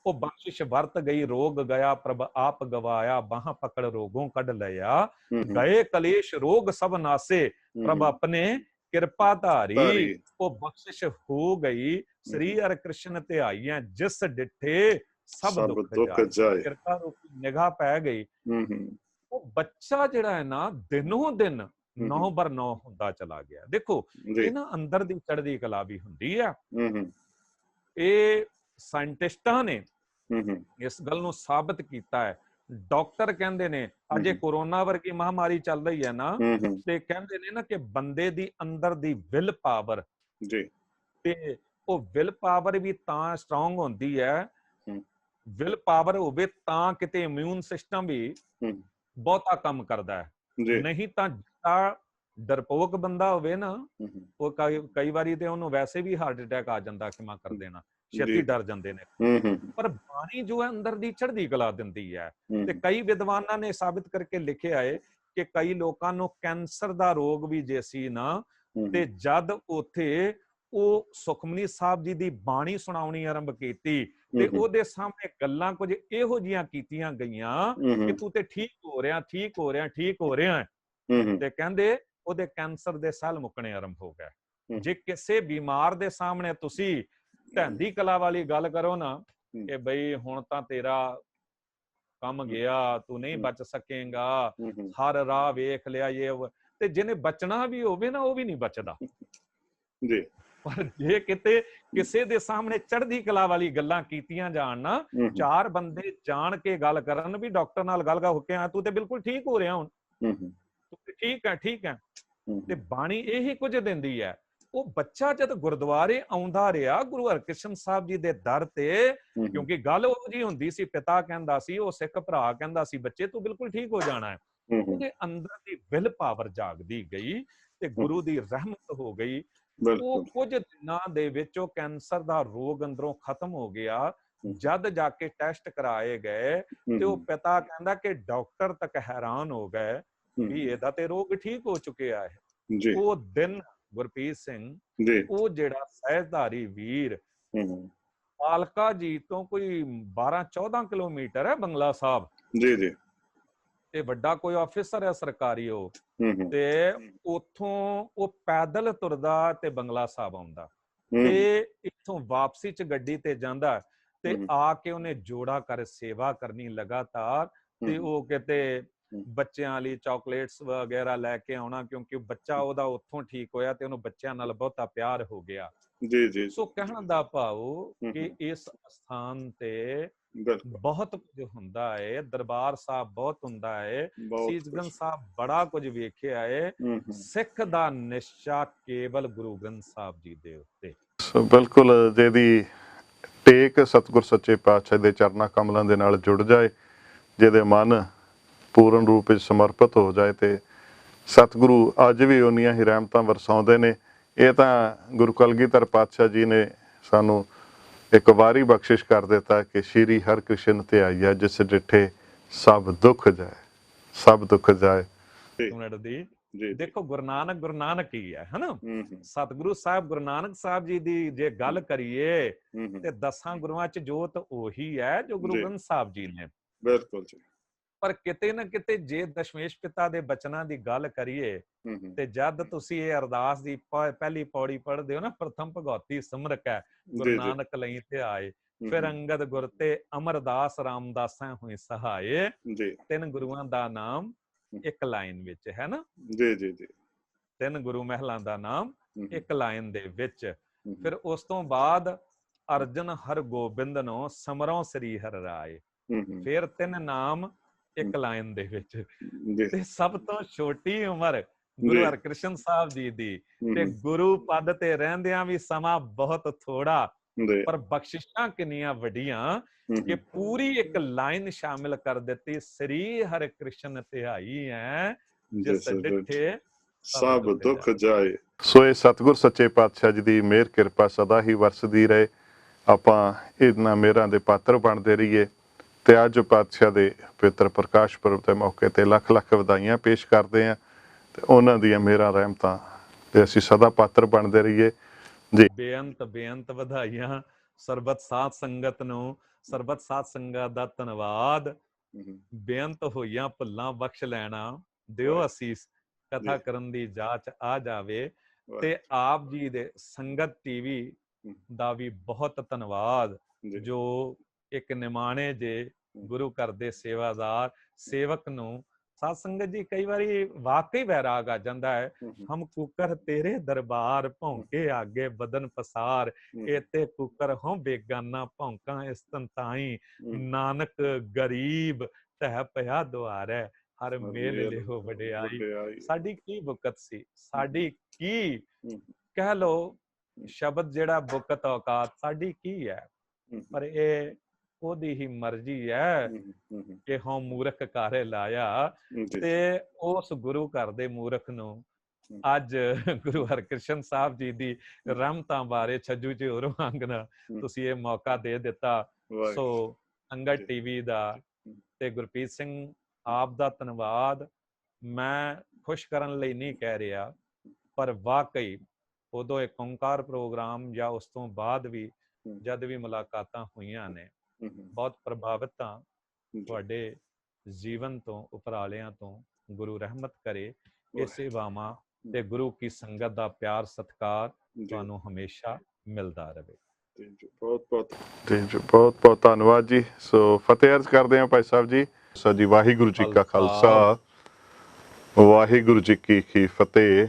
ਉਹ ਬਖਸ਼ਿਸ਼ ਵਰਤ ਗਈ। ਰੋਗ ਗਿਆ ਪ੍ਰਭ ਆਪ ਗਵਾਇਆ, ਬਾਹਾਂ ਪਕੜ ਰੋਗੋਂ ਕੱਢ ਲਿਆ। ਗਏ ਕਲੇਸ਼ ਰੋਗ ਸਭ ਨਾਸੇ, ਪ੍ਰਭ ਆਪਣੇ ਕਿਰਪਾ ਧਾਰੀ। ਉਹ ਬਖਸ਼ਿਸ਼ ਹੋ ਗਈ। ਸ੍ਰੀ ਹਰਿ ਕ੍ਰਿਸ਼ਨ ਧਿਆਈਐ, ਜਿਸ ਡਿਠੇ ਸਭ ਦੁੱਖ ਜਾਏ। ਕਿਰਪਾ ਰੂਪੀ ਨਿਗਾਹ ਪੈ ਗਈ। ਉਹ ਬੱਚਾ ਜਿਹੜਾ ਹੈ ਨਾ, ਦਿਨੋਂ ਦਿਨ 9/9 ਹੁੰਦਾ ਚਲਾ ਗਿਆ। ਦੇਖੋ ਇਹਨਾਂ ਅੰਦਰ ਦੀ ਚੜ੍ਹਦੀ ਕਲਾ ਵੀ ਹੁੰਦੀ ਆ। ਇਹ ਸਾਇੰਟਿਸਟਾਂ ਨੇ ਇਸ ਗੱਲ ਨੂੰ ਸਾਬਤ ਕੀਤਾ ਹੈ। ਡਾਕਟਰ ਕਹਿੰਦੇ ਨੇ, ਅਜੇ ਕੋਰੋਨਾ ਵਰਗੀ ਮਹਾਮਾਰੀ ਚੱਲ ਰਹੀ ਹੈ ਨਾ, ਤੇ ਕਹਿੰਦੇ ਨੇ ਨਾ ਕਿ ਬੰਦੇ ਦੀ ਅੰਦਰ ਦੀ ਵਿਲ ਪਾਵਰ, ਤੇ ਉਹ ਵਿਲ ਪਾਵਰ ਵੀ ਤਾਂ ਸਟਰੋਂਗ ਹੁੰਦੀ ਹੈ, ਵਿਲ ਪਾਵਰ ਹੋਵੇ ਤਾਂ ਕਿਤੇ ਇਮਿਊਨ ਸਿਸਟਮ ਵੀ ਬਹੁਤਾ ਕੰਮ ਕਰਦਾ ਹੈ। ਨਹੀਂ ਤਾਂ ਜਿਹੜਾ ਡਰਪੋਕ ਬੰਦਾ ਹੋਵੇ ਨਾ, ਉਹ ਕਈ ਵਾਰੀ ਤੇ ਉਹਨੂੰ ਵੈਸੇ ਵੀ ਹਾਰਟ ਅਟੈਕ ਆ ਜਾਂਦਾ, ਖਿਮਾ ਕਰ ਦੇਣਾ, ਛੇਤੀ ਡਰ ਜਾਂਦੇ ਨੇ। ਪਰ ਬਾਣੀ ਜੋ ਹੈ ਅੰਦਰ ਦੀ ਚੜ੍ਹਦੀ ਕਲਾ ਦਿੰਦੀ ਹੈ। ਤੇ ਕਈ ਵਿਦਵਾਨਾਂ ਨੇ ਸਾਬਿਤ ਕਰਕੇ ਲਿਖਿਆ ਹੈ ਕਿ ਕਈ ਲੋਕਾਂ ਨੂੰ ਕੈਂਸਰ ਦਾ ਰੋਗ ਵੀ ਜੇ ਸੀ ਨਾ, ਤੇ ਜਦ ਉੱਥੇ ਉਹ ਸੁਖਮਨੀ ਸਾਹਿਬ ਜੀ ਦੀ ਬਾਣੀ ਸੁਣਾਉਣੀ ਆਰੰਭ ਕੀਤੀ, ਤੇ ਉਹਦੇ ਸਾਹਮਣੇ ਗੱਲਾਂ ਕੁਝ ਇਹੋ ਜਿਹੀਆਂ ਕੀਤੀਆਂ ਗਈਆਂ ਕਿ ਤੂੰ ਤੇ ਠੀਕ ਹੋ ਰਿਹਾ, ਠੀਕ ਹੋ ਰਿਹਾ, ਠੀਕ ਹੋ ਰਿਹਾ। ਤੇ ਕਹਿੰਦੇ ਉਹਦੇ ਕੈਂਸਰ ਦੇ ਸੈੱਲ ਮੁੱਕਣੇ ਆਰੰਭ ਹੋ ਗਏ। ਜੇ ਕਿਸੇ ਬਿਮਾਰ ਦੇ ਸਾਹਮਣੇ ਤੁਸੀਂ ਢਹਿੰਦੀ ਕਲਾ ਵਾਲੀ ਗੱਲ ਕਰੋ ਨਾ, ਕਿ ਬਈ ਹੁਣ ਤਾਂ ਤੇਰਾ ਕੰਮ ਗਿਆ, ਤੂੰ ਨਹੀਂ ਬਚ ਸਕੇਗਾ, ਹਰ ਰਾਹ ਵੇਖ ਲਿਆ, ਇਹ ਤੇ ਜਿਹਨੇ ਬਚਣਾ ਵੀ ਹੋਵੇ ਨਾ, ਉਹ ਵੀ ਨਹੀਂ ਬਚਦਾ। ਪਰ ਜੇ ਕਿਤੇ ਕਿਸੇ ਦੇ ਸਾਹਮਣੇ ਚੜ੍ਹਦੀ ਕਲਾ ਵਾਲੀ ਗੱਲਾਂ ਕੀਤੀਆਂ ਜਾਣ ਨਾ, ਚਾਰ ਬੰਦੇ ਜਾਣ ਕੇ ਗੱਲ ਕਰਨ ਵੀ ਡਾਕਟਰ ਨਾਲ ਗੱਲ ਹੋ ਕੇ ਆ, ਤੂੰ ਤੇ ਬਿਲਕੁਲ ਠੀਕ ਹੋ ਰਿਹਾ, ਹੁਣ ਤੂੰ ਠੀਕ ਹੈ, ਠੀਕ ਹੈ। ਤੇ ਬਾਣੀ ਇਹੀ ਕੁਝ ਦਿੰਦੀ ਹੈ। ਉਹ ਬੱਚਾ ਜਦ ਗੁਰਦੁਆਰੇ ਆਉਂਦਾ ਰਿਹਾ ਗੁਰੂ ਹਰਕ੍ਰਿਸ਼ਨ ਸਾਹਿਬ ਜੀ ਦੇ ਦਰ ਤੇ, ਕਿਉਂਕਿ ਗੱਲ ਉਹ ਜੀ ਹੁੰਦੀ ਸੀ, ਪਿਤਾ ਕਹਿੰਦਾ ਸੀ, ਉਹ ਸਿੱਖ ਭਰਾ ਕਹਿੰਦਾ ਸੀ, ਬੱਚੇ ਤੂੰ ਬਿਲਕੁਲ ਠੀਕ ਹੋ ਜਾਣਾ ਹੈ। ਉਹਦੇ ਅੰਦਰ ਦੀ ਵਿਲ ਪਾਵਰ ਜਾਗਦੀ ਗਈ ਤੇ ਗੁਰੂ ਦੀ ਰਹਿਮਤ ਹੋ ਗਈ। ਉਹ ਕੁਝ ਦਿਨਾਂ ਦੇ ਵਿੱਚ ਉਹ ਕੈਂਸਰ ਦਾ ਰੋਗ ਅੰਦਰੋਂ ਖਤਮ ਹੋ ਗਿਆ। ਜਦ ਜਾ ਕੇ ਟੈਸਟ ਕਰਾਏ ਗਏ ਤੇ ਉਹ ਪਿਤਾ ਕਹਿੰਦਾ ਕਿ ਡਾਕਟਰ ਤੱਕ ਹੈਰਾਨ ਹੋ ਗਏ ਵੀ ਇਹਦਾ ਤੇ ਰੋਗ ਠੀਕ ਹੋ ਚੁੱਕਿਆ ਹੈ। ਉਹ ਦਿਨ ਗੁਰਪ੍ਰੀਤ ਸਿੰਘ, ਉਹ ਜਿਹੜਾ ਸਹਿਜਧਾਰੀ ਵੀਰ, ਪਾਲਕਾ ਜੀ ਤੋਂ ਕੋਈ 12-14 ਕਿਲੋਮੀਟਰ ਹੈ ਬੰਗਲਾ ਸਾਹਿਬ, ਤੇ ਵੱਡਾ ਕੋਈ ਆਫਿਸਰ ਹੈ ਸਰਕਾਰੀ, ਉਹ ਤੇ ਉਥੋਂ ਉਹ ਪੈਦਲ ਤੁਰਦਾ ਤੇ ਬੰਗਲਾ ਸਾਹਿਬ ਆਉਂਦਾ, ਤੇ ਇੱਥੋਂ ਵਾਪਸੀ ਚ ਗੱਡੀ ਤੇ ਜਾਂਦਾ, ਤੇ ਆ ਕੇ ਉਹਨੇ ਜੋੜਾ ਕਰ ਸੇਵਾ ਕਰਨੀ ਲਗਾਤਾਰ। ਤੇ ਉਹ ਕਿਤੇ ਬੱਚਿਆਂ ਲਈ ਚਾਕਲੇਟਸ ਵਗੈਰਾ ਲੈ ਕੇ ਆਉਣਾ, ਕਿਉਂਕਿ ਬੱਚਾ ਉਹਦਾ ਉੱਥੋਂ ਠੀਕ ਹੋਇਆ ਤੇ ਉਹਨੂੰ ਬੱਚਿਆਂ ਨਾਲ ਬਹੁਤਾ ਪਿਆਰ ਹੋ ਗਿਆ। ਸੋ ਕਹਿਣ ਦਾ ਭਾਵ ਕਿ ਇਸ ਸਥਾਨ ਤੇ ਬਹੁਤ ਕੁਝ ਹੁੰਦਾ ਹੈ, ਦਰਬਾਰ ਸਾਹਿਬ ਬਹੁਤ ਹੁੰਦਾ ਹੈ, ਸੀਸਗੰਜ ਸਾਹਿਬ ਬੜਾ ਕੁਝ ਵੇਖਿਆ ਹੈ। ਸਿੱਖ ਦਾ ਨਿਸ਼ਚਾ ਕੇਵਲ ਗੁਰੂ ਗ੍ਰੰਥ ਸਾਹਿਬ ਜੀ ਦੇ ਉੱਤੇ। ਬਿਲਕੁਲ, ਜਿਹਦੀ ਟੇਕ ਸਤਿਗੁਰ ਸੱਚੇ ਪਾਤਸ਼ਾਹ ਦੇ ਚਰਨਾਂ ਕਮਲਾਂ ਦੇ ਨਾਲ ਜੁੜ ਜਾਏ, ਜਿਹਦੇ ਮਨ ਪੂਰਨ ਰੂਪ ਵਿੱਚ ਸਮਰਪਿਤ ਹੋ ਜਾਏ, ਤੇ ਸਤਿਗੁਰੂ ਅੱਜ ਵੀ ਉਨੀਆਂ ਹੀ ਰਹਿਮਤਾਂ ਵਰਸਾਉਂਦੇ ਨੇ। ਇਹ ਤਾਂ ਗੁਰੂ ਕਲਗੀਧਰ ਪਾਤਸ਼ਾਹ ਜੀ ਨੇ ਸਾਨੂੰ ਇੱਕ ਵਾਰੀ ਬਖਸ਼ਿਸ਼ ਕਰ ਦਿੱਤਾ ਕਿ ਸ਼੍ਰੀ ਹਰਿਕ੍ਰਿਸ਼ਨ ਧਿਆਈਐ, ਜਿਸ ਡਿਠੇ ਸਭ ਦੁੱਖ ਜਾਏ, ਸਭ ਦੁੱਖ ਜਾਏ। ਦੇਖੋ ਗੁਰੂ ਨਾਨਕ ਹੀ ਹੈ, ਹਨਾ। ਸਤਿਗੁਰੂ ਸਾਹਿਬ ਗੁਰੂ ਨਾਨਕ ਸਾਹਿਬ ਜੀ ਦੀ ਜੇ ਗੱਲ ਕਰੀਏ ਤੇ 10 ਗੁਰੂਆਂ ਚ ਜੋਤ ਉਹੀ ਹੈ ਜੋ ਗੁਰੂ ਗ੍ਰੰਥ ਸਾਹਿਬ ਜੀ ਨੇ। ਬਿਲਕੁਲ ਜੀ। ਪਰ ਕਿਤੇ ਨਾ ਕਿਤੇ ਜੇ ਦਸ਼ਮੇਸ਼ ਪਿਤਾ ਦੇ ਬਚਨਾਂ ਦੀ ਗੱਲ ਕਰੀਏ, ਤੇ ਜਦ ਤੁਸੀਂ ਇਹ ਅਰਦਾਸ ਦੀ ਪਹਿਲੀ ਪੌੜੀ ਪੜ੍ਹਦੇ ਹੋ ਨਾ, ਪ੍ਰਥਮ ਭਗਉਤੀ ਸਿਮਰਕ ਹੈ ਗੁਰੂ ਨਾਨਕ ਲਈ ਧਿਆਏ, ਫਿਰ ਅੰਗਦ ਗੁਰ ਤੇ ਅਮਰਦਾਸ ਰਾਮਦਾਸਾਂ ਹੋਏ ਸਹਾਏ। 3 ਗੁਰੂਆਂ ਦਾ ਨਾਮ ਇੱਕ ਲਾਈਨ ਵਿੱਚ ਹੈ ਨਾ। 3 ਗੁਰੂ ਮਹਿਲਾਂ ਦਾ ਨਾਮ ਇੱਕ ਲਾਈਨ ਦੇ ਵਿੱਚ। ਫਿਰ ਉਸ ਤੋਂ ਬਾਅਦ ਅਰਜਨ ਹਰਗੋਬਿੰਦ ਨੂੰ ਸਮਰੋਂ ਸ੍ਰੀ ਹਰਿ ਰਾਏ, ਫਿਰ 3 ਨਾਮ ਇੱਕ ਲਾਈਨ ਦੇ ਵਿੱਚ। ਤੇ ਸਭ ਤੋਂ ਛੋਟੀ ਉਮਰ ਗੁਰੂ ਹਰਕ੍ਰਿਸ਼ਨ ਸਾਹਿਬ ਜੀ ਦੀ, ਤੇ ਗੁਰੂ ਪਦ ਤੇ ਰਹਿੰਦਿਆਂ ਵੀ ਸਮਾਂ ਬਹੁਤ ਥੋੜਾ, ਪਰ ਬਖਸ਼ਿਸ਼ਾਂ ਕਿੰਨੀਆਂ ਵੱਡੀਆਂ ਕਿ ਪੂਰੀ ਇੱਕ ਲਾਈਨ ਸ਼ਾਮਿਲ ਕਰ ਦਿੱਤੀ, ਸ੍ਰੀ ਹਰਿਕ੍ਰਿਸ਼ਨ ਧਿਆਈ ਹੈ, ਜਿਸ ਡਿਠੇ ਸਭ ਦੁੱਖ ਜਾਏ। ਸੋ ਇਹ ਸਤਿਗੁਰ ਸੱਚੇ ਪਾਤਸ਼ਾਹ ਜੀ ਦੀ ਮਿਹਰ ਕਿਰਪਾ ਸਦਾ ਹੀ ਵਰਸਦੀ ਰਹੇ। ਆਪਾਂ ਇਹਨਾਂ ਮਿਹਰਾਂ ਦੇ ਪਾਤਰ ਬਣਦੇ ਰਹੀਏ। ਤੇ ਅੱਜ ਪਾਤਸ਼ਾਹ ਦੇ ਪਵਿੱਤਰ ਪ੍ਰਕਾਸ਼ ਪੁਰਬ ਦੇ ਮੌਕੇ ਤੇ ਲੱਖ ਲੱਖ ਵਧਾਈਆਂ ਪੇਸ਼ ਕਰਦੇ ਹਾਂ। ਤੇ ਉਹਨਾਂ ਦੀਆਂ ਮਿਹਰਾਂ ਰਹਿਮਤਾਂ ਤੇ ਅਸੀਂ ਸਦਾ ਪਾਤਰ ਬਣਦੇ ਰਹੀਏ ਜੀ। ਬੇਅੰਤ ਵਧਾਈਆਂ ਸਰਬਤ ਸਾਧ ਸੰਗਤ ਨੂੰ, ਸਰਬਤ ਸਾਧ ਸੰਗਤ ਦਾ ਧੰਨਵਾਦ। ਬੇਅੰਤ ਹੋਈਆਂ ਭੁੱਲਾਂ ਬਖਸ਼ ਲੈਣਾ, ਦਿਓ ਅਸੀਸ ਕਥਾ ਕਰਨ ਦੀ ਜਾਚ ਆ ਜਾਵੇ। ਤੇ ਆਪ ਜੀ ਦੇ ਸੰਗਤ ਟੀਵੀ ਦਾ ਵੀ ਬਹੁਤ ਧੰਨਵਾਦ, ਜੋ ਇੱਕ ਨਿਮਾਣੇ ਜੇ ਗੁਰੂ ਘਰ ਦੇ ਸੇਵਾਦਾਰ ਸੇਵਕ ਨੂੰ ਸਾਧ ਸੰਗਤ ਜੀ ਕਈ ਵਾਰੀ ਵਾਕਈ ਵੈਰਾਗ ਆ ਜਾਂਦਾ ਹੈ। ਹਮ ਕੁਕਰ ਤੇਰੇ ਦਰਬਾਰ ਭੌਂਕੇ ਆਗੇ ਬਦਨ ਪਸਾਰ, ਏਤੇ ਕੁਕਰ ਹੋਂ ਬੇਗਾਨਾ ਭੌਂਕਾਂ ਇਸ ਤੰਤਾਈ, ਨਾਨਕ ਗਰੀਬ ਤਹਿ ਪਿਆ ਦੁਆਰੈ ਹਰ ਮੇਲ ਲਿਓ ਵਡਿਆਈ। ਸਾਡੀ ਕੀ ਬੁਕਤ ਸੀ, ਸਾਡੀ ਕੀ ਕਹਿ ਲੋ ਸ਼ਬਦ ਜਿਹੜਾ ਬੁਕਤ ਔਕਾਤ ਸਾਡੀ ਕੀ ਹੈ, ਪਰ ਇਹ ਉਹਦੀ ਹੀ ਮਰਜ਼ੀ ਹੈ ਕਿ ਹਾਂ ਮੂਰਖ ਕਾਰੇ ਲਾਇਆ। ਤੇ ਉਸ ਗੁਰੂ ਘਰ ਦੇ ਮੂਰਖ ਨੂੰ ਅੱਜ ਗੁਰੂ ਹਰਕ੍ਰਿਸ਼ਨ ਸਾਹਿਬ ਜੀ ਦੀ ਰਹਿਮਤਾਂ ਬਾਰੇ ਛੱਜੂ ਜੀ ਹੋਰ ਵਾਂਗਣਾ ਤੁਸੀਂ ਇਹ ਮੌਕਾ ਦੇ ਦਿੱਤਾ। ਸੋ ਸੰਗਤ ਟੀਵੀ ਦਾ ਤੇ ਗੁਰਪ੍ਰੀਤ ਸਿੰਘ ਆਪ ਦਾ ਧੰਨਵਾਦ। ਮੈਂ ਖੁਸ਼ ਕਰਨ ਲਈ ਨਹੀਂ ਕਹਿ ਰਿਹਾ, ਪਰ ਵਾਕਈ ਉਦੋਂ ਇੱਕ ਓਂਕਾਰ ਪ੍ਰੋਗਰਾਮ ਜਾਂ ਉਸ ਤੋਂ ਬਾਅਦ ਵੀ ਜਦ ਵੀ ਮੁਲਾਕਾਤਾਂ ਹੋਈਆਂ ਨੇ, ਬਹੁਤ ਪ੍ਰਭਾਵਿਤ ਹਾਂ ਤੁਹਾਡੇ ਜੀਵਨ ਤੋਂ, ਉਪਰਾਲਿਆਂ ਤੋਂ। ਗੁਰੂ ਰਹਿਮਤ ਕਰੇ ਇਹ ਸੇਵਾਵਾਂ ਤੇ ਗੁਰੂ ਕੀ ਸੰਗਤ ਦਾ ਪਿਆਰ ਸਤਿਕਾਰ ਤੁਹਾਨੂੰ ਹਮੇਸ਼ਾ ਮਿਲਦਾ ਰਹੇ। ਬਹੁਤ ਬਹੁਤ ਧੰਨਵਾਦ ਜੀ। ਸੋ ਫਤਿਹ ਅਰਜ਼ ਕਰਦੇ ਹਾਂ ਭਾਈ ਸਾਹਿਬ ਜੀ। ਸੋ ਜੀ ਵਾਹਿਗੁਰੂ ਜੀ ਕਾ ਖਾਲਸਾ, ਵਾਹਿਗੁਰੂ ਜੀ ਕੀ ਫਤਿਹ।